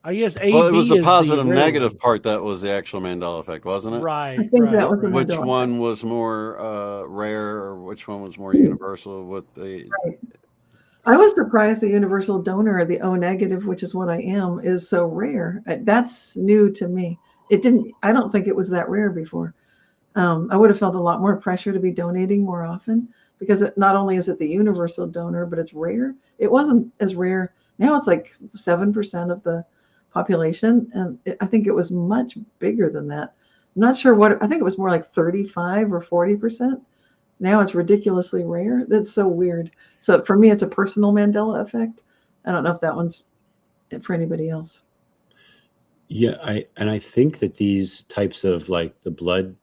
I guess AB Well, it was the is positive the negative part that was the actual Mandela effect, wasn't it? Right. I think that was the Which Mandela one was more rare, or which one was more universal? Right. I was surprised the universal donor, the O negative, which is what I am, is so rare. That's new to me. I don't think it was that rare before. I would have felt a lot more pressure to be donating more often, because not only is it the universal donor, but it's rare. It wasn't as rare. Now it's like 7% of the population. And I think it was much bigger than that. I'm not sure I think it was more like 35 or 40%. Now it's ridiculously rare. That's so weird. So for me, it's a personal Mandela effect. I don't know if that one's for anybody else. Yeah, I think that these types of like the blood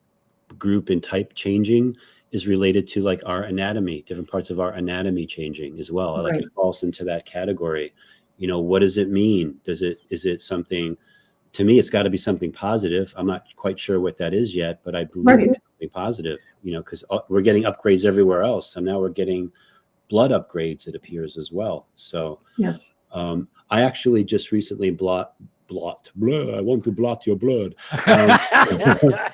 group and type changing is related to like our anatomy, different parts of our anatomy changing as well. Like Right. it falls into that category. What does it mean? Is it something, to me, it's got to be something positive. I'm not quite sure what that is yet, but I believe Right. it's something positive, because we're getting upgrades everywhere else. And now we're getting blood upgrades, it appears, as well. So Yes. I actually just recently blood. I want to blot your blood. I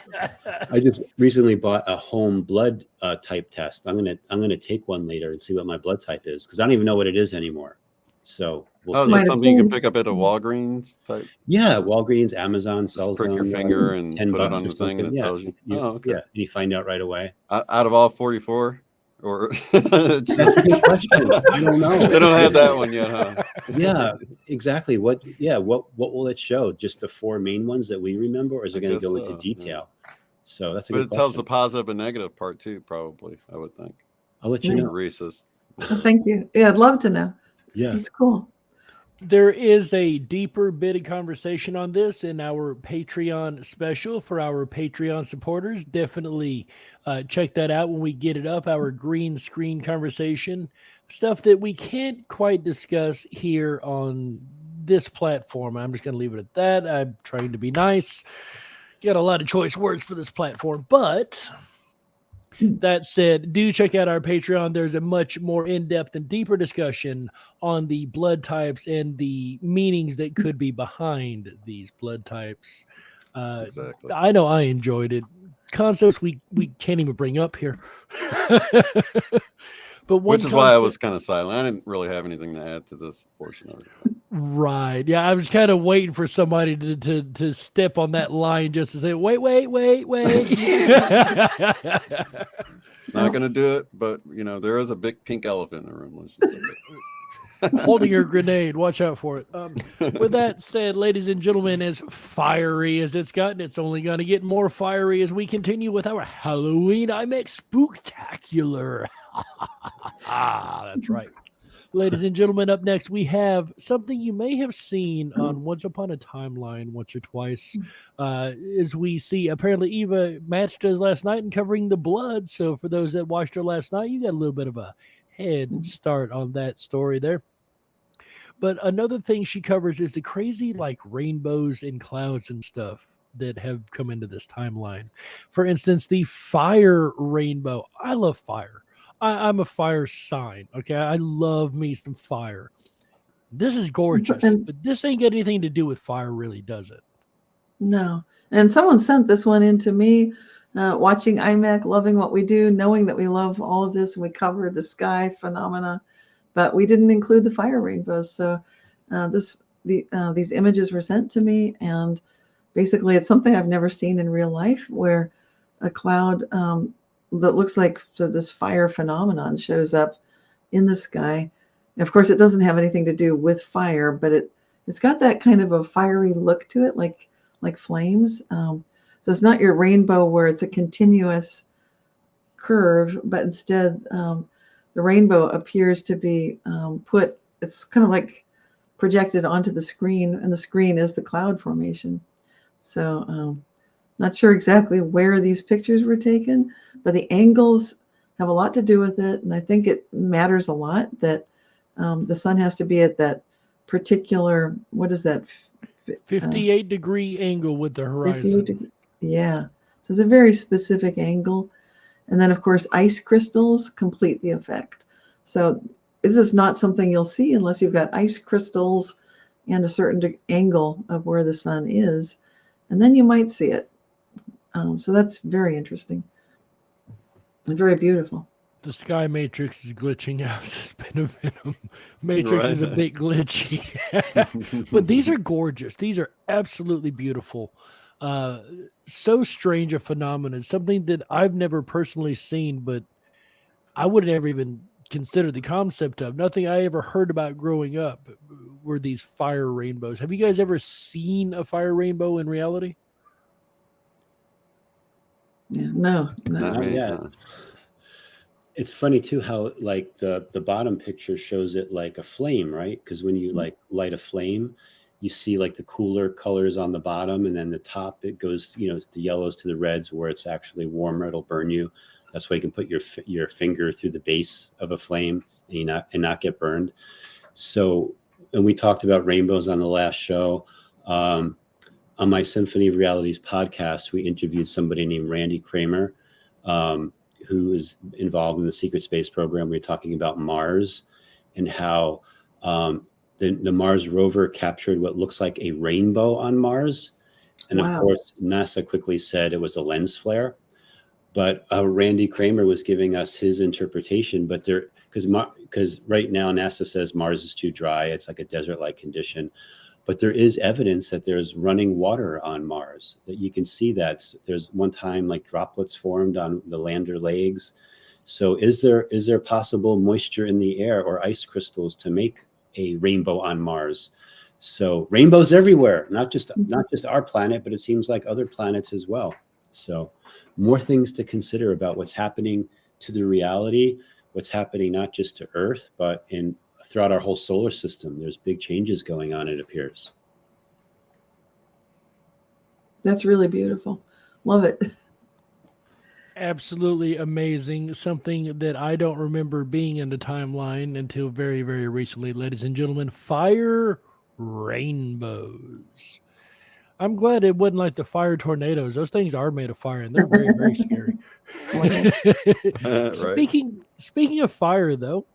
just recently bought a home blood type test. I'm gonna take one later and see what my blood type is, because I don't even know what it is anymore. So we'll Oh, is see. that something you can pick up at a Walgreens type? Yeah, Walgreens, Amazon sells prick them. your finger and $10 put it on or the thing and something. it Yeah, tells you. Oh, okay. Yeah, and you find out right away. Out of all 44, or That's a good question. I don't know. They don't have that one yet, huh? Yeah, exactly. What will it show? Just the 4 main ones that we remember, or is it going to go into detail? So that's a But good it tells question. the positive and negative part too, probably, I would think. I'll let you know. Rhesus. Thank you. Yeah, I'd love to know. Yeah. It's cool. There is a deeper bit of conversation on this in our Patreon special for our Patreon supporters. Definitely check that out when we get it up, our green screen conversation. Stuff that we can't quite discuss here on this platform. I'm just going to leave it at that. I'm trying to be nice. Got a lot of choice words for this platform, but that said, do check out our Patreon. There's a much more in-depth and deeper discussion on the blood types and the meanings that could be behind these blood types. Exactly. I know I enjoyed it. Concepts we can't even bring up here. But which is why I was kind of silent. I didn't really have anything to add to this portion of it. Right. Yeah, I was kind of waiting for somebody to step on that line just to say, wait. Not going to do it, but there is a big pink elephant in the room. Let's just say that. Holding your grenade. Watch out for it. With that said, ladies and gentlemen, as fiery as it's gotten, it's only going to get more fiery as we continue with our Halloween IMEC Spooktacular. That's right. Ladies and gentlemen, up next, we have something you may have seen on Once Upon a Timeline once or twice. As we see, apparently Eva matched us last night in covering the blood. So for those that watched her last night, you got a little bit of a head start on that story there. But another thing she covers is the crazy rainbows and clouds and stuff that have come into this timeline. For instance, the fire rainbow. I love fire. I'm a fire sign. Okay. I love me some fire. This is gorgeous, but this ain't got anything to do with fire, really, does it? No. And someone sent this one in to me, watching IMEC, loving what we do, knowing that we love all of this, and we cover the sky phenomena, but we didn't include the fire rainbows. So these images were sent to me, and basically it's something I've never seen in real life, where a cloud that looks like this fire phenomenon shows up in the sky. Of course, it doesn't have anything to do with fire, but it's got that kind of a fiery look to it, like flames. So it's not your rainbow where it's a continuous curve, but instead the rainbow appears to be it's kind of like projected onto the screen, and the screen is the cloud formation. So not sure exactly where these pictures were taken, but the angles have a lot to do with it. And I think it matters a lot that the sun has to be at that particular, what is that? 58 degree angle with the horizon. Yeah. So it's a very specific angle. And then, of course, ice crystals complete the effect. So this is not something you'll see unless you've got ice crystals and a certain angle of where the sun is. And then you might see it. So that's very interesting and very beautiful. The sky matrix is glitching out. It's been a venom. Matrix is a bit glitchy. But these are gorgeous. These are absolutely beautiful. So strange a phenomenon. Something that I've never personally seen, but I would never even consider the concept of. Nothing I ever heard about growing up were these fire rainbows. Have you guys ever seen a fire rainbow in reality? Yeah, no. Not yet. It's funny too how the bottom picture shows it like a flame, right? Because when you light a flame, you see like the cooler colors on the bottom, and then the top, it goes, the yellows to the reds where it's actually warmer, it'll burn you. That's why you can put your finger through the base of a flame and not get burned. So, and we talked about rainbows on the last show. On my Symphony of Realities podcast, we interviewed somebody named Randy Kramer, who is involved in the secret space program. We were talking about Mars and how the Mars rover captured what looks like a rainbow on Mars. And of course, NASA quickly said it was a lens flare. But Randy Kramer was giving us his interpretation. But because right now NASA says Mars is too dry. It's like a desert-like condition. But there is evidence that there's running water on Mars, that you can see that. There's one time like droplets formed on the lander legs. So is there possible moisture in the air or ice crystals to make a rainbow on Mars? So rainbows everywhere, not just our planet, but it seems like other planets as well. So more things to consider about what's happening to the reality, what's happening not just to Earth, but throughout our whole solar system. There's big changes going on, it appears. That's really beautiful. Love it. Absolutely amazing. Something that I don't remember being in the timeline until very, very recently, ladies and gentlemen. Fire rainbows. I'm glad it wasn't like the fire tornadoes. Those things are made of fire, and they're very, very scary. Speaking of fire, though,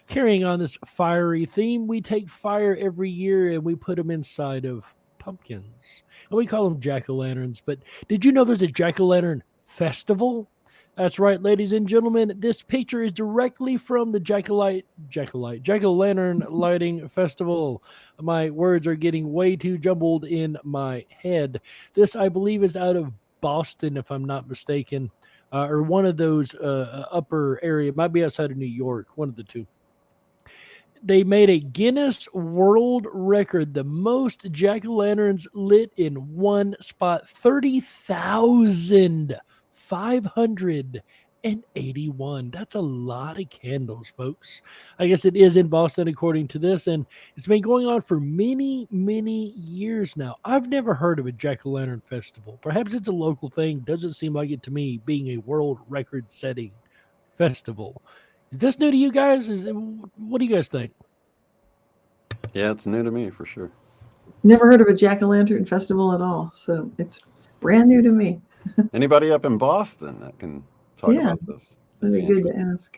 carrying on this fiery theme, we take fire every year and we put them inside of pumpkins. And we call them jack-o'-lanterns. But did you know there's a jack-o'-lantern festival? That's right, ladies and gentlemen. This picture is directly from the jack-o'-lantern lighting festival. My words are getting way too jumbled in my head. This, I believe, is out of Boston, if I'm not mistaken, or one of those upper area. It might be outside of New York, one of the two. They made a Guinness World Record, the most jack-o'-lanterns lit in one spot, 30,581. That's a lot of candles, folks. I guess it is in Boston, according to this, and it's been going on for many, many years now. I've never heard of a jack-o'-lantern festival. Perhaps it's a local thing. Doesn't seem like it to me, being a world record-setting festival. Is this new to you guys? What do you guys think? Yeah, it's new to me for sure. Never heard of a jack-o'-lantern festival at all, so it's brand new to me. Anybody up in Boston that can talk about this? That'd be good to ask.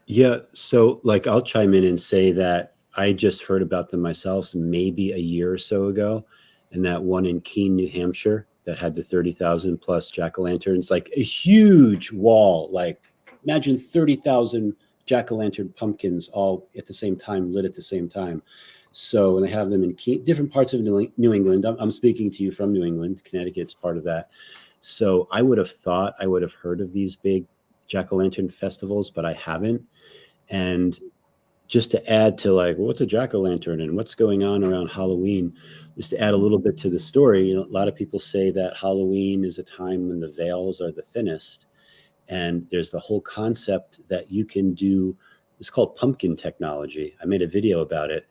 Yeah, so like I'll chime in and say that I just heard about them myself maybe a year or so ago, and that one in Keene, New Hampshire, that had the 30,000 plus jack-o'-lanterns, like a huge wall, like imagine 30,000 jack-o'-lantern pumpkins all at the same time, lit at the same time. So they have them in different parts of New England. I'm speaking to you from New England. Connecticut's part of that. So I would have thought I would have heard of these big jack-o'-lantern festivals, but I haven't. And just to add to like, what's a jack-o'-lantern and what's going on around Halloween, just to add a little bit to the story, a lot of people say that Halloween is a time when the veils are the thinnest. And there's the whole concept that you can do, it's called pumpkin technology. I made a video about it,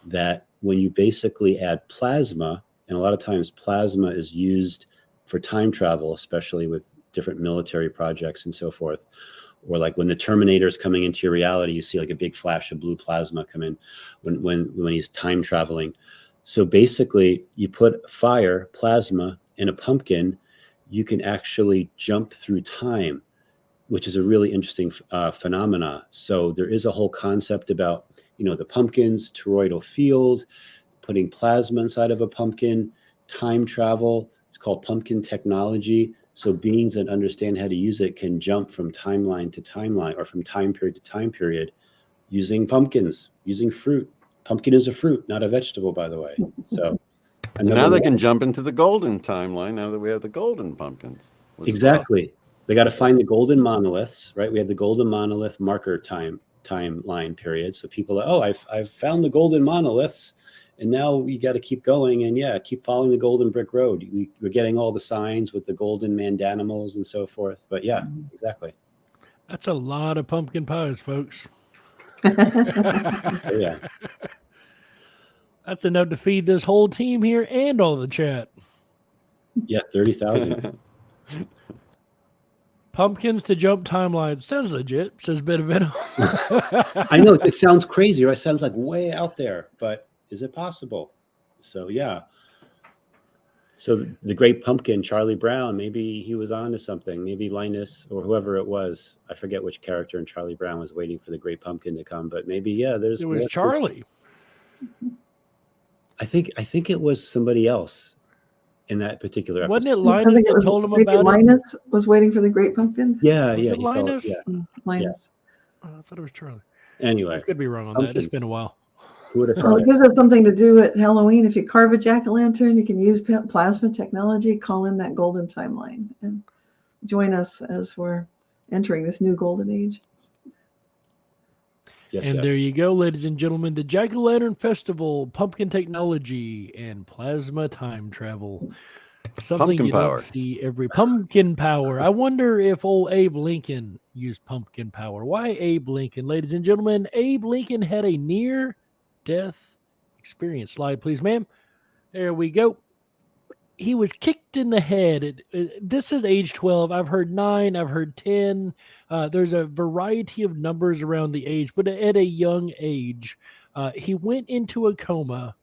that when you basically add plasma, and a lot of times plasma is used for time travel, especially with different military projects and so forth, or like when the Terminator is coming into your reality, you see like a big flash of blue plasma come in when he's time traveling. So basically you put fire, plasma in a pumpkin, you can actually jump through time, which is a really interesting phenomena. So there is a whole concept about, the pumpkins, toroidal field, putting plasma inside of a pumpkin, time travel. It's called pumpkin technology. So beings that understand how to use it can jump from timeline to timeline or from time period to time period using pumpkins, using fruit. Pumpkin is a fruit, not a vegetable, by the way. So and now they can jump into the golden timeline now that we have the golden pumpkins. Exactly. They got to find the golden monoliths, right? We have the golden monolith marker timeline period. So people are, I've found the golden monoliths, and now we got to keep going and keep following the golden brick road. We're getting all the signs with the golden mandanimals and so forth. But exactly. That's a lot of pumpkin pies, folks. Yeah. That's enough to feed this whole team here and all the chat. Yeah, 30,000. Pumpkins to jump timelines. Sounds legit, says Benevento. I know it sounds crazy, right? It sounds like way out there, but is it possible? So, yeah. So the Great Pumpkin, Charlie Brown, maybe he was on to something. Maybe Linus or whoever it was. I forget which character in Charlie Brown was waiting for the Great Pumpkin to come, but maybe, yeah, there's. It was Charlie. I think it was somebody else in that particular episode. Wasn't it Linus that told him about Linus was waiting for the Great Pumpkin? Yeah, Was yeah. it Linus? Linus. Oh, I thought it was Charlie. Anyway. I could be wrong on that. It's been a while. Who would have Well, it gives us something to do at Halloween. If you carve a jack-o'-lantern, you can use plasma technology, call in that golden timeline, and join us as we're entering this new golden age. Yes, and there you go, ladies and gentlemen, the Jack-o'-lantern Festival, pumpkin technology, and plasma time travel. Something Pumpkin you power. don't see every pumpkin power. I wonder if old Abe Lincoln used pumpkin power. Why Abe Lincoln? Ladies and gentlemen, Abe Lincoln had a near-death experience. Slide, please, ma'am. There we go. He was kicked in the head. This is age 12. I've heard 9. I've heard 10. There's a variety of numbers around the age, but at a young age, he went into a coma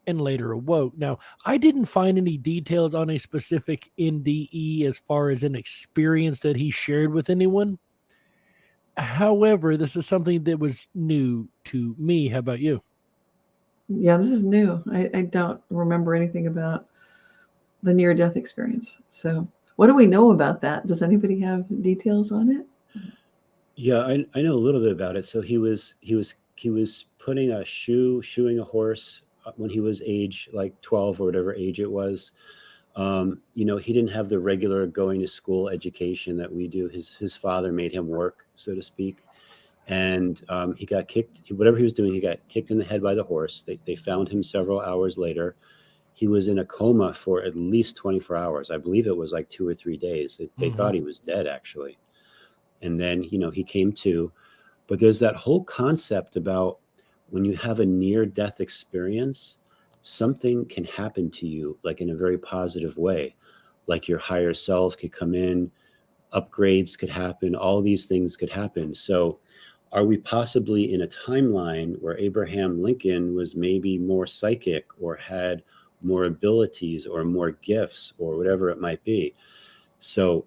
and later awoke. Now, I didn't find any details on a specific NDE as far as an experience that he shared with anyone. However, this is something that was new to me. How about you? Yeah, this is new. I don't remember anything about the near-death experience. So what do we know about that? Does anybody have details on it? Yeah, I know a little bit about it. So he was putting shoeing a horse when he was age like 12 or whatever age it was. He didn't have the regular going to school education that we do. His father made him work, so to speak. And he got kicked, whatever he was doing, he got kicked in the head by the horse. They found him several hours later. He was in a coma for at least 24 hours. I believe it was like 2 or 3 days. They thought he was dead, actually. And then, he came to. But there's that whole concept about when you have a near-death experience, something can happen to you, like in a very positive way. Like your higher self could come in, upgrades could happen, all these things could happen. So are we possibly in a timeline where Abraham Lincoln was maybe more psychic or had more abilities or more gifts or whatever it might be? So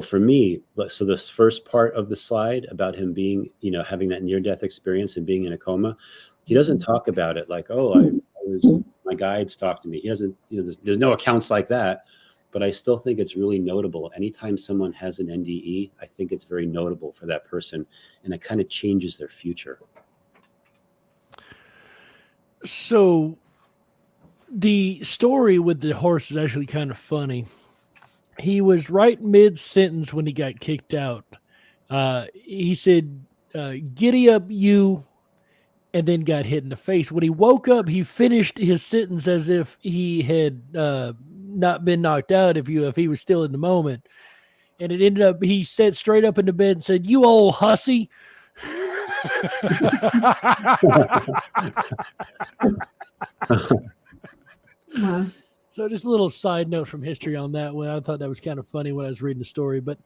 for me, so this first part of the slide about him being, having that near-death experience and being in a coma, he doesn't talk about it like, my guides talked to me. He doesn't, there's no accounts like that, but I still think it's really notable. Anytime someone has an NDE, I think it's very notable for that person, and it kind of changes their future. So the story with the horse is actually kind of funny. He was right mid-sentence when he got kicked out. He said, "Giddy up, you," and then got hit in the face. When he woke up, he finished his sentence as if he had not been knocked out, if he was still in the moment. And it ended up, he sat straight up in the bed and said, "You old hussy." Wow. So just a little side note from history on that one. I thought that was kind of funny when I was reading the story. But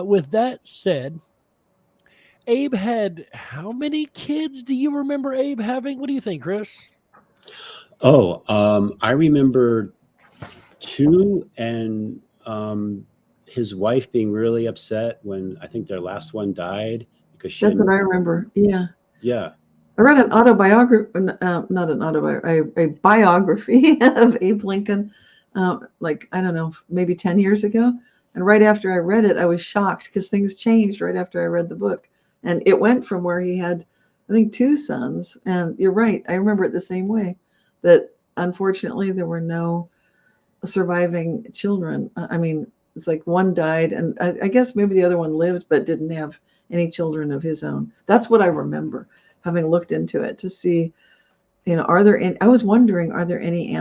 with that said, Abe had how many kids do you remember Abe having? What do you think, Chris? I remember 2, and his wife being really upset when I think their last one died because she. That's what I remember. Yeah. Yeah. I read an autobiography, not an autobiography, a biography of Abe Lincoln, I don't know, maybe 10 years ago. And right after I read it, I was shocked because things changed right after I read the book. And it went from where he had, I think, 2 sons. And you're right. I remember it the same way, that unfortunately there were no surviving children. I mean, it's like one died, and I guess maybe the other one lived, but didn't have any children of his own. That's what I remember, having looked into it to see, are there any, I was wondering, are there any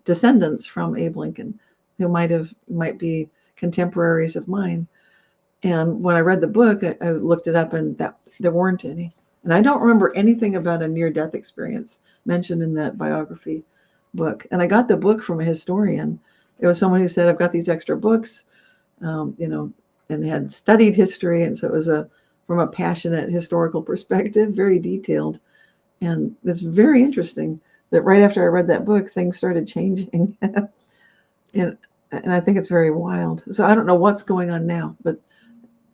descendants from Abe Lincoln who might be contemporaries of mine? And when I read the book, I looked it up, and that there weren't any. And I don't remember anything about a near-death experience mentioned in that biography book. And I got the book from a historian. It was someone who said, I've got these extra books, and had studied history. And so it was from a passionate historical perspective, very detailed. And it's very interesting that right after I read that book, things started changing. and I think it's very wild. So I don't know what's going on now, but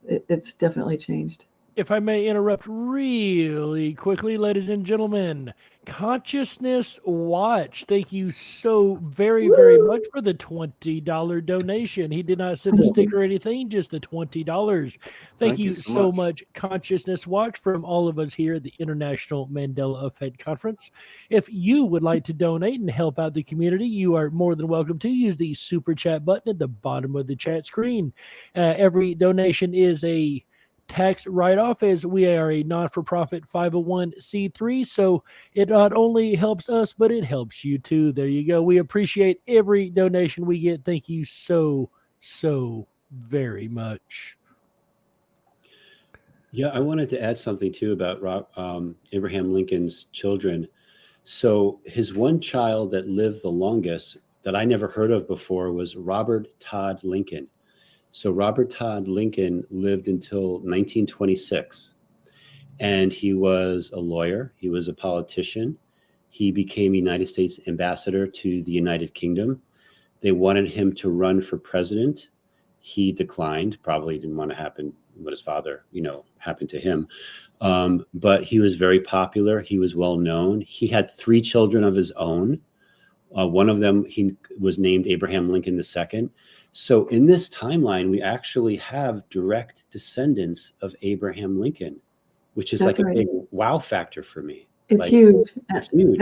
it's definitely changed. If I may interrupt really quickly, ladies and gentlemen, Consciousness Watch, thank you so very, very much for the $20 donation. He did not send a sticker or anything, just the $20. Thank you so much, Consciousness Watch, from all of us here at the International Mandela Effect Conference. If you would like to donate and help out the community, you are more than welcome to use the super chat button at the bottom of the chat screen. Every donation is a tax write-off, as we are a non-for-profit 501c3, so it not only helps us, but it helps you too. There you go. We appreciate every donation we get. Thank you so very much. Yeah, I wanted to add something too about Abraham Lincoln's children. So his one child that lived the longest that I never heard of before was Robert Todd Lincoln. So Robert Todd Lincoln lived until 1926, and he was a lawyer. He was a politician. He became United States ambassador to the United Kingdom. They wanted him to run for president. He declined, probably didn't want to happen what his father, happened to him. But he was very popular. He was well known. He had 3 children of his own. One of them, he was named Abraham Lincoln II. So in this timeline, we actually have direct descendants of Abraham Lincoln, which is a big wow factor for me. It's huge. It's huge.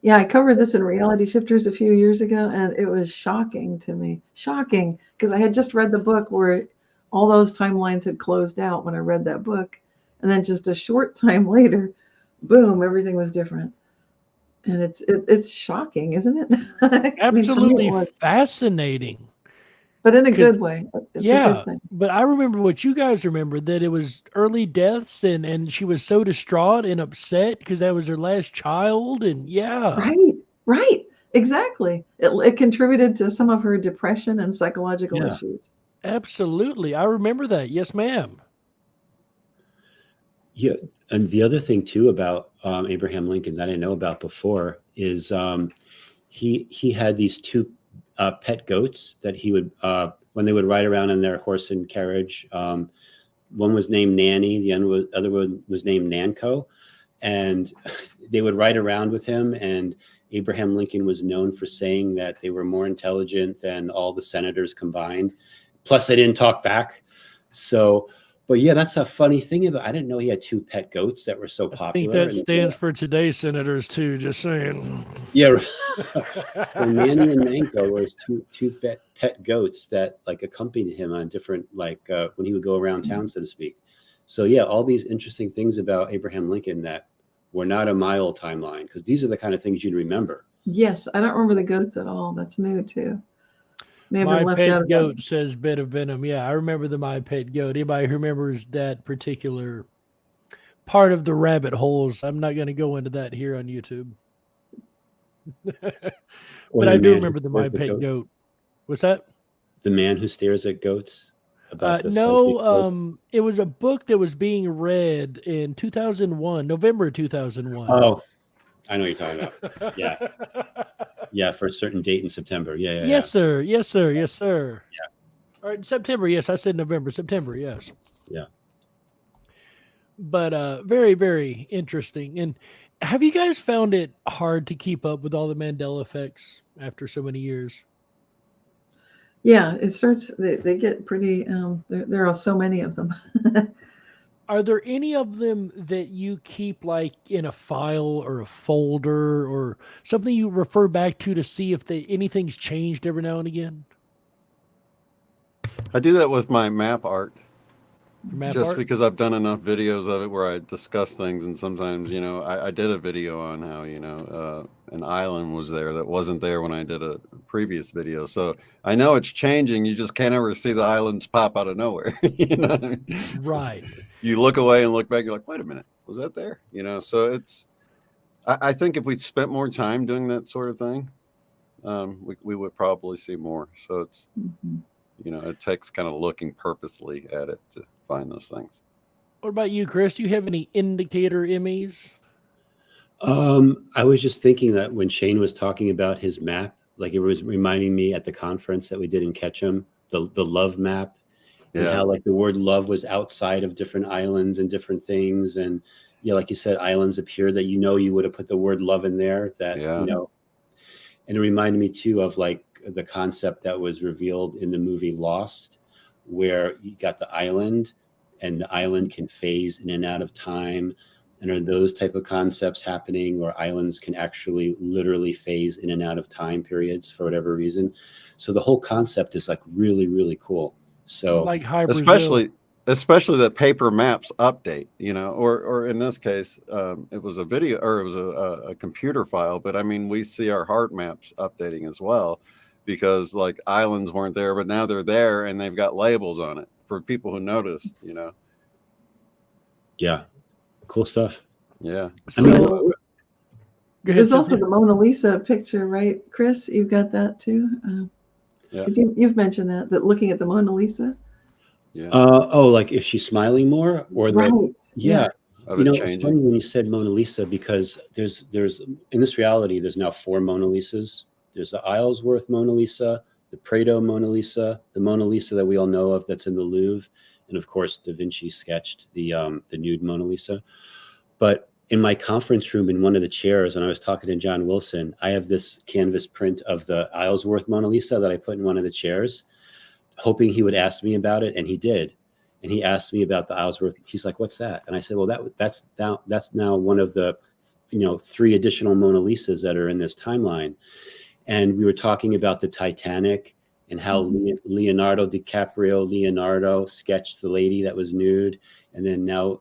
Yeah, I covered this in Reality Shifters a few years ago, and it was shocking to me. Shocking, because I had just read the book where all those timelines had closed out when I read that book. And then just a short time later, boom, everything was different. And it's shocking, isn't it? Absolutely fascinating. But in a good way. It's yeah, a good thing. But I remember what you guys remember, that it was early deaths, and she was so distraught and upset because that was her last child, and Right, exactly. It contributed to some of her depression and psychological issues. Absolutely, I remember that. Yes, ma'am. Yeah, and the other thing too about Abraham Lincoln that I know about before is he had these 2 pet goats that he would, when they would ride around in their horse and carriage, one was named Nanny, the other one was named Nanko, and they would ride around with him. And Abraham Lincoln was known for saying that they were more intelligent than all the senators combined. Plus, they didn't talk back. So, but yeah, that's a funny thing about. I didn't know he had 2 pet goats that were so popular. I think that stands for today's senators too. Just saying. Yeah. So Nanny and Nanko were his two pet goats that accompanied him on different when he would go around town, so to speak. So yeah, all these interesting things about Abraham Lincoln that were not a mile timeline, because these are the kind of things you'd remember. Yes, I don't remember the goats at all. That's new too. My pet goat says bit of venom. Yeah, I remember the My Pet Goat. Anybody who remembers that particular part of the rabbit holes, I'm not going to go into that here on YouTube. But I do remember the My Pet Goat. What's that? The Man Who Stares at Goats? No, it was a book that was being read in 2001, November 2001. Oh, I know what you're talking about. Yeah. Yeah, for a certain date in September. Yeah. Yes, sir. Yes, sir. Yes, sir. Yeah. All right, September. Yes, I said November. September. Yes. Yeah. But very, very interesting. And have you guys found it hard to keep up with all the Mandela effects after so many years? Yeah, it starts. They get pretty. There are so many of them. Are there any of them that you keep in a file or a folder or something you refer back to see if anything's changed every now and again? I do that with my map art. Just because I've done enough videos of it where I discuss things, and sometimes, I did a video on how, an island was there that wasn't there when I did a previous video. So I know it's changing. You just can't ever see the islands pop out of nowhere. You know what I mean? Right. You look away and look back, you're like, wait a minute. was that there? So I think if we spent more time doing that sort of thing, we would probably see more. So it's, it takes kind of looking purposely at it to find those things. What about you, Chris? Do you have any indicator Emmys? I was just thinking that when Shane was talking about his map, like it was reminding me at the conference that we did in Ketchum, the love map, and how like the word love was outside of different islands and different things. And, like you said, islands appear that, you would have put the word love in there that, and it reminded me too of like the concept that was revealed in the movie Lost, where you got the island and the island can phase in and out of time. And are those type of concepts happening where islands can actually literally phase in and out of time periods for whatever reason? So the whole concept is like really, really cool. So like High especially that paper maps update, or in this case, it was a video or it was a computer file. But I mean, we see our heart maps updating as well, because like islands weren't there, but now they're there and they've got labels on it for people who notice, Yeah. Cool stuff. Yeah. There's also the Mona Lisa picture, right, Chris? You've got that too. You've mentioned that looking at the Mona Lisa. Yeah. Like if she's smiling more, or right. Yeah. It's funny when you said Mona Lisa, because there's in this reality, there's now 4 Mona Lisas. There's the Isleworth Mona Lisa, the Prado Mona Lisa, the Mona Lisa that we all know of that's in the Louvre, and of course Da Vinci sketched the nude Mona Lisa. But in my conference room, in one of the chairs, when I was talking to John Wilson, I have this canvas print of the Isleworth Mona Lisa that I put in one of the chairs, hoping he would ask me about it, and he did. And he asked me about the Isleworth. He's like, "What's that?" And I said, "Well, that's now one of the 3 additional Mona Lisas that are in this timeline." And we were talking about the Titanic and how Leonardo DiCaprio sketched the lady that was nude. And then now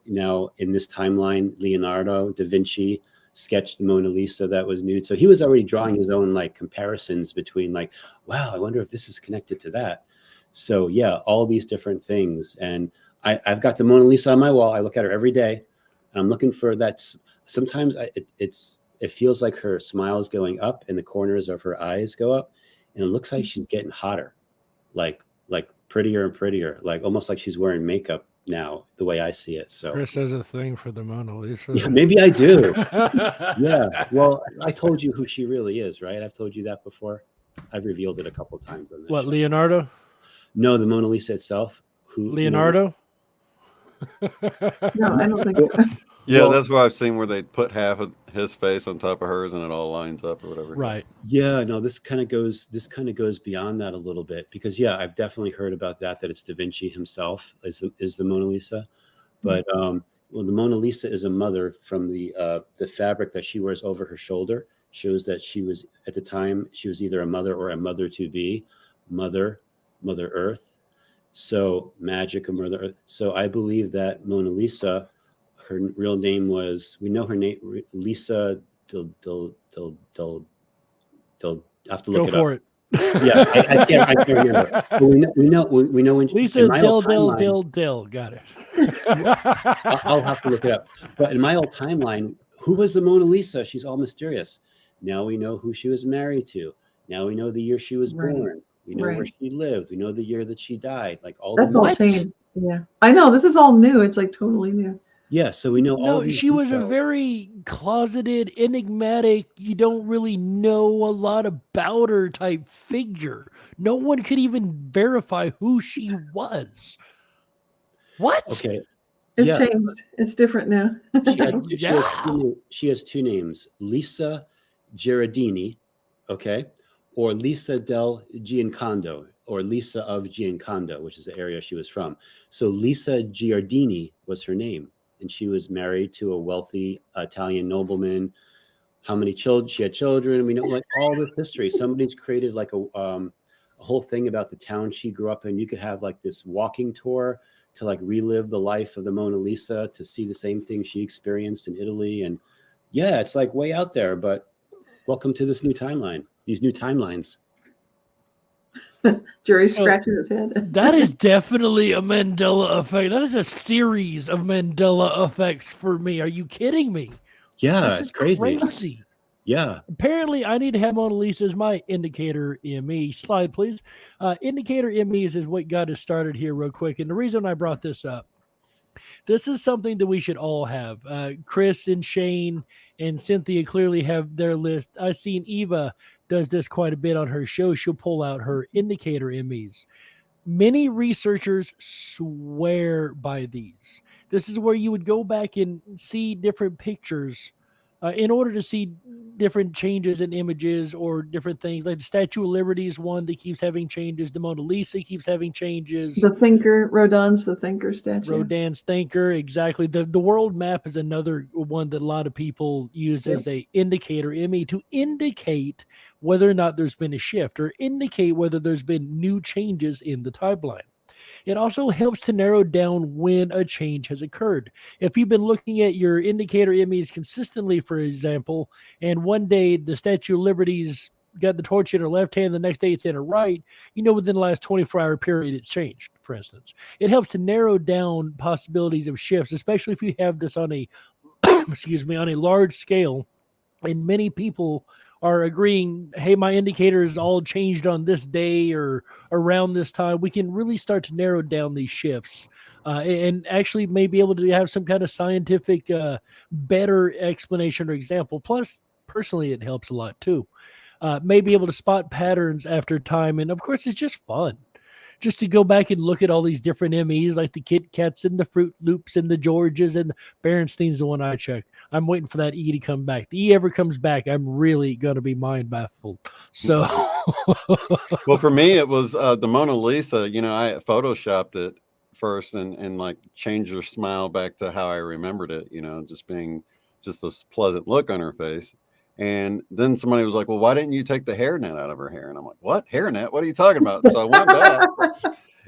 in this timeline, Leonardo da Vinci sketched the Mona Lisa that was nude. So he was already drawing his own like comparisons between like, wow, I wonder if this is connected to that. So yeah, all these different things. And I've got the Mona Lisa on my wall. I look at her every day and I'm looking for that. Sometimes it feels like her smile is going up and the corners of her eyes go up. And it looks like she's getting hotter, like prettier and prettier, like almost like she's wearing makeup now, the way I see it. So Chris has a thing for the Mona Lisa. Yeah, maybe I do. Yeah. Well, I told you who she really is, right? I've told you that before. I've revealed it a couple of times on this What, show. Leonardo? No, the Mona Lisa itself. Leonardo? No, I don't think so. Yeah, that's what I've seen, where they put half of his face on top of hers and it all lines up or whatever. Right. Yeah, no, this kind of goes beyond that a little bit, because I've definitely heard about that it's Da Vinci himself is the Mona Lisa. But the Mona Lisa is a mother from the fabric that she wears over her shoulder, shows that she was, at the time, she was either a mother or a mother to be, Mother Earth. So magic of Mother Earth. So I believe that Mona Lisa, her real name was, we know her name, Lisa Del I have to look it up. Go for it. Yeah, I can't remember. But we know when Lisa Del. Got it. I'll have to look it up. But in my old timeline, who was the Mona Lisa? She's all mysterious. Now we know who she was married to. Now we know the year she was born. We know where she lived. We know the year that she died. Like all that's all changed. Yeah, I know. This is all new. It's like totally new. Yeah, so we know all these she was a details. very closeted, enigmatic, you don't really know a lot about her type figure. No one could even verify who she was. What? Okay. It's changed. It's different now. She has 2 names, Lisa Gerardini, okay, or Lisa del Giancondo, or Lisa of Giancondo, which is the area she was from. So Lisa Giardini was her name. And she was married to a wealthy Italian nobleman. How many children? She had children. We know like all this history. Somebody's created like a whole thing about the town she grew up in. You could have like this walking tour to like relive the life of the Mona Lisa, to see the same thing she experienced in Italy. And yeah, it's like way out there, but welcome to this new timeline, these new timelines. Jerry's So, scratching his head. that is definitely a Mandela effect. That is a series of Mandela effects for me. Are you kidding me? Yeah, This it's is crazy. crazy. Yeah. Apparently, I need to have Mona Lisa as my indicator ME. Slide, please. Indicator MEs is what got us started here real quick. And the reason I brought this up, this is something that we should all have. Chris and Shane and Cynthia clearly have their list. I've seen Eva does this quite a bit on her show. She'll pull out her indicator MEs. Many researchers swear by these. This is where you would go back and see different pictures in order to see different changes in images or different things. Like the Statue of Liberty is one that keeps having changes. The Mona Lisa keeps having changes. The thinker, Rodin's the thinker statue. Rodin's thinker, exactly. The world map is another one that a lot of people use as a indicator ME to indicate whether or not there's been a shift or indicate whether there's been new changes in the timeline. It also helps to narrow down when a change has occurred. If you've been looking at your indicator MEs consistently, for example, and one day the Statue of Liberty's got the torch in her left hand, the next day it's in her right, you know within the last 24-hour period it's changed, for instance. It helps to narrow down possibilities of shifts, especially if you have this on a excuse me, on a large scale, and many people are agreeing, hey, my indicators all changed on this day or around this time. We can really start to narrow down these shifts and actually may be able to have some kind of scientific, better explanation or example. Plus, personally, it helps a lot too. May be able to spot patterns after time. And of course, it's just fun. Just to go back and look at all these different MEs, like the Kit Kats and the Fruit Loops and the Georges, and Berenstein's the one I check. I'm waiting for that E to come back. The E ever comes back, I'm really going to be mind baffled. So, well, for me, it was the Mona Lisa. You know, I photoshopped it first and like changed her smile back to how I remembered it. You know, just being just this pleasant look on her face. And then somebody was like, well, why didn't you take the hairnet out of her hair? And I'm like, what? Hairnet? What are you talking about? So I went back,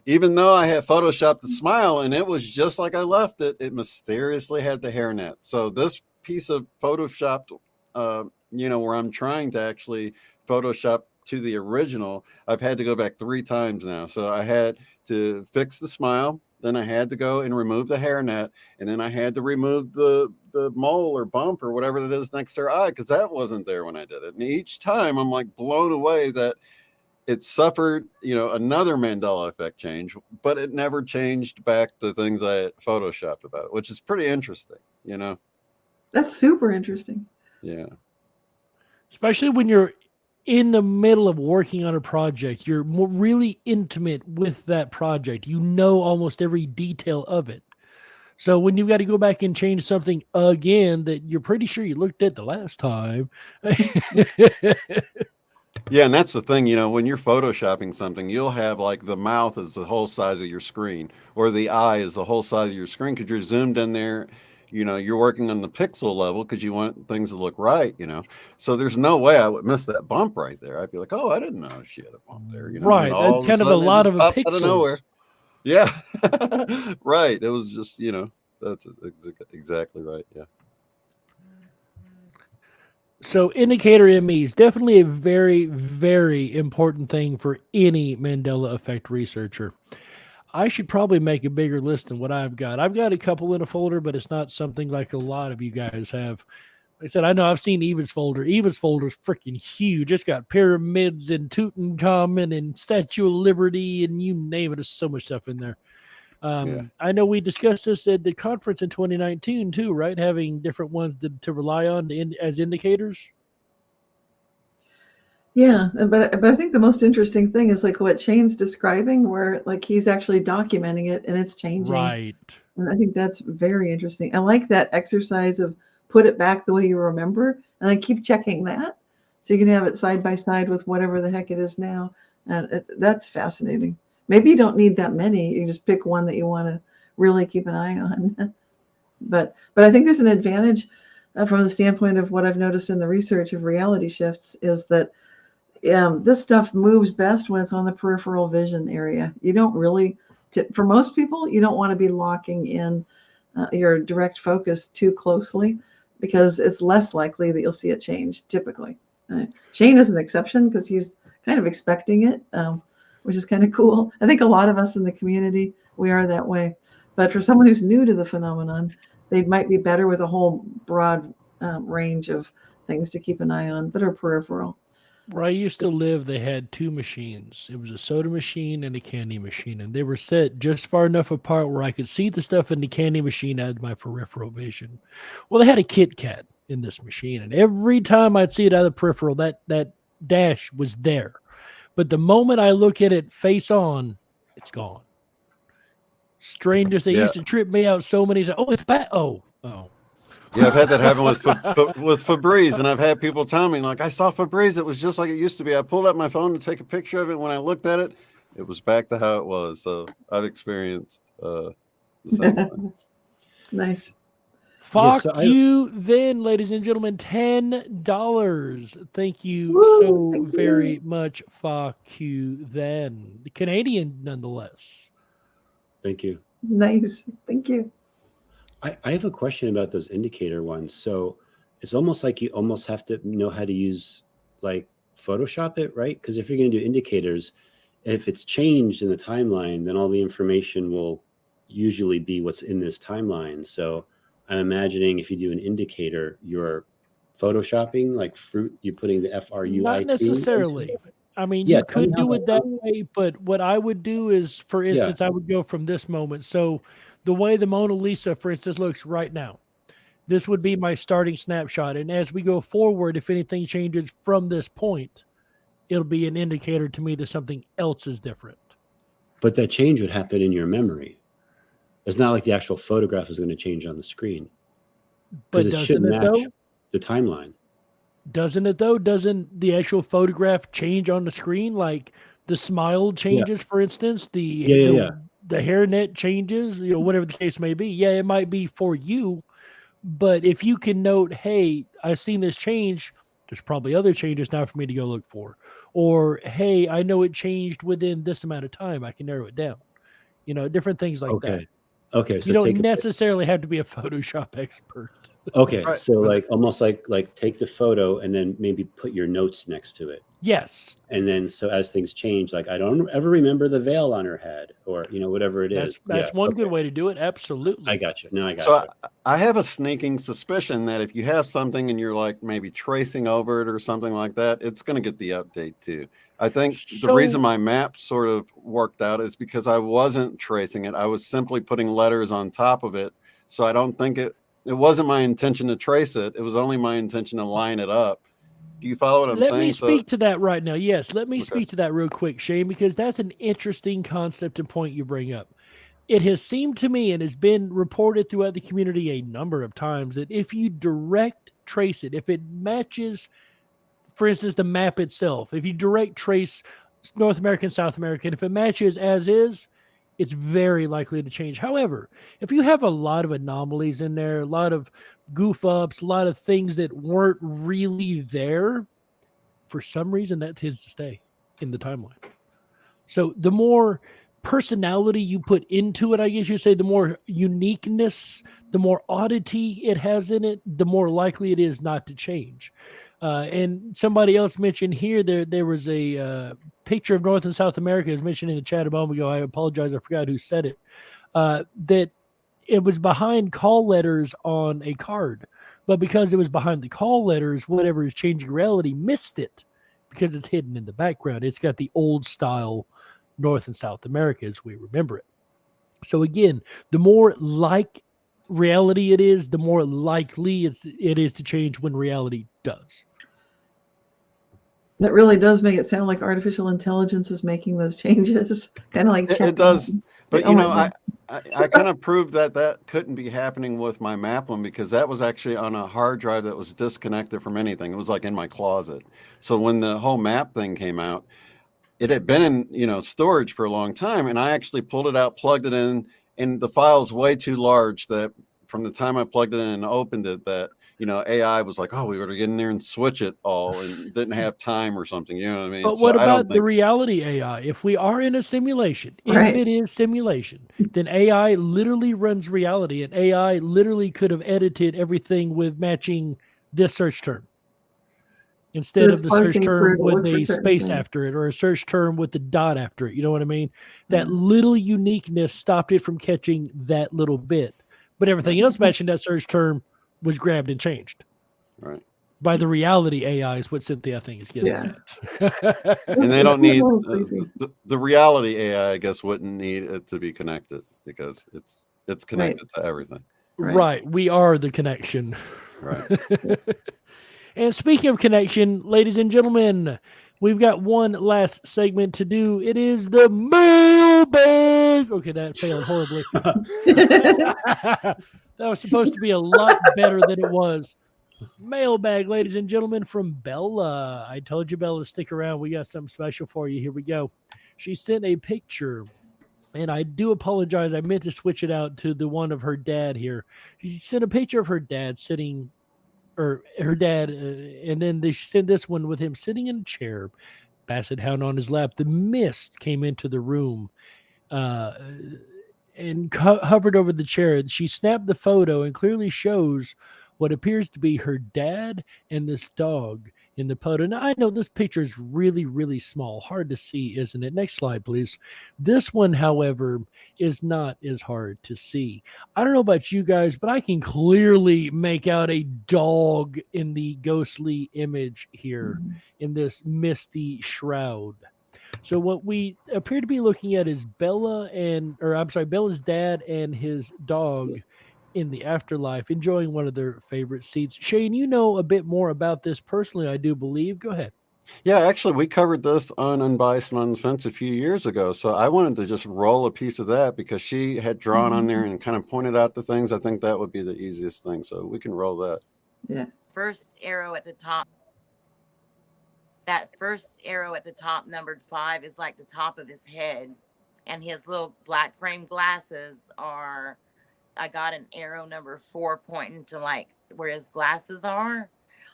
even though I had photoshopped the smile and it was just like I left it, it mysteriously had the hairnet. So this piece of photoshopped, you know, where I'm trying to actually Photoshop to the original, I've had to go back 3 times now. So I had to fix the smile. Then I had to go and remove the hairnet, and then I had to remove the mole or bump or whatever that is next to her eye, because that wasn't there when I did it. And each time I'm like blown away that it suffered, you know, another Mandela effect change, but it never changed back the things I had photoshopped about it, which is pretty interesting, you know. That's super interesting. Yeah. especially when you're in the middle of working on a project, you're really intimate with that project. You know almost every detail of it. So when you've got to go back and change something again that you're pretty sure you looked at the last time. Yeah, and that's the thing, you know, when you're photoshopping something, you'll have like the mouth is the whole size of your screen, or the eye is the whole size of your screen because you're zoomed in there. You know, you're working on the pixel level because you want things to look right, you know. So there's no way I would miss that bump right there. I'd be like, oh, I didn't know she had a bump there. You know, right. all Kind of a lot of pixels. Out of nowhere. Yeah. Right. It was just, you know, that's exactly right. Yeah. So indicator MEs, definitely a very, very important thing for any Mandela effect researcher. I should probably make a bigger list than what I've got. I've got a couple in a folder, but it's not something like a lot of you guys have. Like I said, I know I've seen Eva's folder. Eva's folder is freaking huge. It's got pyramids and Tutankhamun and Statue of Liberty and you name it. There's so much stuff in there. I know we discussed this at the conference in 2019 too, right? Having different ones to rely on as indicators. Yeah, but I think the most interesting thing is like what Shane's describing, where like he's actually documenting it and it's changing. Right. And I think that's very interesting. I like that exercise of put it back the way you remember, and I keep checking that so you can have it side by side with whatever the heck it is now. And that's fascinating. Maybe you don't need that many. You can just pick one that you want to really keep an eye on. But I think there's an advantage from the standpoint of what I've noticed in the research of reality shifts is that this stuff moves best when it's on the peripheral vision area. You don't really, for most people, you don't want to be locking in your direct focus too closely because it's less likely that you'll see it change typically. Shane is an exception because he's kind of expecting it. which is kind of cool. I think a lot of us in the community, we are that way. But for someone who's new to the phenomenon, they might be better with a whole broad range of things to keep an eye on that are peripheral. Where I used to live, they had two machines. It was a soda machine and a candy machine, and they were set just far enough apart where I could see the stuff in the candy machine out of my peripheral vision. Well, they had a Kit Kat in this machine, and every time I'd see it out of the peripheral, that dash was there. But the moment I look at it face on, it's gone. Strangest, they used to trip me out so many times. Oh, it's back. Oh. Yeah, I've had that happen with Febreze, and I've had people tell me, like, I saw Febreze, it was just like it used to be. I pulled out my phone to take a picture of it. When I looked at it, it was back to how it was. So I've experienced the same thing. Nice. Fuck you then, ladies and gentlemen. $10. Thank you very much. Fuck you then. The Canadian, nonetheless. Thank you. Nice. Thank you. I have a question about those indicator ones. So it's almost like you almost have to know how to use like Photoshop it, right? Because if you're going to do indicators, if it's changed in the timeline, then all the information will usually be what's in this timeline. So I'm imagining if you do an indicator, you're photoshopping like fruit, you're putting the FRUIT. Not necessarily. I mean, you could do it that way, but what I would do is, for instance, I would go from this moment. So the way the Mona Lisa, for instance, looks right now, this would be my starting snapshot. And as we go forward, if anything changes from this point, it'll be an indicator to me that something else is different. But that change would happen in your memory. It's not like the actual photograph is going to change on the screen. But it should match the timeline. Doesn't it though? Doesn't the actual photograph change on the screen? Like the smile changes, for instance, the hairnet changes, whatever the case may be. Yeah, it might be for you, but if you can note, hey, I've seen this change, there's probably other changes now for me to go look for. Or, hey, I know it changed within this amount of time. I can narrow it down. Different things like that. Okay. So you don't necessarily have to be a Photoshop expert. Okay. Right. So like almost like take the photo and then maybe put your notes next to it. Yes. And then so as things change, like I don't ever remember the veil on her head or whatever it is. That's one good way to do it. Absolutely. I got you. No, I got you. So I have a sneaking suspicion that if you have something and you're like maybe tracing over it or something like that, it's going to get the update too. I think the reason my map sort of worked out is because I wasn't tracing it. I was simply putting letters on top of it. So I don't think it wasn't my intention to trace it. It was only my intention to line it up. Do you follow what I'm saying? Let me speak to that right now. Yes, let me speak to that real quick, Shane, because that's an interesting concept and point you bring up. It has seemed to me and has been reported throughout the community a number of times that if you direct trace it, if it matches, for instance, the map itself, if you direct trace North America and South America, and if it matches as is, it's very likely to change. However, if you have a lot of anomalies in there, a lot of goof ups, a lot of things that weren't really there, for some reason that tends to stay in the timeline. So the more personality you put into it, I guess you say, the more uniqueness, the more oddity it has in it, the more likely it is not to change. And somebody else mentioned here there was a picture of North and South America, as mentioned in the chat a moment ago. I apologize, I forgot who said it. That it was behind call letters on a card, but because it was behind the call letters, whatever is changing reality missed it because it's hidden in the background. It's got the old style North and South America as we remember it. So again, the more like reality it is, the more likely it is to change when reality does. That really does make it sound like artificial intelligence is making those changes. Kind of like it does. But I kind of proved that couldn't be happening with my Maplin because that was actually on a hard drive that was disconnected from anything. It was like in my closet. So when the whole map thing came out, it had been in storage for a long time, and I actually pulled it out, plugged it in, and the file's way too large that from the time I plugged it in and opened it, that AI was like, oh, we got to get in there and switch it all, and didn't have time or something. You know what I mean? But what about the reality AI? If we are in a simulation, if it is simulation, then AI literally runs reality, and AI literally could have edited everything with matching this search term. instead it's of the search parsing term through to with look for a certain space things. after it or a search term with the dot after it. You know what I mean? That Yeah. little uniqueness stopped it from catching that little bit. But everything else matching that search term was grabbed and changed. Right. By the reality AI is what Cynthia, I think, is getting Yeah. at. And they don't need Creepy. the reality AI, I guess, wouldn't need it to be connected because it's connected to everything. Right. We are the connection. Right. And speaking of connection, ladies and gentlemen, we've got one last segment to do. It is the mailbag. Okay, that failed horribly. That was supposed to be a lot better than it was. Mailbag, ladies and gentlemen, from Bella. I told you, Bella, stick around. We got something special for you. Here we go. She sent a picture, and I do apologize. I meant to switch it out to the one of her dad here. She sent a picture of her dad sitting, or her dad, and then they sent this one with him sitting in a chair, basset hound on his lap. The mist came into the room and hovered over the chair. She snapped the photo and clearly shows what appears to be her dad and this dog in the photo. Now, I know this picture is really, really small. Hard to see, isn't it? Next slide, please. This one, however, is not as hard to see. I don't know about you guys, but I can clearly make out a dog in the ghostly image here in this misty shroud. So what we appear to be looking at is Bella's dad and his dog in the afterlife, enjoying one of their favorite seats. Shane, you know a bit more about this personally, I do believe. Go ahead. Yeah, actually, we covered this on Unbiased and on the Fence a few years ago. So I wanted to just roll a piece of that because she had drawn on there and kind of pointed out the things. I think that would be the easiest thing. So we can roll that. Yeah. First arrow at the top. That first arrow at the top, numbered 5, is like the top of his head. And his little black frame glasses are, I got an arrow number 4 pointing to like where his glasses are.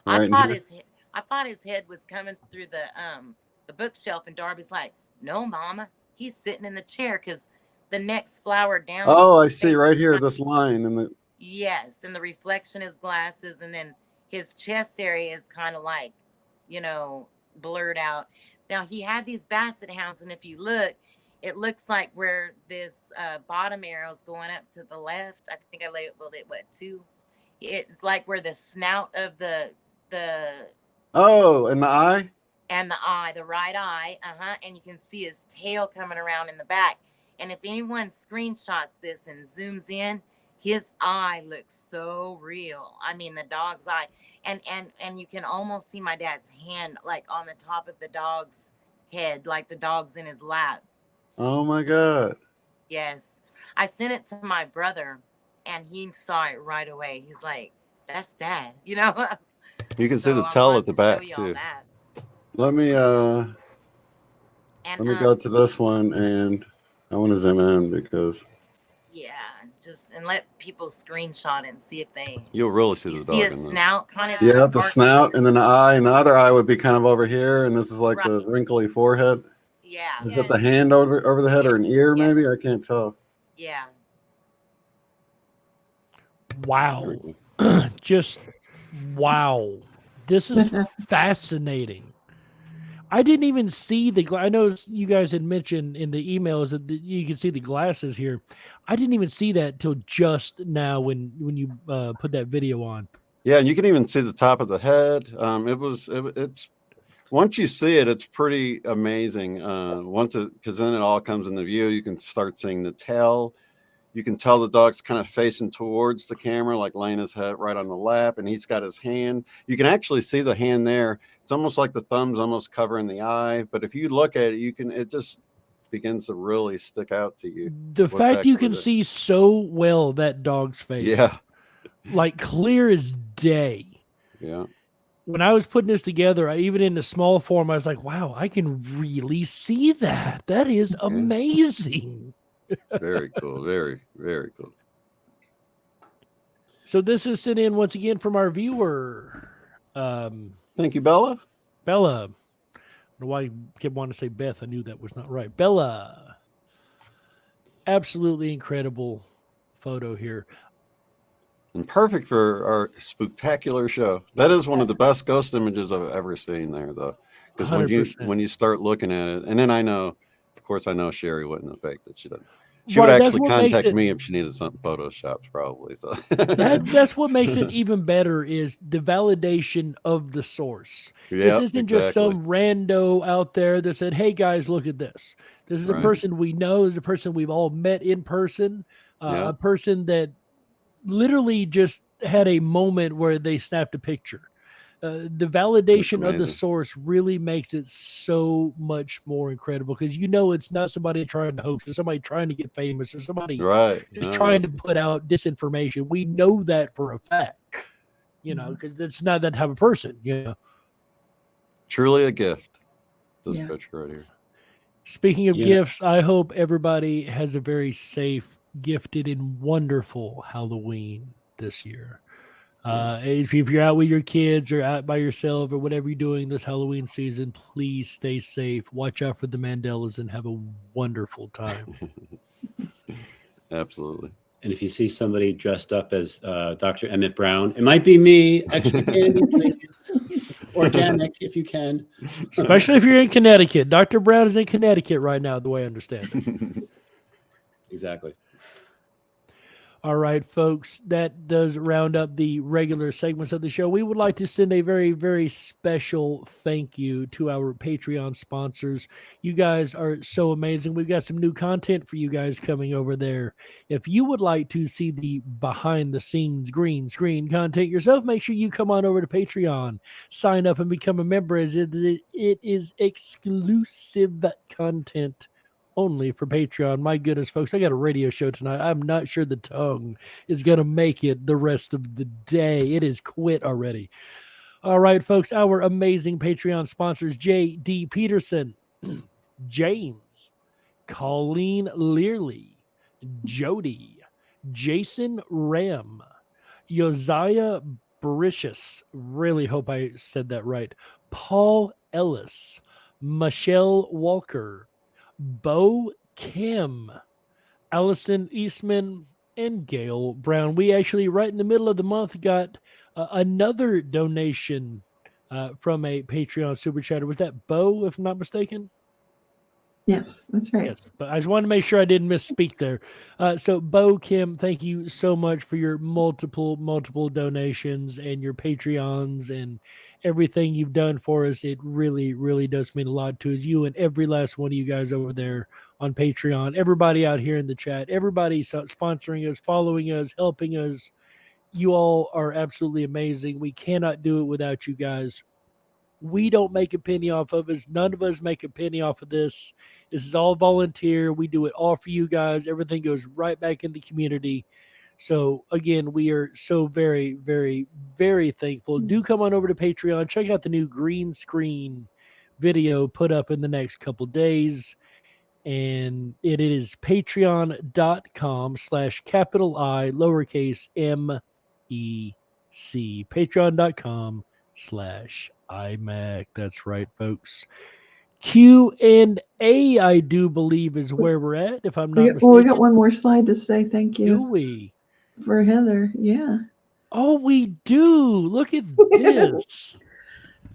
Right I thought his head was coming through the bookshelf, and Darby's like, "No, Mama, he's sitting in the chair because the next flower down." Oh, I see right here, this line in the. Yes, and the reflection is glasses, and then his chest area is kind of like, blurred out. Now he had these basset hounds, and if you look, it looks like where this bottom arrow is going up to the left. I think I labeled it 2. It's like where the snout of the Oh, and the eye. And the eye, the right eye, and you can see his tail coming around in the back. And if anyone screenshots this and zooms in, his eye looks so real. I mean, the dog's eye, and you can almost see my dad's hand like on the top of the dog's head, like the dog's in his lap. Oh my God. Yes. I sent it to my brother and he saw it right away. He's like, "That's Dad." You can see the I tail wanted at the to back show y'all too. that. Let me go to this one, and I want to zoom in because and let people screenshot it and see if they you'll really see the dog. See a in snout kind of. Yeah, the snout, and then the eye, and the other eye would be kind of over here, and this is like the wrinkly forehead. Yeah. Is that the hand over the head or an ear? Maybe I can't tell. Yeah. Wow. Just wow. This is fascinating. I didn't even see I know you guys had mentioned in the emails that you can see the glasses here. I didn't even see that till just now when you put that video on. Yeah, and you can even see the top of the head. It's once you see it, it's pretty amazing. Because then it all comes into view. You can start seeing the tail. You can tell the dog's kind of facing towards the camera, like laying his head right on the lap, and he's got his hand. You can actually see the hand there. It's almost like the thumb's almost covering the eye. But if you look at it, it just begins to really stick out to you. The fact you can see so well that dog's face. Yeah. Like clear as day. Yeah. When I was putting this together, even in the small form, I was like, wow, I can really see that. That is amazing. Very cool. Very, very cool. So this is sent in once again from our viewer. Thank you, Bella. Bella. I don't know why I kept wanting to say Beth. I knew that was not right. Bella. Absolutely incredible photo here. and perfect for our Spooktacular show. That is one of the best ghost images I've ever seen there, though. Because 100%. when you start looking at it, and then I know, of course, I know Sherry wouldn't have faked it. She doesn't. She would Right, that's actually what makes contact it- me if she needed something photoshopped, probably. So That's what makes it even better is the validation of the source. This Yep, isn't just exactly. some rando out there that said, "Hey guys, look at this." This is a Right. person we know, is a person we've all met in person, Yeah. a person that literally just had a moment where they snapped a picture. The validation of the amazing. source really makes it so much more incredible because you know it's not somebody trying to hoax or somebody trying to get famous or somebody Right. just No, trying to it's put out disinformation. We know that for a fact, you know, because it's not that type of person, you know. truly a gift. This Yeah. picture right here. Speaking of Yeah. gifts, I hope everybody has a very safe, gifted, and wonderful Halloween this year. If you're out with your kids or out by yourself or whatever you're doing this Halloween season, please stay safe. Watch out for the Mandelas and have a wonderful time. Absolutely. And if you see somebody dressed up as Dr. Emmett Brown, it might be me. Extra candy, please. Organic, if you can. Especially if you're in Connecticut. Dr. Brown is in Connecticut right now, the way I understand it. Exactly. All right, folks, that does round up the regular segments of the show. We would like to send a very, very special thank you to our Patreon sponsors. You guys are so amazing. We've got some new content for you guys coming over there. If you would like to see the behind the scenes green screen content yourself, make sure you come on over to Patreon, sign up and become a member, as it is exclusive content only for Patreon. My goodness, folks, I got a radio show tonight. I'm not sure the tongue is going to make it the rest of the day. It is quit already. All right, folks, our amazing Patreon sponsors, J.D. Peterson, James, Colleen Learley, Jody, Jason Ram, Josiah Baricius, really hope I said that right, Paul Ellis, Michelle Walker, Bo Kim, Allison Eastman, and Gail Brown. We actually, right in the middle of the month, got another donation from a Patreon super chatter. Was that Bo, if I'm not mistaken? Yes, that's right. Yes, but I just wanted to make sure I didn't misspeak there. So, Bo Kim, thank you so much for your multiple donations and your Patreons and everything you've done for us. It really, really does mean a lot to us. You and every last one of you guys over there on Patreon, everybody out here in the chat, everybody sponsoring us, following us, helping us. You all are absolutely amazing. We cannot do it without you guys. We don't make a penny off of us. None of us make a penny off of this. This is all volunteer. We do it all for you guys. Everything goes right back in the community. So again, we are so very, very, very thankful. Do come on over to Patreon. Check out the new green screen video put up in the next couple days. And it is patreon.com/capital I lowercase MEC. Patreon.com/IMEC. That's right, folks. Q&A, I do believe, is where we're at, if I'm not mistaken. We got one more slide to say thank you. Do we? For Heather, yeah. Oh, we do. Look at this.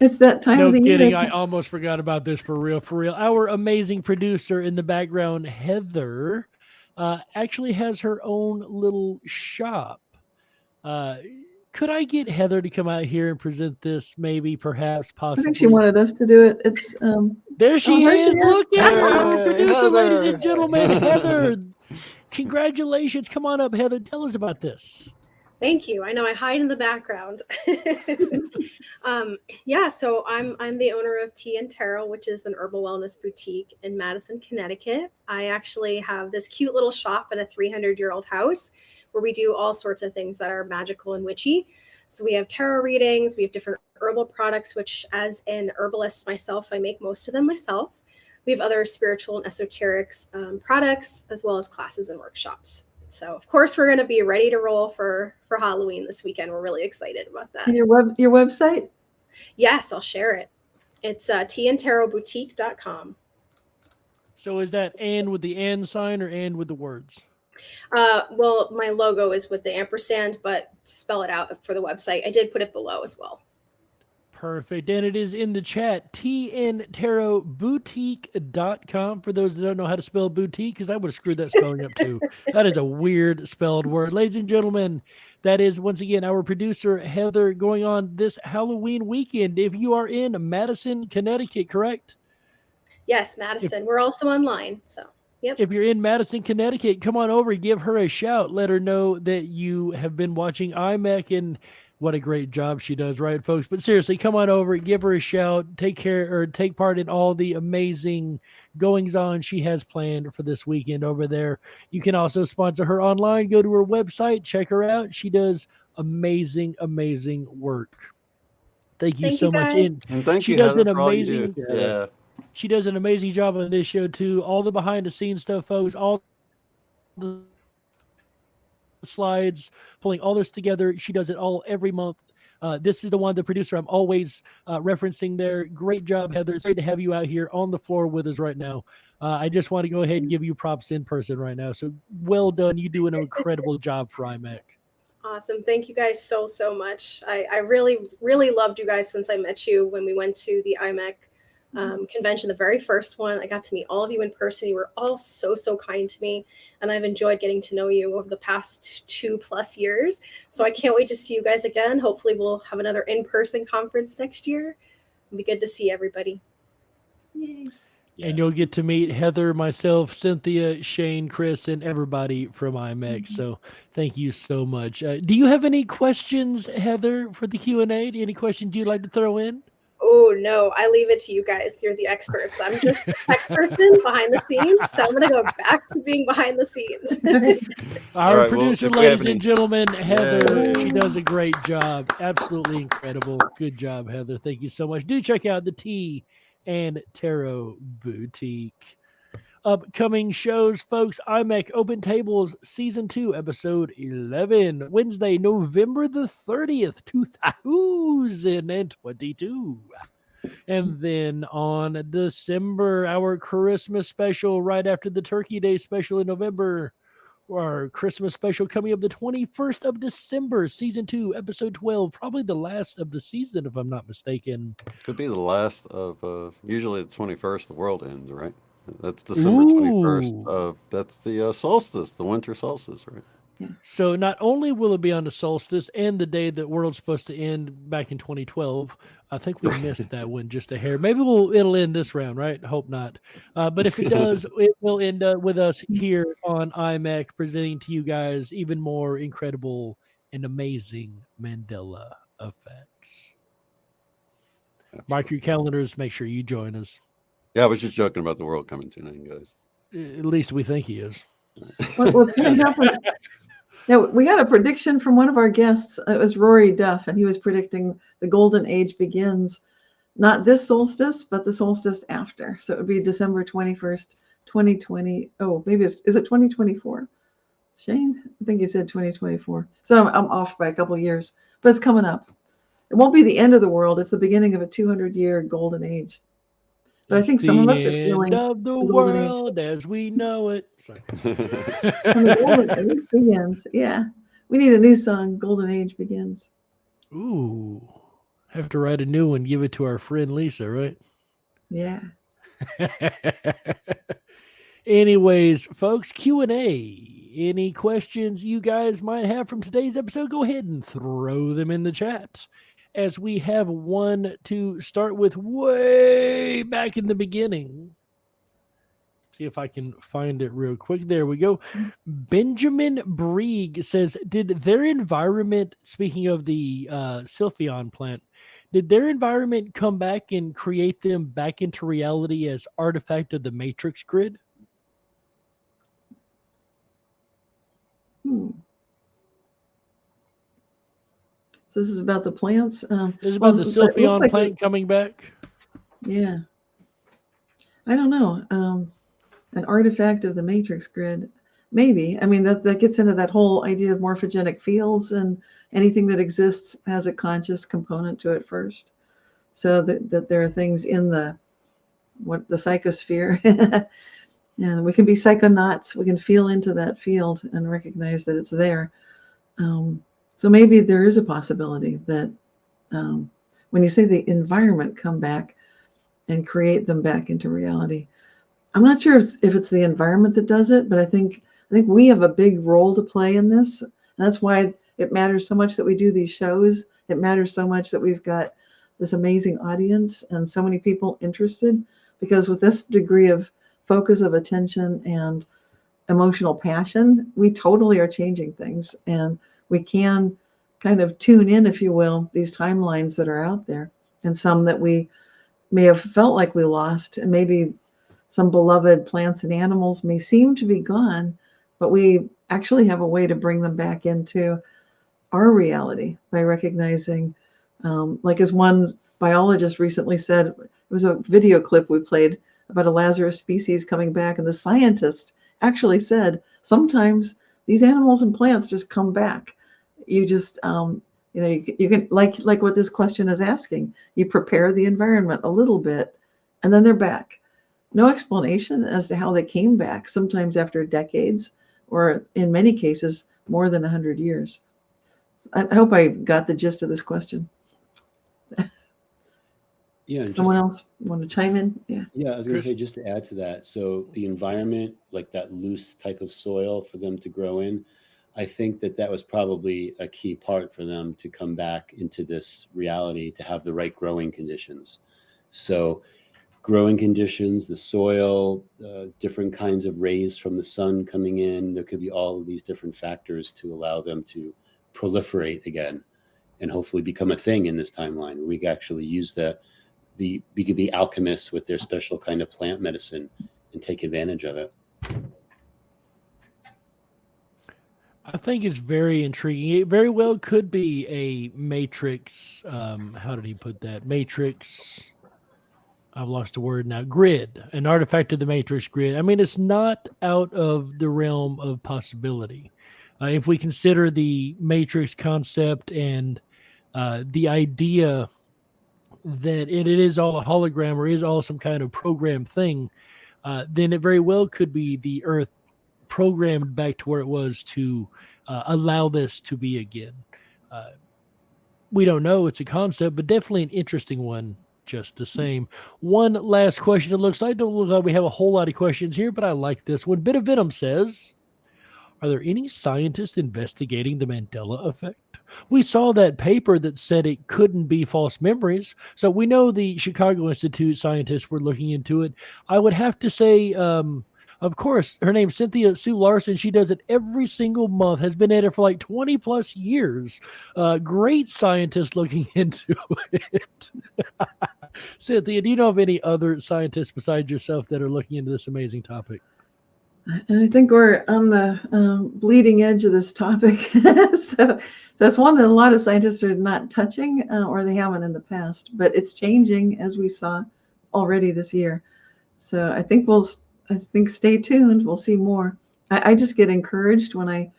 It's that time No of the kidding. year. I almost forgot about this for real. For real. Our amazing producer in the background, Heather, actually has her own little shop. Could I get Heather to come out here and present this? Maybe, perhaps, I possibly. think she wanted us to do it. It's There she right is. there. Look at her, our Hey, producer, Heather. ladies and gentlemen, Heather. Congratulations. Come on up, Heather. Tell us about this. Thank you. I know I hide in the background. Yeah, so I'm the owner of Tea and Tarot, which is an herbal wellness boutique in Madison, Connecticut. I actually have this cute little shop in a 300-year-old house where we do all sorts of things that are magical and witchy. So we have tarot readings, we have different herbal products, which as an herbalist myself, I make most of them myself. We have other spiritual and esoterics products, as well as classes and workshops. So of course we're going to be ready to roll for Halloween this weekend. We're really excited about that. And your website? Yes, I'll share it. It's teaandtarotboutique.com. So is that and with the and sign or and with the words? Well, my logo is with the ampersand, but spell it out for the website. I did put it below as well. Perfect. And it is in the chat, tntarotboutique.com. For those that don't know how to spell boutique, because I would have screwed that spelling up too. That is a weird spelled word. Ladies and gentlemen, that is once again our producer, Heather, going on this Halloween weekend. If you are in Madison, Connecticut, correct? Yes, Madison. We're also online. So, yep. If you're in Madison, Connecticut, come on over, give her a shout. Let her know that you have been watching IMEC, and what a great job she does, right, folks? But seriously, come on over, give her a shout, take part in all the amazing goings on she has planned for this weekend over there. You can also sponsor her online. Go to her website, check her out. She does amazing, amazing work. Thank you so much. And thank she you, does Heather, an for all you do. amazing. Yeah. She does an amazing job on this show too. All the behind the scenes stuff, folks. All the slides, pulling all this together. She does it all every month. This is the producer I'm always referencing there. Great job, Heather. It's great to have you out here on the floor with us right now. I just want to go ahead and give you props in person right now. So well done. You do an incredible job for IMEC. Awesome. Thank you guys so much. I really, really loved you guys since I met you when we went to the IMEC convention, the very first one. I got to meet all of you in person. You were all so kind to me, and I've enjoyed getting to know you over the past 2+ years. So I can't wait to see you guys again. Hopefully we'll have another in-person conference next year. It'll be good to see everybody. Yay. And you'll get to meet Heather, myself, Cynthia, Shane, Chris, and everybody from IMEC. So thank you so much. Do you have any questions, Heather, for the Q&A? Any questions you'd like to throw in? Oh, no, I leave it to you guys. You're the experts. I'm just a tech person behind the scenes, so I'm going to go back to being behind the scenes. Our producer, ladies and gentlemen, Heather, she does a great job. Absolutely incredible. Good job, Heather. Thank you so much. Do check out the Tea and Tarot Boutique. Upcoming shows, folks, IMEC Open Tables Season 2, Episode 11, Wednesday, November the 30th, 2022. And then on December, our Christmas special right after the Turkey Day special in November. Our Christmas special coming up the 21st of December, Season 2, Episode 12. Probably the last of the season, if I'm not mistaken. Could be the last of, usually the 21st, the world ends, right? That's December 21st. That's the solstice, the winter solstice, right? Yeah. So not only will it be on the solstice and the day that world's supposed to end back in 2012, I think we missed that one just a hair. Maybe it'll end this round, right? Hope not. But if it does, it will end with us here on IMEC presenting to you guys even more incredible and amazing Mandela effects. Absolutely. Mark your calendars. Make sure you join us. Yeah, I was just joking about the world coming to an end, guys. At least we think he is. What's going to happen? Yeah, we got a prediction from one of our guests. It was Rory Duff, and he was predicting the golden age begins not this solstice, but the solstice after. So it would be December 21st, 2020. Oh, maybe is it 2024? Shane? I think he said 2024. So I'm off by a couple of years, but it's coming up. It won't be the end of the world. It's the beginning of a 200-year golden age. But I think some of us are feeling of the world as we know it. Sorry. The golden age begins. Yeah, we need a new song. Golden Age Begins. Ooh, have to write a new one. Give it to our friend Lisa, right? Yeah. Anyways, folks, Q&A. Any questions you guys might have from today's episode? Go ahead and throw them in the chat. As we have one to start with way back in the beginning. See if I can find it real quick. There we go. Benjamin Brieg says, did their environment, speaking of the Sylphion plant, did their environment come back and create them back into reality as artifact of the matrix grid? So this is about the plants. This is about the Sylphion plant coming back. Yeah. I don't know. An artifact of the matrix grid. Maybe. I mean, that gets into that whole idea of morphogenic fields, and anything that exists has a conscious component to it first. So that there are things in the psychosphere And we can be psychonauts. We can feel into that field and recognize that it's there. So maybe there is a possibility that when you say the environment come back and create them back into reality, I'm not sure if it's the environment that does it, but I think we have a big role to play in this. And that's why it matters so much that we do these shows. It matters so much that we've got this amazing audience and so many people interested, because with this degree of focus of attention and emotional passion, we totally are changing things, and we can kind of tune in, if you will, these timelines that are out there, and some that we may have felt like we lost, and maybe some beloved plants and animals may seem to be gone, but we actually have a way to bring them back into our reality by recognizing, like as one biologist recently said, it was a video clip we played about a Lazarus species coming back, and the scientist actually said, sometimes these animals and plants just come back. You just, you can, like what this question is asking, you prepare the environment a little bit, and then they're back. No explanation as to how they came back, sometimes after decades, or in many cases, more than 100 years. I hope I got the gist of this question. Yeah. Someone else want to chime in? Yeah. Yeah, I was going to say, just to add to that, so the environment, like that loose type of soil for them to grow in, I think that was probably a key part for them to come back into this reality, to have the right growing conditions. So growing conditions, the soil, different kinds of rays from the sun coming in, there could be all of these different factors to allow them to proliferate again and hopefully become a thing in this timeline. We could actually use we could be alchemists with their special kind of plant medicine and take advantage of it. I think it's very intriguing. It very well could be a matrix. How did he put that? Matrix. I've lost the word now. Grid, an artifact of the matrix grid. I mean, it's not out of the realm of possibility. If we consider the matrix concept and the idea that it is all a hologram or is all some kind of program thing, then it very well could be the Earth programmed back to where it was to allow this to be again. We don't know. It's a concept, but definitely an interesting one just the same. One last question. It looks like, don't look like we have a whole lot of questions here, but I like this one. Bit of Venom says, are there any scientists investigating the Mandela effect? We saw that paper that said it couldn't be false memories. So we know the Chicago Institute scientists were looking into it. I would have to say, of course, her name's Cynthia Sue Larson. She does it every single month, has been at it for like 20 plus years. Great scientist looking into it. Cynthia, do you know of any other scientists besides yourself that are looking into this amazing topic? I think we're on the bleeding edge of this topic. So that's one that a lot of scientists are not touching, or they haven't in the past, but it's changing, as we saw already this year. So I think stay tuned. We'll see more. I just get encouraged when I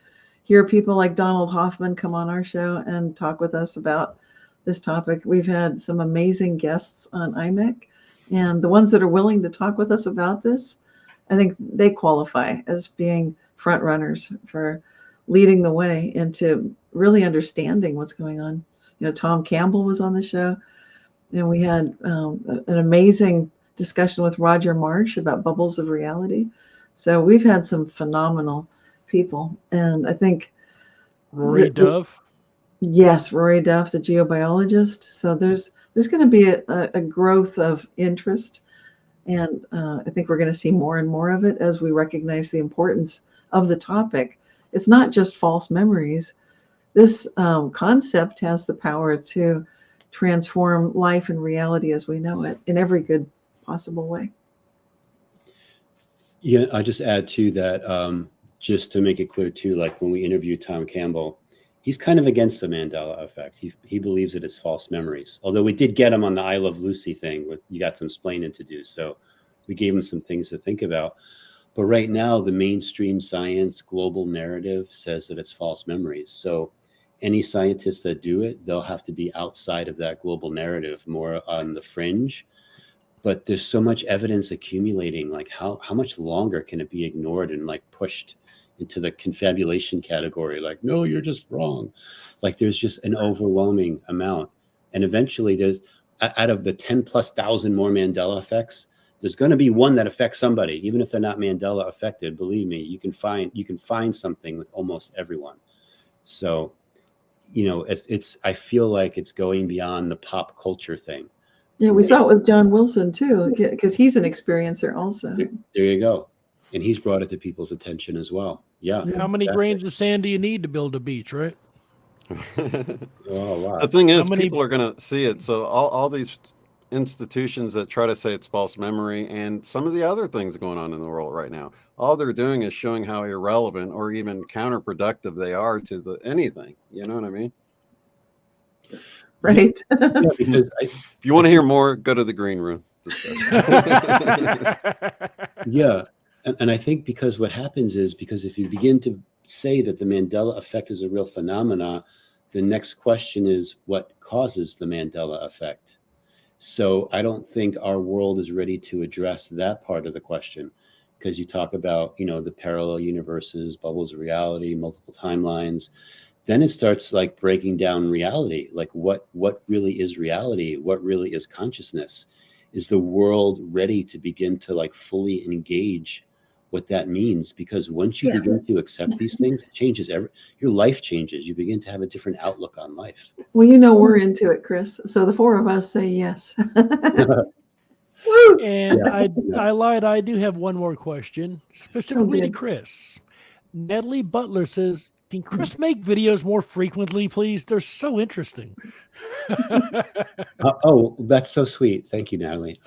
hear people like Donald Hoffman come on our show and talk with us about this topic. We've had some amazing guests on IMEC, and the ones that are willing to talk with us about this, I think they qualify as being front runners for leading the way into really understanding what's going on. Tom Campbell was on the show, and we had an amazing discussion with Roger Marsh about bubbles of reality. So we've had some phenomenal people, and I think Rory Duff. Yes, Rory Duff, the geobiologist. So there's going to be a growth of interest. And I think we're going to see more and more of it as we recognize the importance of the topic. It's not just false memories. This concept has the power to transform life and reality as we know it in every good possible way. Yeah, I'll just add to that, just to make it clear too, like when we interviewed Tom Campbell, he's kind of against the Mandela effect. He believes that it's false memories. Although we did get him on the I Love Lucy thing, with you got some explaining to do. So we gave him some things to think about. But right now, the mainstream science global narrative says that it's false memories. So any scientists that do it, they'll have to be outside of that global narrative, more on the fringe. but there's so much evidence accumulating. Like how much longer can it be ignored and like pushed into the confabulation category? Like, no, you're just wrong. Like there's just an overwhelming amount. And eventually there's, out of the 10,000+ more Mandela effects, there's going to be one that affects somebody, even if they're not Mandela affected. Believe me, you can find something with almost everyone. So, you know, I feel like it's going beyond the pop culture thing. Yeah, we saw it with John Wilson too, because he's an experiencer also. There you go. And he's brought it to people's attention as well. Yeah. How many grains of sand do you need to build a beach, right? Oh, wow. The thing is, people are going to see it. So all these institutions that try to say it's false memory and some of the other things going on in the world right now, all they're doing is showing how irrelevant or even counterproductive they are to anything. You know what I mean? Right. Yeah, because if you want to hear more, go to the green room. Yeah. And I think because what happens is, because if you begin to say that the Mandela effect is a real phenomena, the next question is what causes the Mandela effect? So I don't think our world is ready to address that part of the question, because you talk about, you know, the parallel universes, bubbles of reality, multiple timelines. Then it starts like breaking down reality, like what really is reality? What really is consciousness? Is the world ready to begin to like fully engage what that means? Because once you begin to accept these things, it changes your life changes. You begin to have a different outlook on life. Well, you know, we're into it, Chris. So the four of us say yes. And I lied. I do have one more question, specifically to Okay. Chris. Natalie Butler says, can Chris make videos more frequently, please? They're so interesting. Oh, that's so sweet. Thank you, Natalie.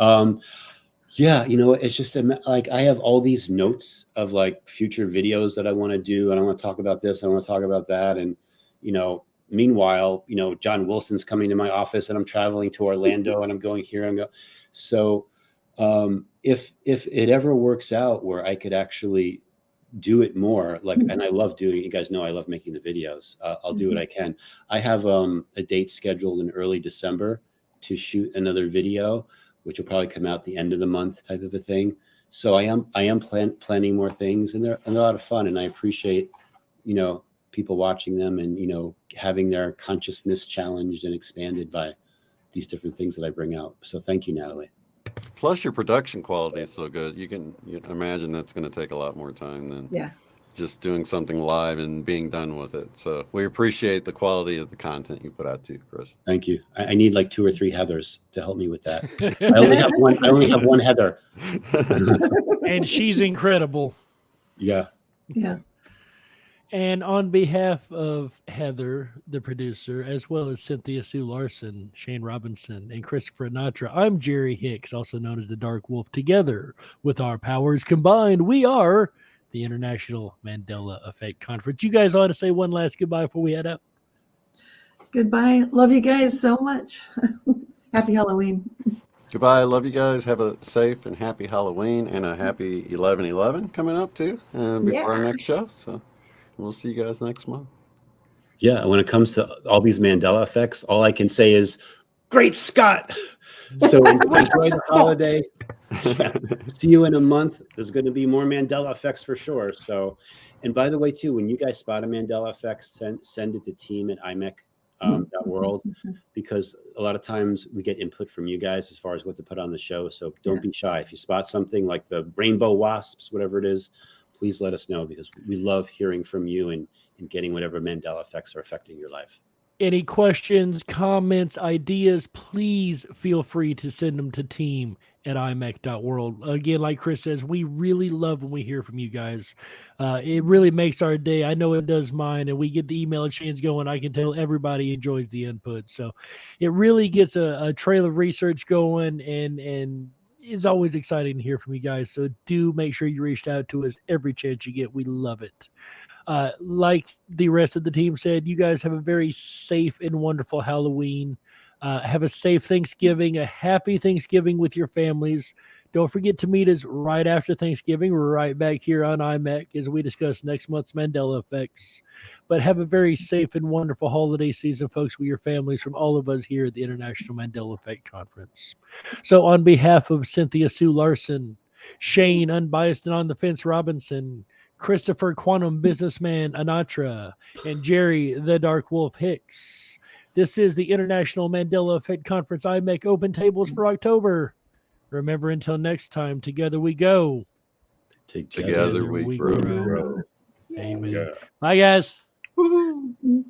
Yeah, you know, it's just like I have all these notes of like future videos that I want to do, and I want to talk about this, I want to talk about that, and you know, meanwhile, you know, John Wilson's coming to my office, and I'm traveling to Orlando, and I'm going here, and go. So, if it ever works out where I could actually do it more, like, and I love doing, you guys know I love making the videos. I'll do what I can. I have a date scheduled in early December to shoot another video, which will probably come out the end of the month type of a thing. So I am planning more things, and they're a lot of fun. And I appreciate, you know, people watching them and, you know, having their consciousness challenged and expanded by these different things that I bring out. So thank you, Natalie. Plus your production quality is so good. You imagine that's going to take a lot more time than just doing something live and being done with it. So we appreciate the quality of the content you put out too, Chris. Thank you. I need like 2 or 3 Heathers to help me with that. I only have one Heather. And she's incredible. Yeah. Yeah. And on behalf of Heather, the producer, as well as Cynthia Sue Larson, Shane Robinson, and Christopher Anatra, I'm Jerry Hicks, also known as the Dark Wolf. Together with our powers combined, we are the International Mandela Effect Conference. You guys ought to say one last goodbye before we head out. Goodbye. Love you guys so much. Happy Halloween. Goodbye. Love you guys. Have a safe and happy Halloween and a happy 11/11 coming up too, and before our next show. So we'll see you guys next month. Yeah. When it comes to all these Mandela effects, all I can say is, great Scott. So enjoy the holiday. Yeah. See you in a month. There's going to be more Mandela effects for sure. So, and by the way, too, when you guys spot a Mandela effect, send it to team@IMEC.world, because a lot of times we get input from you guys as far as what to put on the show. So don't be shy. If you spot something like the rainbow wasps, whatever it is, please let us know, because we love hearing from you and getting whatever Mandela effects are affecting your life. Any questions, comments, ideas, please feel free to send them to team@imec.world. Again, like Chris says, we really love when we hear from you guys. It really makes our day. I know it does mine, and we get the email chains going. I can tell everybody enjoys the input. So it really gets a trail of research going, and it's always exciting to hear from you guys. So do make sure you reach out to us every chance you get. We love it. Like the rest of the team said, you guys have a very safe and wonderful Halloween. Have a safe Thanksgiving, a happy Thanksgiving with your families. Don't forget to meet us right after Thanksgiving. We're right back here on IMEC as we discuss next month's Mandela effects. But have a very safe and wonderful holiday season, folks, with your families from all of us here at the International Mandela Effect Conference. So on behalf of Cynthia Sue Larson, Shane, Unbiased and On the Fence Robinson, Christopher, Quantum Businessman Anatra, and Jerry, the Dark Wolf Hicks, this is the International Mandela Effect Conference. IMEC open tables for October. Remember, until next time, together we go. Together we grow. Amen. Bye, guys. Woo-hoo.